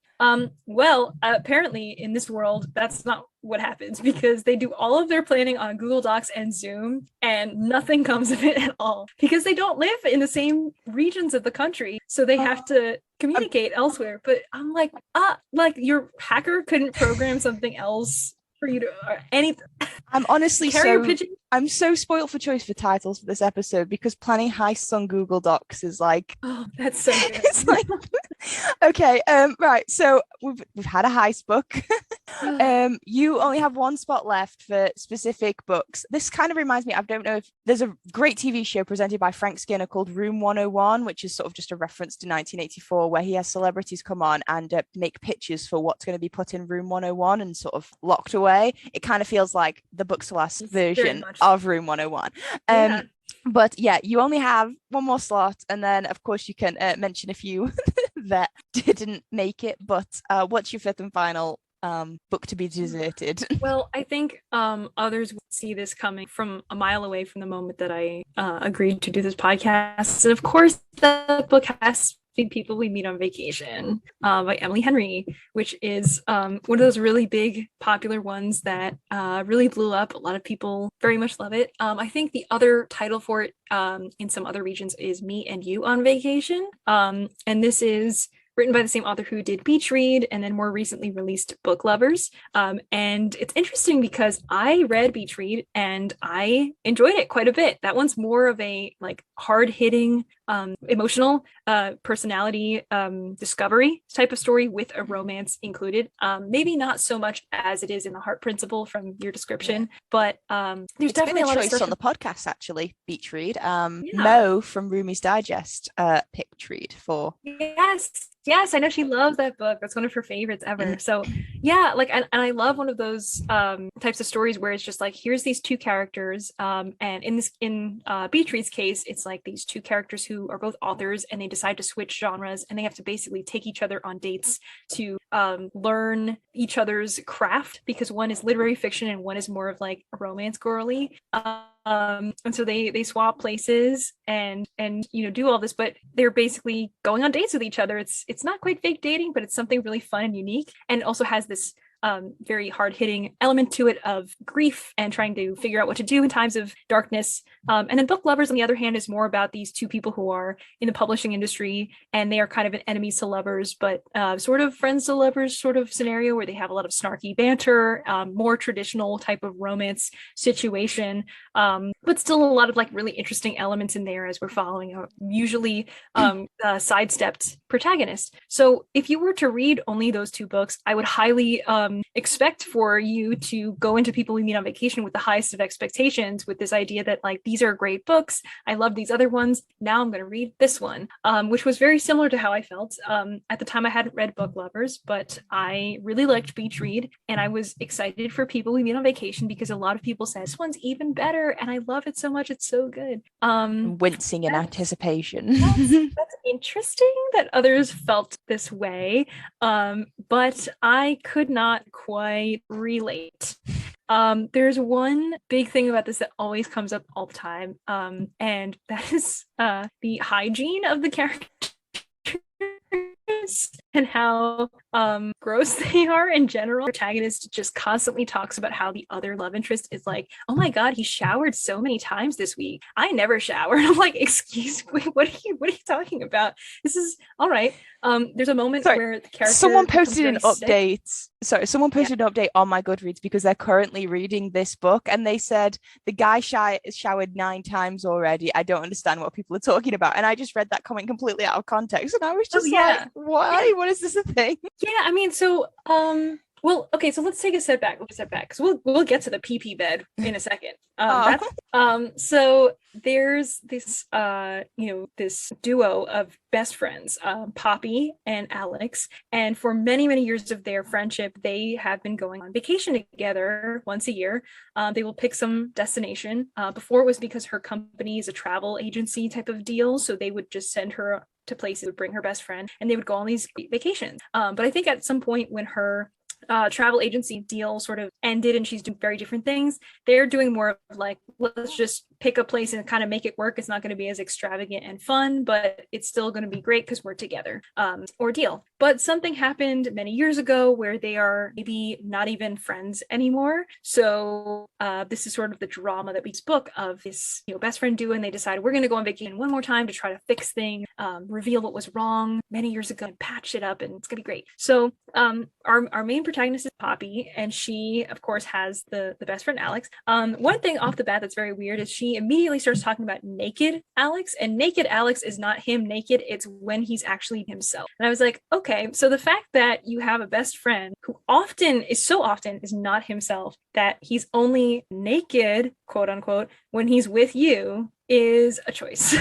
Well, apparently in this world, that's not what happens, because they do all of their planning on Google Docs and Zoom, and nothing comes of it at all, because they don't live in the same regions of the country, so they have to communicate elsewhere. But I'm like, your hacker couldn't program something else for you to anything. I'm honestly I'm so spoiled for choice for titles for this episode, because planning heists on Google Docs is like, oh, that's so good. It's like, okay, right, so we've had a heist book. You only have one spot left for specific books. This kind of reminds me, I don't know if there's a great TV show presented by Frank Skinner called Room 101, which is sort of just a reference to 1984, where he has celebrities come on and make pitches for what's going to be put in Room 101 and sort of locked away. It kind of feels like the Books Last version of Room 101. Yeah. But yeah, you only have one more slot, and then of course you can mention a few that didn't make it. But what's your fifth and final book to be deserted? Well, I think others would see this coming from a mile away from the moment that I agreed to do this podcast. And of course, the book has People We Meet on Vacation by Emily Henry, which is one of those really big popular ones that really blew up. A lot of people very much love it. I think the other title for it in some other regions is Me and You on Vacation, and this is written by the same author who did Beach Read and then more recently released Book Lovers. And it's interesting because I read Beach Read and I enjoyed it quite a bit. That one's more of a like hard-hitting, emotional personality discovery type of story with a romance included. Maybe not so much as it is in The Heart Principle from your description, but there's it's definitely been a lot of choice stuff on the podcast, actually. Beach Read. Yeah. Mo from Rumi's Digest picked Read for. Yes, I know she loves that book. That's one of her favorites ever. So yeah, like, and I love one of those types of stories where it's just like, here's these two characters, and in Beach Read's case, it's like these two characters who are both authors and they decide to switch genres and they have to basically take each other on dates to learn each other's craft, because one is literary fiction and one is more of like a romance girly. And so they swap places and do all this, but they're basically going on dates with each other. It's not quite fake dating, but it's something really fun and unique, and it also has this very hard-hitting element to it of grief and trying to figure out what to do in times of darkness. And then Book Lovers, on the other hand, is more about these two people who are in the publishing industry and they are kind of an enemies to lovers, but sort of friends to lovers sort of scenario where they have a lot of snarky banter, more traditional type of romance situation, but still a lot of like really interesting elements in there as we're following a usually sidestepped protagonist. So if you were to read only those two books, I would highly expect for you to go into People We Meet on Vacation with the highest of expectations, with this idea that like, these are great books, I love these other ones, now I'm going to read this one, which was very similar to how I felt. At the time I hadn't read Book Lovers, but I really liked Beach Read and I was excited for People We Meet on Vacation because a lot of people said this one's even better and I love it so much, it's so good. Wincing in anticipation. That's interesting that others felt this way, but I could not quite relate. There's one big thing about this that always comes up all the time, and that is the hygiene of the characters and how gross they are in general. The protagonist just constantly talks about how the other love interest is like, oh my god, he showered so many times this week, I never showered. I'm like, excuse me, what are you talking about? This is all right. There's a moment where the character someone posted an update an update on my Goodreads because they're currently reading this book and they said the guy showered 9 times already. I don't understand what people are talking about, and I just read that comment completely out of context and I was just like, why? What is this a thing? Yeah, I mean, so well, okay, so let's take a step back because we'll get to the pee bed in a second. So there's this this duo of best friends, Poppy and Alex, and for many years of their friendship they have been going on vacation together once a year. They will pick some destination. Before it was because her company is a travel agency type of deal, so they would just send her to places, would bring her best friend and they would go on these vacations. But I think at some point when her travel agency deal sort of ended and she's doing very different things, they're doing more of like, let's just pick a place and kind of make it work. It's not going to be as extravagant and fun, but it's still going to be great because we're together, ordeal. But something happened many years ago where they are maybe not even friends anymore. So this is sort of the drama that beats book of this best friend duo, and they decide we're going to go on vacation one more time to try to fix things, reveal what was wrong many years ago and patch it up, and it's gonna be great. So our main protagonist is Poppy, and she of course has the best friend Alex. One thing off the bat that's very weird is she immediately starts talking about naked Alex, and naked Alex is not him naked, it's when he's actually himself. And I was like, okay, so the fact that you have a best friend who often is not himself, that he's only naked, quote unquote, when he's with you is a choice.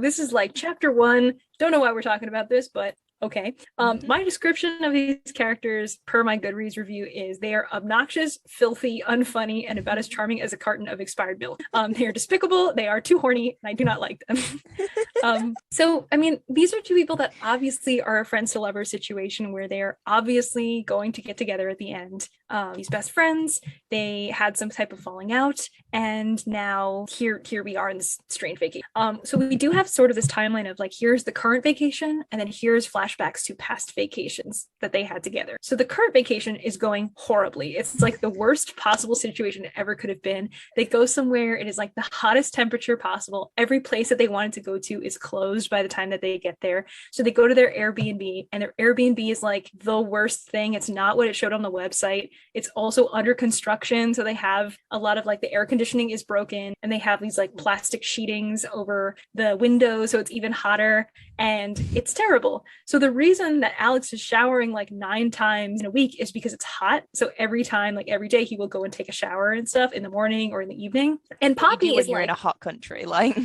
This is like chapter 1. Don't know why we're talking about this, but okay. My description of these characters per my Goodreads review is they are obnoxious, filthy, unfunny, and about as charming as a carton of expired milk. They are despicable, they are too horny, and I do not like them. So, I mean, these are two people that obviously are a friends to lovers situation where they are obviously going to get together at the end. these best friends. They had some type of falling out, and now here we are in this strange vacation. So we do have sort of this timeline of like, here's the current vacation, and then here's flashbacks to past vacations that they had together. So the current vacation is going horribly. It's like the worst possible situation it ever could have been. They go somewhere, it is like the hottest temperature possible. Every place that they wanted to go to is closed by the time that they get there. So they go to their Airbnb, and their Airbnb is like the worst thing. It's not what it showed on the website. It's also under construction, so they have a lot of like the air conditioning is broken, and they have these like plastic sheetings over the windows, so it's even hotter, and it's terrible. So the reason that Alex is showering like 9 times in a week is because it's hot. So every time, like every day, he will go and take a shower and stuff in the morning or in the evening. And Poppy is you're like, in a hot country, like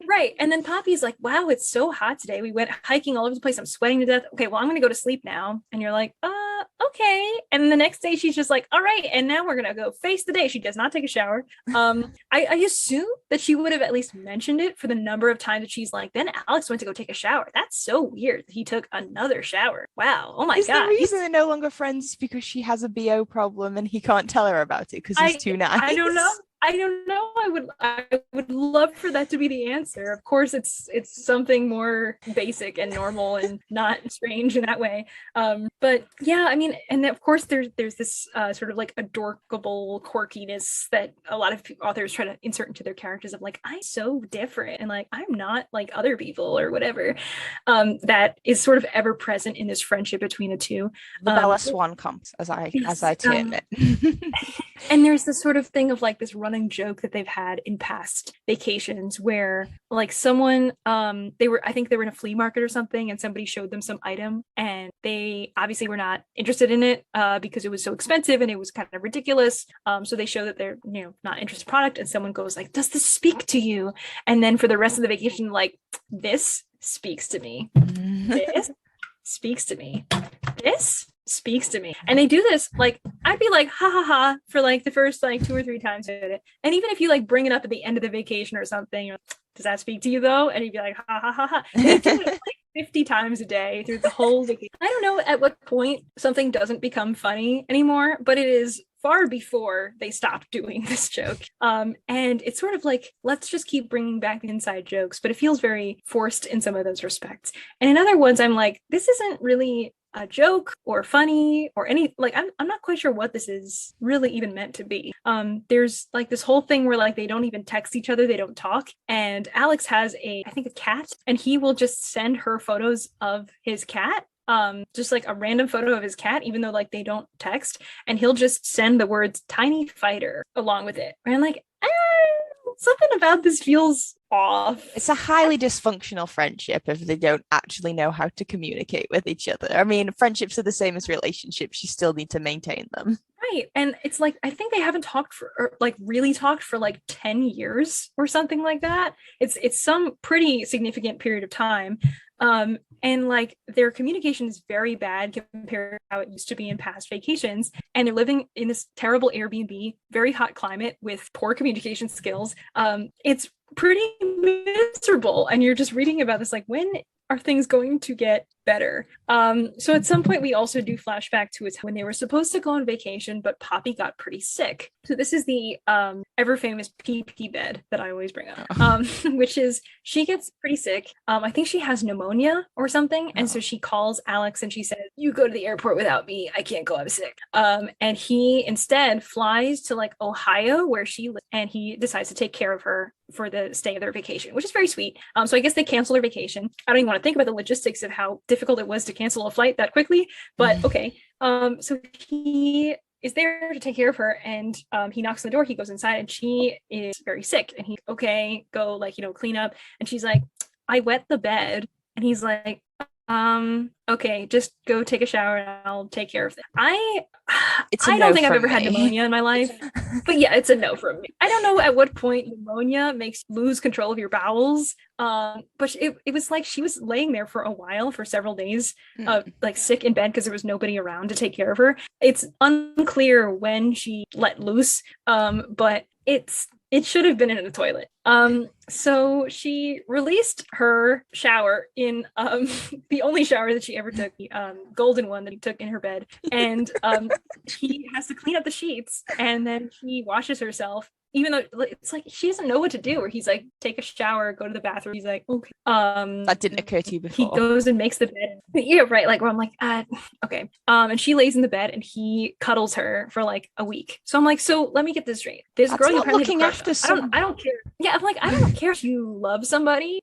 right. And then Poppy's like, wow, it's so hot today. We went hiking all over the place. I'm sweating to death. Okay, well, I'm gonna go to sleep now. And you're like, okay. And then the next day she's just like, all right, and now we're gonna go face the day. She does not take a shower. I assume that she would have at least mentioned it for the number of times that she's like, then Alex went to go take a shower. That's so weird. He took another shower. Wow. Oh my God. The reason they're no longer friends is because she has a BO problem and he can't tell her about it because he's too nice. I don't know. I would love for that to be the answer. Of course, it's something more basic and normal and not strange in that way. But yeah, I mean, and of course there's this sort of like adorkable quirkiness that a lot of authors try to insert into their characters of like, I'm so different and like I'm not like other people or whatever. That is sort of ever present in this friendship between the two. The Bella Swan comes, as I term it. And there's this sort of thing of like this running joke that they've had in past vacations where like someone I think they were in a flea market or something, and somebody showed them some item and they obviously were not interested in it because it was so expensive and it was kind of ridiculous. So they show that they're not interested in product, and someone goes like, does this speak to you? And then for the rest of the vacation, like, this speaks to me. This speaks to me. This speaks to me. And they do this, like, I'd be like, ha ha ha, for like the first like 2 or 3 times I did it. And even if you like bring it up at the end of the vacation or something, you're like, does that speak to you though? And you'd be like, ha ha ha ha. And they do it like 50 times a day through the whole vacation. I don't know at what point something doesn't become funny anymore, but it is far before they stopped doing this joke. And it's sort of like, let's just keep bringing back the inside jokes, but it feels very forced in some of those respects. And in other ones, I'm like, this isn't really a joke or funny or any, like, I'm not quite sure what this is really even meant to be. There's like this whole thing where like they don't even text each other, they don't talk. And Alex has I think a cat, and he will just send her photos of his cat. Just like a random photo of his cat, even though like they don't text, and he'll just send the words tiny fighter along with it. And I'm like, something about this feels off. It's a highly dysfunctional friendship if they don't actually know how to communicate with each other. I mean, friendships are the same as relationships. You still need to maintain them. Right. And it's like, I think they haven't really talked for like 10 years or something like that. It's some pretty significant period of time. And like their communication is very bad compared to how it used to be in past vacations. And they're living in this terrible Airbnb, very hot climate with poor communication skills. It's pretty miserable. And you're just reading about this, like, when are things going to get better? So at some point we also do flashback to when they were supposed to go on vacation, but Poppy got pretty sick. So this is the ever famous PP bed that I always bring up, which is she gets pretty sick. I think she has pneumonia or something. And so she calls Alex and she says, you go to the airport without me. I can't go. I'm sick. And he instead flies to like Ohio where she lives, and he decides to take care of her for the stay of their vacation, which is very sweet. So I guess they cancel their vacation. I don't even want to think about the logistics of how difficult it was to cancel a flight that quickly, but okay. So he is there to take care of her, and he knocks on the door. He goes inside and she is very sick, and he's okay, go like, clean up. And she's like, I wet the bed. And he's like, okay, just go take a shower and I'll take care of it. I don't think I've ever had pneumonia in my life, but yeah, it's a no from me. I don't know at what point pneumonia makes you lose control of your bowels. But it was like she was laying there for a while, for several days, like sick in bed because there was nobody around to take care of her. It's unclear when she let loose, but it's It should have been in a toilet. So she released her shower in the only shower that she ever took, the golden one that he took in her bed. And he has to clean up the sheets, and then she washes herself, even though it's like she doesn't know what to do. Or he's like, take a shower, go to the bathroom. He's like, okay. That didn't occur to you before. He goes and makes the bed. Yeah, right. Like, where I'm like, okay. And she lays in the bed, and he cuddles her for like a week. So I'm like, so let me get this straight. This girl you're looking after. I don't care. Yeah, I'm like, I don't care if you love somebody,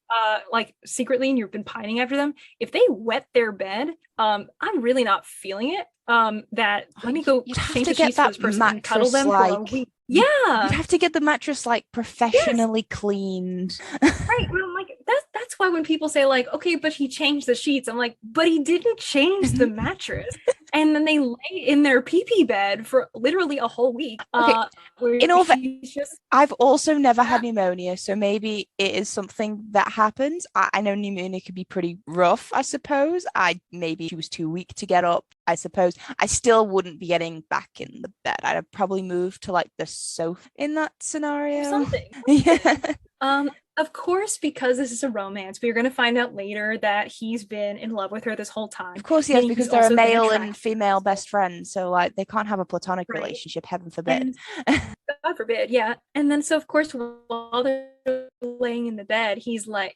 like secretly, and you've been pining after them. If they wet their bed, I'm really not feeling it. That let me go change the sheets for this person and cuddle them for a week. Yeah, you'd have to get the mattress like professionally cleaned. Right. Well, I'm like, that's why when people say like, okay, but he changed the sheets, I'm like, but he didn't change the mattress. And then they lay in their pee-pee bed for literally a whole week. Okay. In all I've also never had pneumonia, so maybe it is something that happens. I know pneumonia can be pretty rough, I suppose. Maybe she was too weak to get up, I suppose. I still wouldn't be getting back in the bed. I'd have probably moved to like the sofa in that scenario. Something. Yeah. Of course, because this is a romance, we're going to find out later that he's been in love with her this whole time. Of course, yes, because they're a male and female best friends, so like they can't have a platonic relationship, heaven forbid. God forbid, yeah. And then, so of course, while they're laying in the bed, he's like,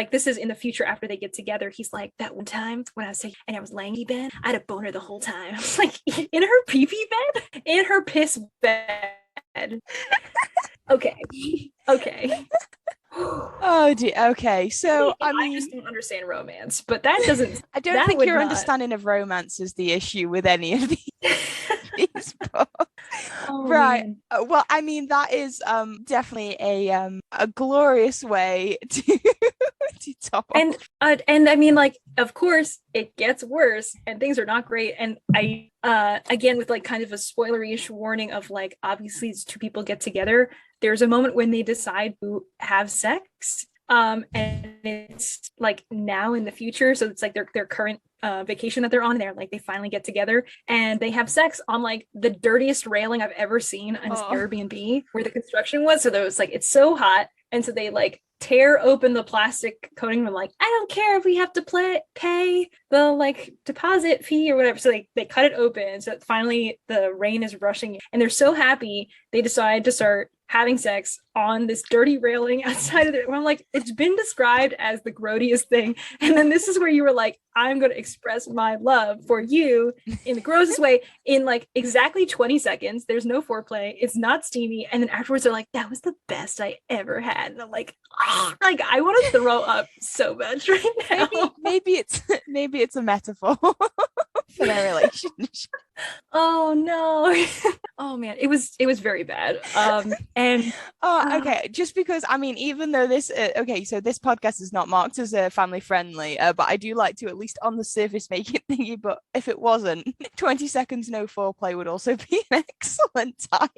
this is in the future after they get together. He's like, that one time when I was saying, and I was laying in bed, I had a boner the whole time. I was like, in her pee-pee bed, in her piss bed. Okay. Oh dear. Okay, so I just don't understand romance, but that doesn't. I don't think your understanding of romance is the issue with any of these books. Right. Well, I mean, that is definitely a glorious way to top off. And I mean, like, of course it gets worse and things are not great. And I again, with like kind of a spoilery-ish warning of like, obviously these two people get together. There's a moment when they decide to have sex. And it's like now in the future, so it's like their current vacation that they're on. They're like, they finally get together and they have sex on like the dirtiest railing I've ever seen on this Airbnb where the construction was. So there was like, it's so hot, and so they like tear open the plastic coating and like, I don't care if we have to pay the like deposit fee or whatever. So they cut it open, so finally the rain is rushing and they're so happy they decide to start having sex on this dirty railing outside of it. I'm like, it's been described as the grodiest thing, and then this is where you were like, I'm going to express my love for you in the grossest way in like exactly 20 seconds. There's no foreplay, it's not steamy, and then afterwards they're like, that was the best I ever had, and I'm like, like I want to throw up so much right now. Maybe it's a metaphor for their relationship. Oh no. Oh man, it was very bad. Okay, just because I mean, even though this so this podcast is not marked as a family friendly, but I do like to at least on the surface make it thingy. But if it wasn't, 20 seconds no foreplay would also be an excellent time.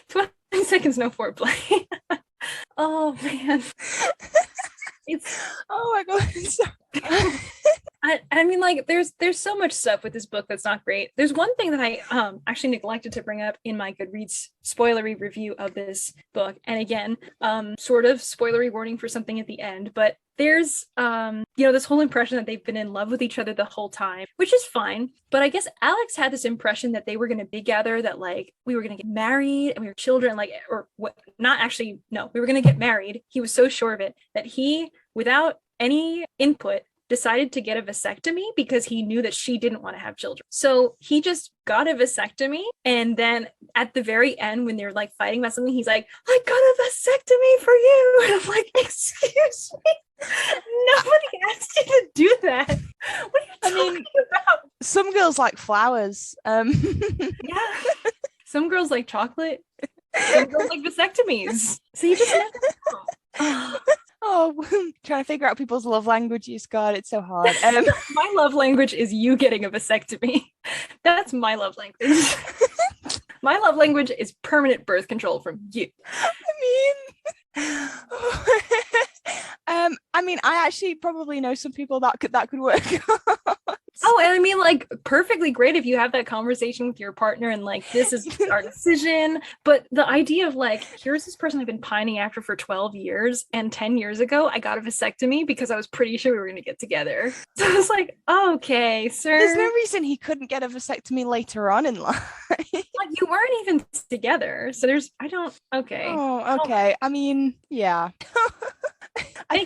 20 seconds no foreplay. Oh man. It's oh my god. I mean, like, there's so much stuff with this book that's not great. There's one thing that I actually neglected to bring up in my Goodreads spoilery review of this book. And again, sort of spoilery warning for something at the end, but there's this whole impression that they've been in love with each other the whole time, which is fine. But I guess Alex had this impression that they were going to be together, that like we were going to get married and we were children, like, or what, not actually, no, we were going to get married. He was so sure of it that he, without any input, decided to get a vasectomy because he knew that she didn't want to have children. So he just got a vasectomy, and then at the very end when they're like fighting about something, he's like, I got a vasectomy for you, and I'm like, excuse me, nobody asked you to do that. What are you talking about? Some girls like flowers. Yeah, some girls like chocolate, some girls like vasectomies, so you just never know. Oh, trying to figure out people's love languages. God, it's so hard. My love language is you getting a vasectomy. That's my love language. My love language is permanent birth control from you. I mean, I actually probably know some people that could work. Oh, and I mean, like, perfectly great if you have that conversation with your partner and like, this is our decision. But the idea of like, here's this person I've been pining after for 12 years, and 10 years ago I got a vasectomy because I was pretty sure we were going to get together. So I was like, okay, sir. There's no reason he couldn't get a vasectomy later on in life. Like, you weren't even together. So okay. Oh, okay. I mean, yeah. I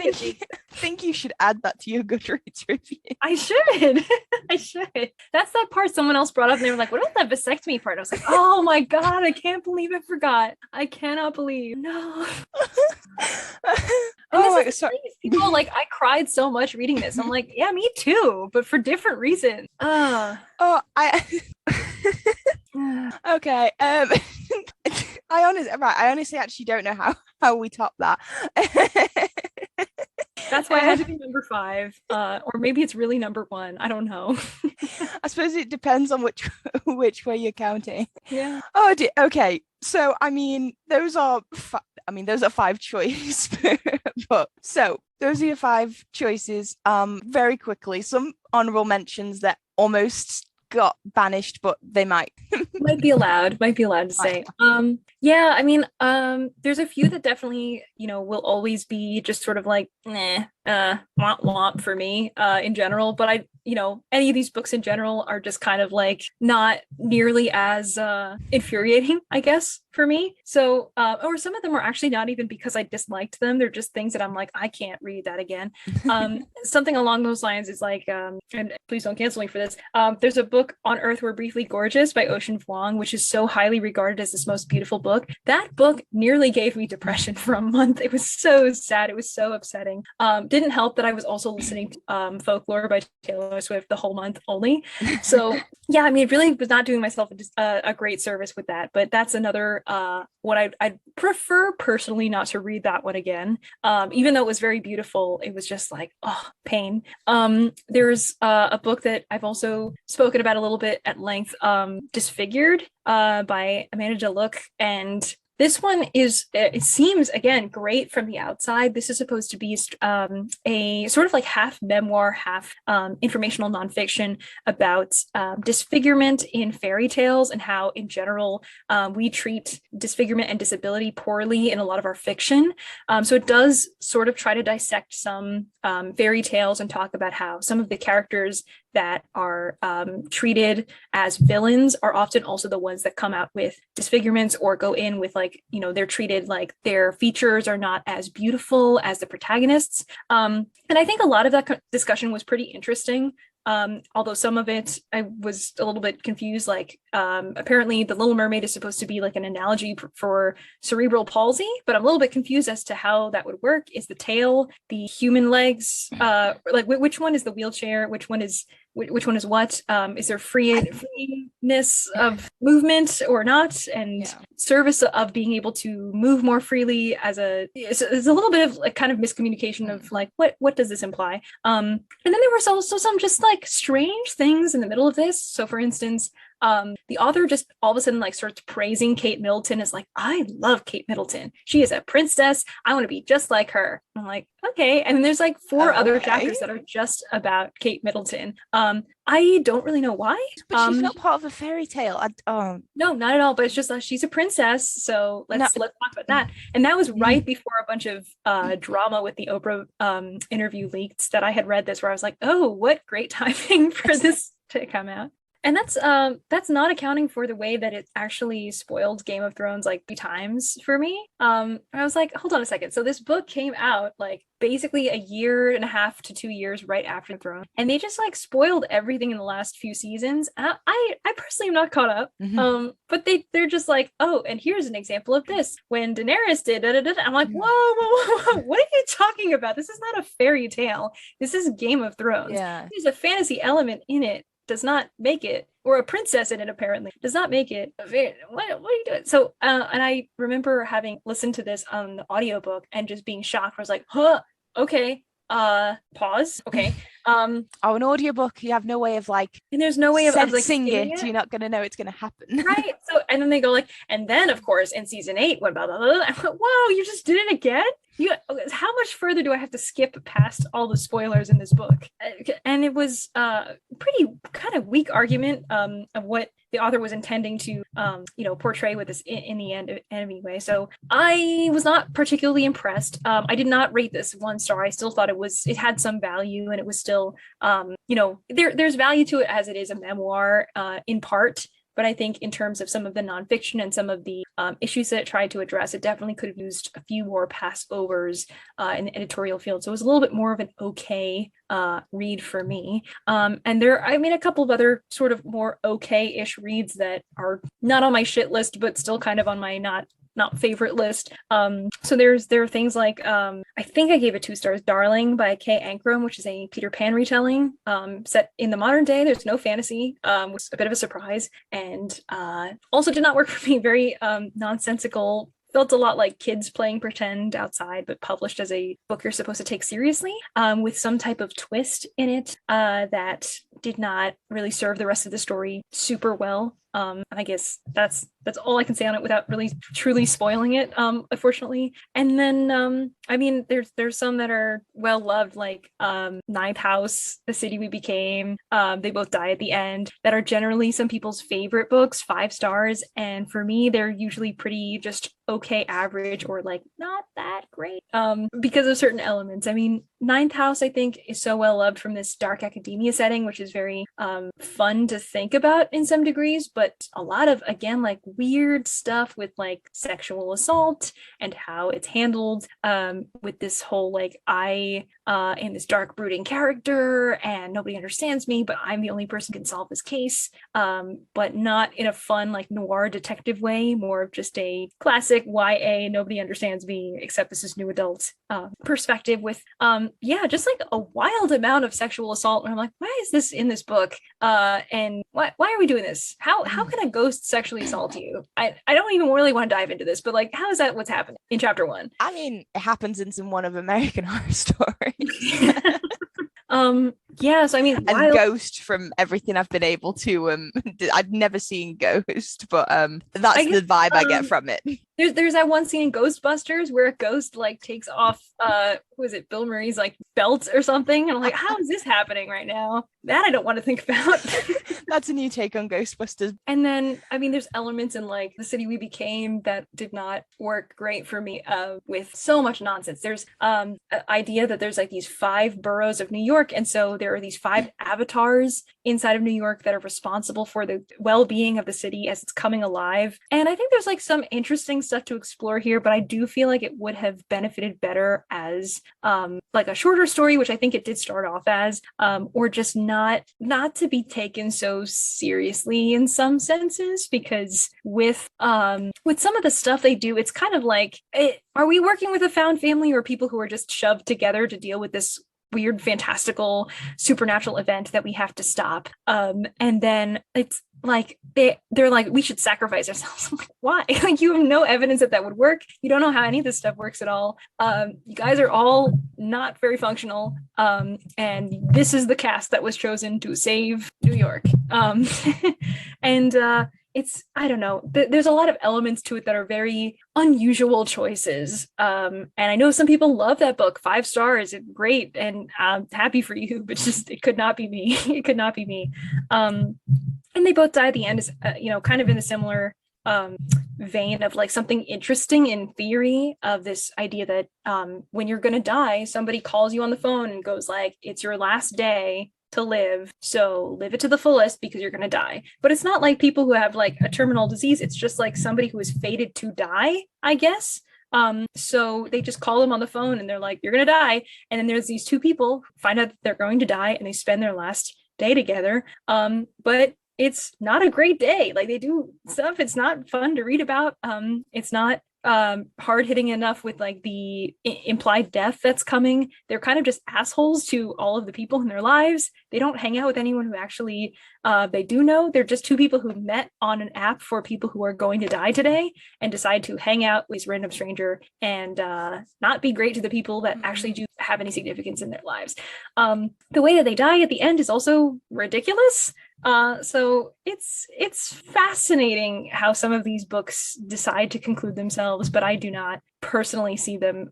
think you should add that to your Goodreads review. I should. I should. That's that part someone else brought up, and they were like, what about that vasectomy part? I was like, oh my God, I can't believe I forgot. I cannot believe. No. Oh my God, sorry. People, like, I cried so much reading this. I'm like, yeah, me too, but for different reasons. Okay. I honestly actually don't know how we top that. That's why I had to be number 5, or maybe it's really number 1. I don't know. I suppose it depends on which way you're counting. Yeah. Oh, okay. So I mean, those are 5 choices. But so those are your 5 choices. Very quickly, some honorable mentions that almost got banished, but they might be allowed to say. Yeah, I mean, there's a few that definitely, will always be just sort of like womp womp for me in general, but any of these books in general are just kind of like not nearly as infuriating, I guess, for me. So or some of them are actually not even because I disliked them, they're just things that I'm like, I can't read that again. Something along those lines is like, and please don't cancel me for this, there's a book, On Earth We're Briefly Gorgeous by Ocean Vuong, which is so highly regarded as this most beautiful book. That book nearly gave me depression for a month. It was so sad, it was so upsetting. Didn't help that I was also listening to Folklore by Taylor Swift the whole month only. So yeah, I mean, it really was not doing myself a great service with that, but that's another what I'd prefer personally not to read that one again. Even though it was very beautiful, it was just like, oh, pain. There's a book that I've also spoken about a little bit at length, Disfigured by Amanda DeLuc, and this one is, it seems, again, great from the outside. This is supposed to be a sort of like half memoir, half informational nonfiction about disfigurement in fairy tales and how, in general, we treat disfigurement and disability poorly in a lot of our fiction. So it does sort of try to dissect some fairy tales and talk about how some of the characters that are treated as villains are often also the ones that come out with disfigurements or go in with, like, they're treated like their features are not as beautiful as the protagonists. And I think a lot of that discussion was pretty interesting. Although some of it I was a little bit confused, like apparently the Little Mermaid is supposed to be like an analogy for cerebral palsy, but I'm a little bit confused as to how that would work. Is the tail the human legs? Like which one is the wheelchair? Which one is what? Is there freeness of movement or not? And service of being able to move more freely as it's a little bit of like kind of miscommunication of like, what does this imply? And then there was also some just like strange things in the middle of this. So for instance, the author just all of a sudden like starts praising Kate Middleton as like, I love Kate Middleton. She is a princess. I want to be just like her. I'm like, okay. And then there's like 4 other chapters that are just about Kate Middleton. I don't really know why. But she's not part of a fairy tale. No, not at all. But it's just she's a princess. So let's talk about that. And that was right before a bunch of drama with the Oprah interview leaked that I had read this, where I was like, oh, what great timing for this to come out. And that's not accounting for the way that it actually spoiled Game of Thrones like 3 times for me. I was like, hold on a second. So this book came out like basically a year and a half to 2 years right after the throne, and they just like spoiled everything in the last few seasons. I personally am not caught up. But they're just like, oh, and here's an example of this when Daenerys did da, da, da. I'm like, whoa, what are you talking about? This is not a fairy tale. This is Game of Thrones. Yeah. There's a fantasy element in it. Does not make it, or a princess in it apparently does not make it. What are you doing? So and I remember having listened to this on the audiobook and just being shocked. I was like, okay, pause, okay. An audiobook, you have no way of like, and there's no way of like singing it. You're not gonna know it's gonna happen, right? So and then they go like, and then of course in season 8 went blah blah blah. I went, whoa, you just did it again. how much further do I have to skip past all the spoilers in this book? And it was pretty kind of weak argument of what the author was intending to portray with this in the end anyway. So I was not particularly impressed. I did not rate this 1 star. I still thought it had some value, and it was still there's value to it as it is a memoir in part. But I think in terms of some of the nonfiction and some of the issues that it tried to address, it definitely could have used a few more passovers in the editorial field. So it was a little bit more of an okay read for me. And a couple of other sort of more okay-ish reads that are not on my shit list, but still kind of on my not favorite list. So there are things like I think I gave it 2 stars, Darling by Kay Ankrum, which is a Peter Pan retelling set in the modern day. There's no fantasy, was a bit of a surprise, and also did not work for me. Very nonsensical. Felt a lot like kids playing pretend outside, but published as a book you're supposed to take seriously, with some type of twist in it that did not really serve the rest of the story super well. And I guess that's all I can say on it without really truly spoiling it, unfortunately. And then there's some that are well loved, like Ninth House, The City We Became, They Both Die at the End, that are generally some people's favorite books, 5 stars. And for me, they're usually pretty just okay average, or like not that great because of certain elements. I mean, Ninth House, I think, is so well loved from this dark academia setting, which is very fun to think about in some degrees, but a lot of, again, like weird stuff with like sexual assault and how it's handled, with this whole like I am this dark brooding character and nobody understands me, but I'm the only person who can solve this case, but not in a fun like noir detective way, more of just a classic YA nobody understands me except this is new adult perspective with just like a wild amount of sexual assault, where I'm like, why is this in this book, and why are we doing this? How can a ghost sexually assault you? I don't even really want to dive into this, but like, how is that what's happening in chapter 1? I mean, it happens in some one of American Horror Stories. So I mean, and Ghost, from everything I've been able to I've never seen Ghost, but that's the vibe I get from it. There's that one scene in Ghostbusters where a ghost like takes off was it Bill Murray's like belt or something, and I'm like, how is this happening right now? That I don't want to think about. That's a new take on Ghostbusters. And then I mean, there's elements in like The City We Became that did not work great for me, with so much nonsense. There's an idea that there's like these 5 boroughs of New York, and so there are these 5 avatars inside of New York that are responsible for the well-being of the city as it's coming alive. And I think there's like some interesting stuff to explore here, but I do feel like it would have benefited better as like a shorter story, which I think it did start off as, or just not to be taken so seriously in some senses, because with some of the stuff they do, it's kind of like, are we working with a found family or people who are just shoved together to deal with this weird, fantastical, supernatural event that we have to stop? And then it's like they're like, we should sacrifice ourselves. I'm like, why? Like, you have no evidence that would work. You don't know how any of this stuff works at all. You guys are all not very functional. And this is the cast that was chosen to save New York. And it's, I don't know, there's a lot of elements to it that are very unusual choices. And I know some people love that book, 5 stars, great, and I'm happy for you, but just, it could not be me. It could not be me. And They Both Die at the End is, kind of in a similar vein of like something interesting in theory of this idea that when you're going to die, somebody calls you on the phone and goes like, it's your last day to live, so live it to the fullest because you're going to die. But it's not like people who have like a terminal disease. It's just like somebody who is fated to die, I guess. So they just call them on the phone and they're like, you're going to die. And then there's these 2 people who find out that they're going to die and they spend their last day together. But it's not a great day. Like, they do stuff. It's not fun to read about. It's not hard hitting enough with like the implied death that's coming. They're kind of just assholes to all of the people in their lives. They don't hang out with anyone who actually they do know. They're just 2 people who met on an app for people who are going to die today and decide to hang out with this random stranger and not be great to the people that actually do have any significance in their lives. The way that they die at the end is also ridiculous. So it's fascinating how some of these books decide to conclude themselves, but I do not personally see them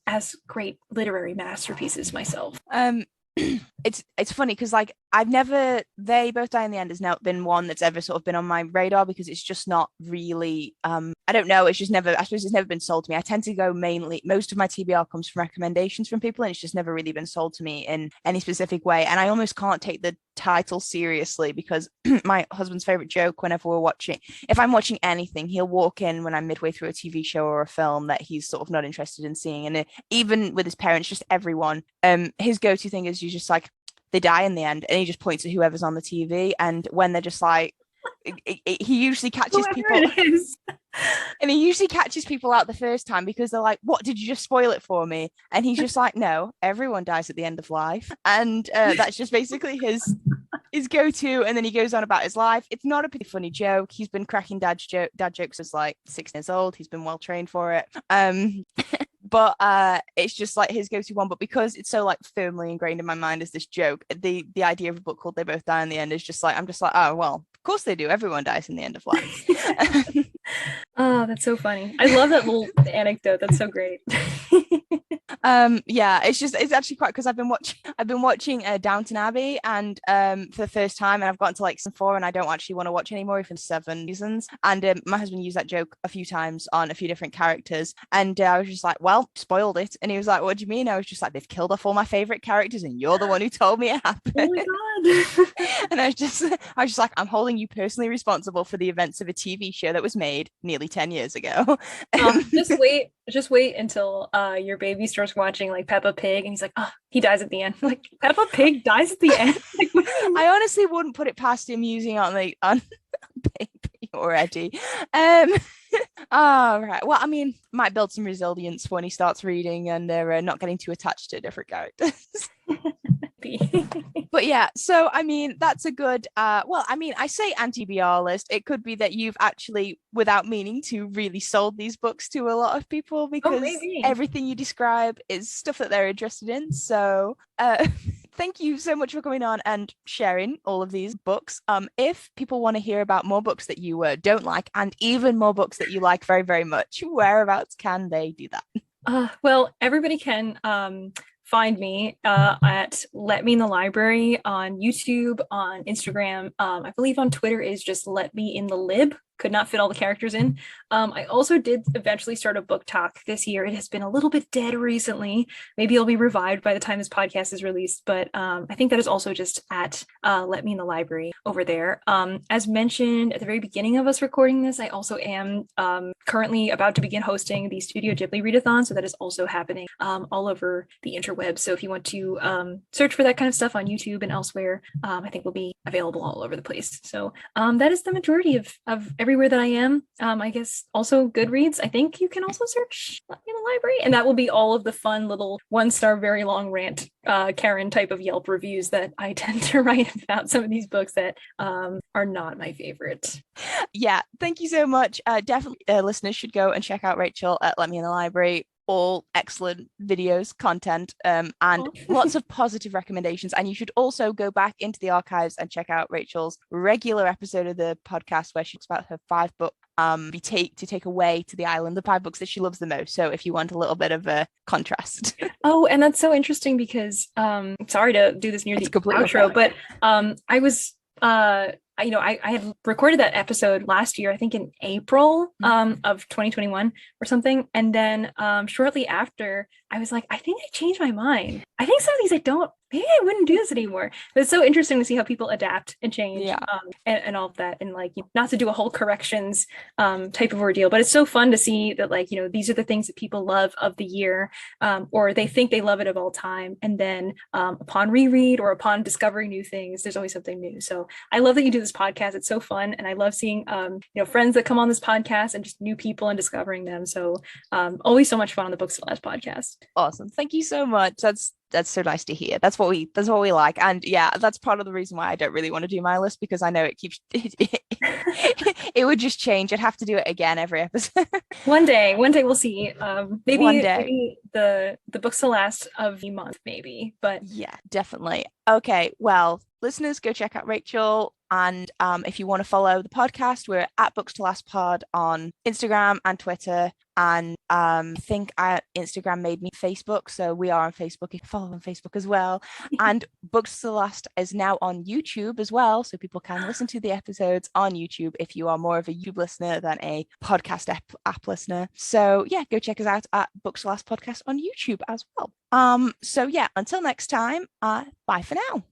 as great literary masterpieces myself. It's funny because like They Both Die in the End has not been one that's ever sort of been on my radar because it's just not really I don't know, it's just never, I suppose it's never been sold to me. I tend to go mainly, most of my TBR comes from recommendations from people, and it's just never really been sold to me in any specific way. And I almost can't take the title seriously because my husband's favorite joke whenever we're watching, if I'm watching anything, he'll walk in when I'm midway through a TV show or a film that he's sort of not interested in seeing. And even with his parents, just everyone, his go-to thing is you just like, they die in the end, and he just points at whoever's on the TV. And when they're just like, he usually catches people and he usually catches people out the first time because they're like, what, did you just spoil it for me? And he's just like, no, everyone dies at the end of life. And that's just basically his go-to. And then he goes on about his life. It's not a pretty funny joke. He's been cracking dad jokes since like 6 years old. He's been well trained for it. But it's just like his go-to one. But because it's so like firmly ingrained in my mind as this joke, the idea of a book called They Both Die in the End is just like, I'm just like, oh well, of course they do, everyone dies in the end of life. Oh, that's so funny. I love that little anecdote. That's so great. Yeah, it's actually quite, because I've been watching Downton Abbey, and for the first time, and I've gotten to like season 4, and I don't actually want to watch anymore even 7 seasons. And my husband used that joke a few times on a few different characters, and I was just like, well, spoiled it. And he was like, what do you mean? I was just like, they've killed off all my favorite characters and you're the one who told me it happened. Oh my god. And I was just like, I'm holding you personally responsible for the events of a TV show that was made nearly 10 years ago. Just wait until your baby starts watching like Peppa Pig, and he's like, oh, he dies at the end. Like, Peppa Pig dies at the end. Like, I honestly wouldn't put it past him using on baby already. Oh, right. Well, I mean, might build some resilience when he starts reading and they're not getting too attached to different characters. But yeah, so I mean, that's a good well, I mean, I say anti-BR list. It could be that you've actually, without meaning to, really sold these books to a lot of people because everything you describe is stuff that they're interested in. So thank you so much for coming on and sharing all of these books. If people want to hear about more books that you don't like, and even more books that you like very, very much, whereabouts can they do that? Well, everybody can find me at Let Me in the Library on YouTube, on Instagram. I believe on Twitter is just Let Me in the Lib. Could not fit all the characters in. I also did eventually start a book talk this year. It has been a little bit dead recently. Maybe it'll be revived by the time this podcast is released, but I think that is also just at Let Me in the Library over there. As mentioned at the very beginning of us recording this, I also am currently about to begin hosting the Studio Ghibli Readathon, so that is also happening all over the interweb. So if you want to search for that kind of stuff on YouTube and elsewhere, I think we'll be available all over the place. So that is the majority of everywhere that I am. I guess also Goodreads. I think you can also search Let Me in the Library, and that will be all of the fun little 1-star, very long rant, Karen type of Yelp reviews that I tend to write about some of these books that are not my favorite. Yeah, thank you so much. Definitely listeners should go and check out Rachel at Let Me in the Library. All excellent videos, content, and lots of positive recommendations. And you should also go back into the archives and check out Rachel's regular episode of the podcast where she talks about her 5 book to take away to the island, the 5 books that she loves the most. So if you want a little bit of a contrast. Oh, and that's so interesting because sorry to do this near the outro, but I was I had recorded that episode last year, I think in April of 2021 or something. And then shortly after, I was like, I think I changed my mind. I think some of these maybe I wouldn't do this anymore. But it's so interesting to see how people adapt and change and all of that. And like, not to do a whole corrections type of ordeal, but it's so fun to see that like, these are the things that people love of the year, or they think they love it of all time. And then upon reread or upon discovering new things, there's always something new. So I love that you do this podcast. It's so fun. And I love seeing, friends that come on this podcast and just new people and discovering them. So always so much fun on the Stellas podcast. Awesome. Thank you so much. That's so nice to hear. That's what we like. And yeah, that's part of the reason why I don't really want to do my list, because I know it keeps it would just change. I'd have to do it again every episode. One day we'll see. Maybe the books to last of the month, maybe. But yeah, definitely. Okay, well, listeners, go check out Rachel. And if you want to follow the podcast, we're at Books to Last Pod on Instagram and Twitter. And I think Instagram made me Facebook, so we are on Facebook. You can follow on Facebook as well. And Books to the Last is now on YouTube as well, so people can listen to the episodes on YouTube if you are more of a YouTube listener than a podcast app listener. So yeah, go check us out at Books to Last Podcast on YouTube as well. So yeah, until next time, bye for now.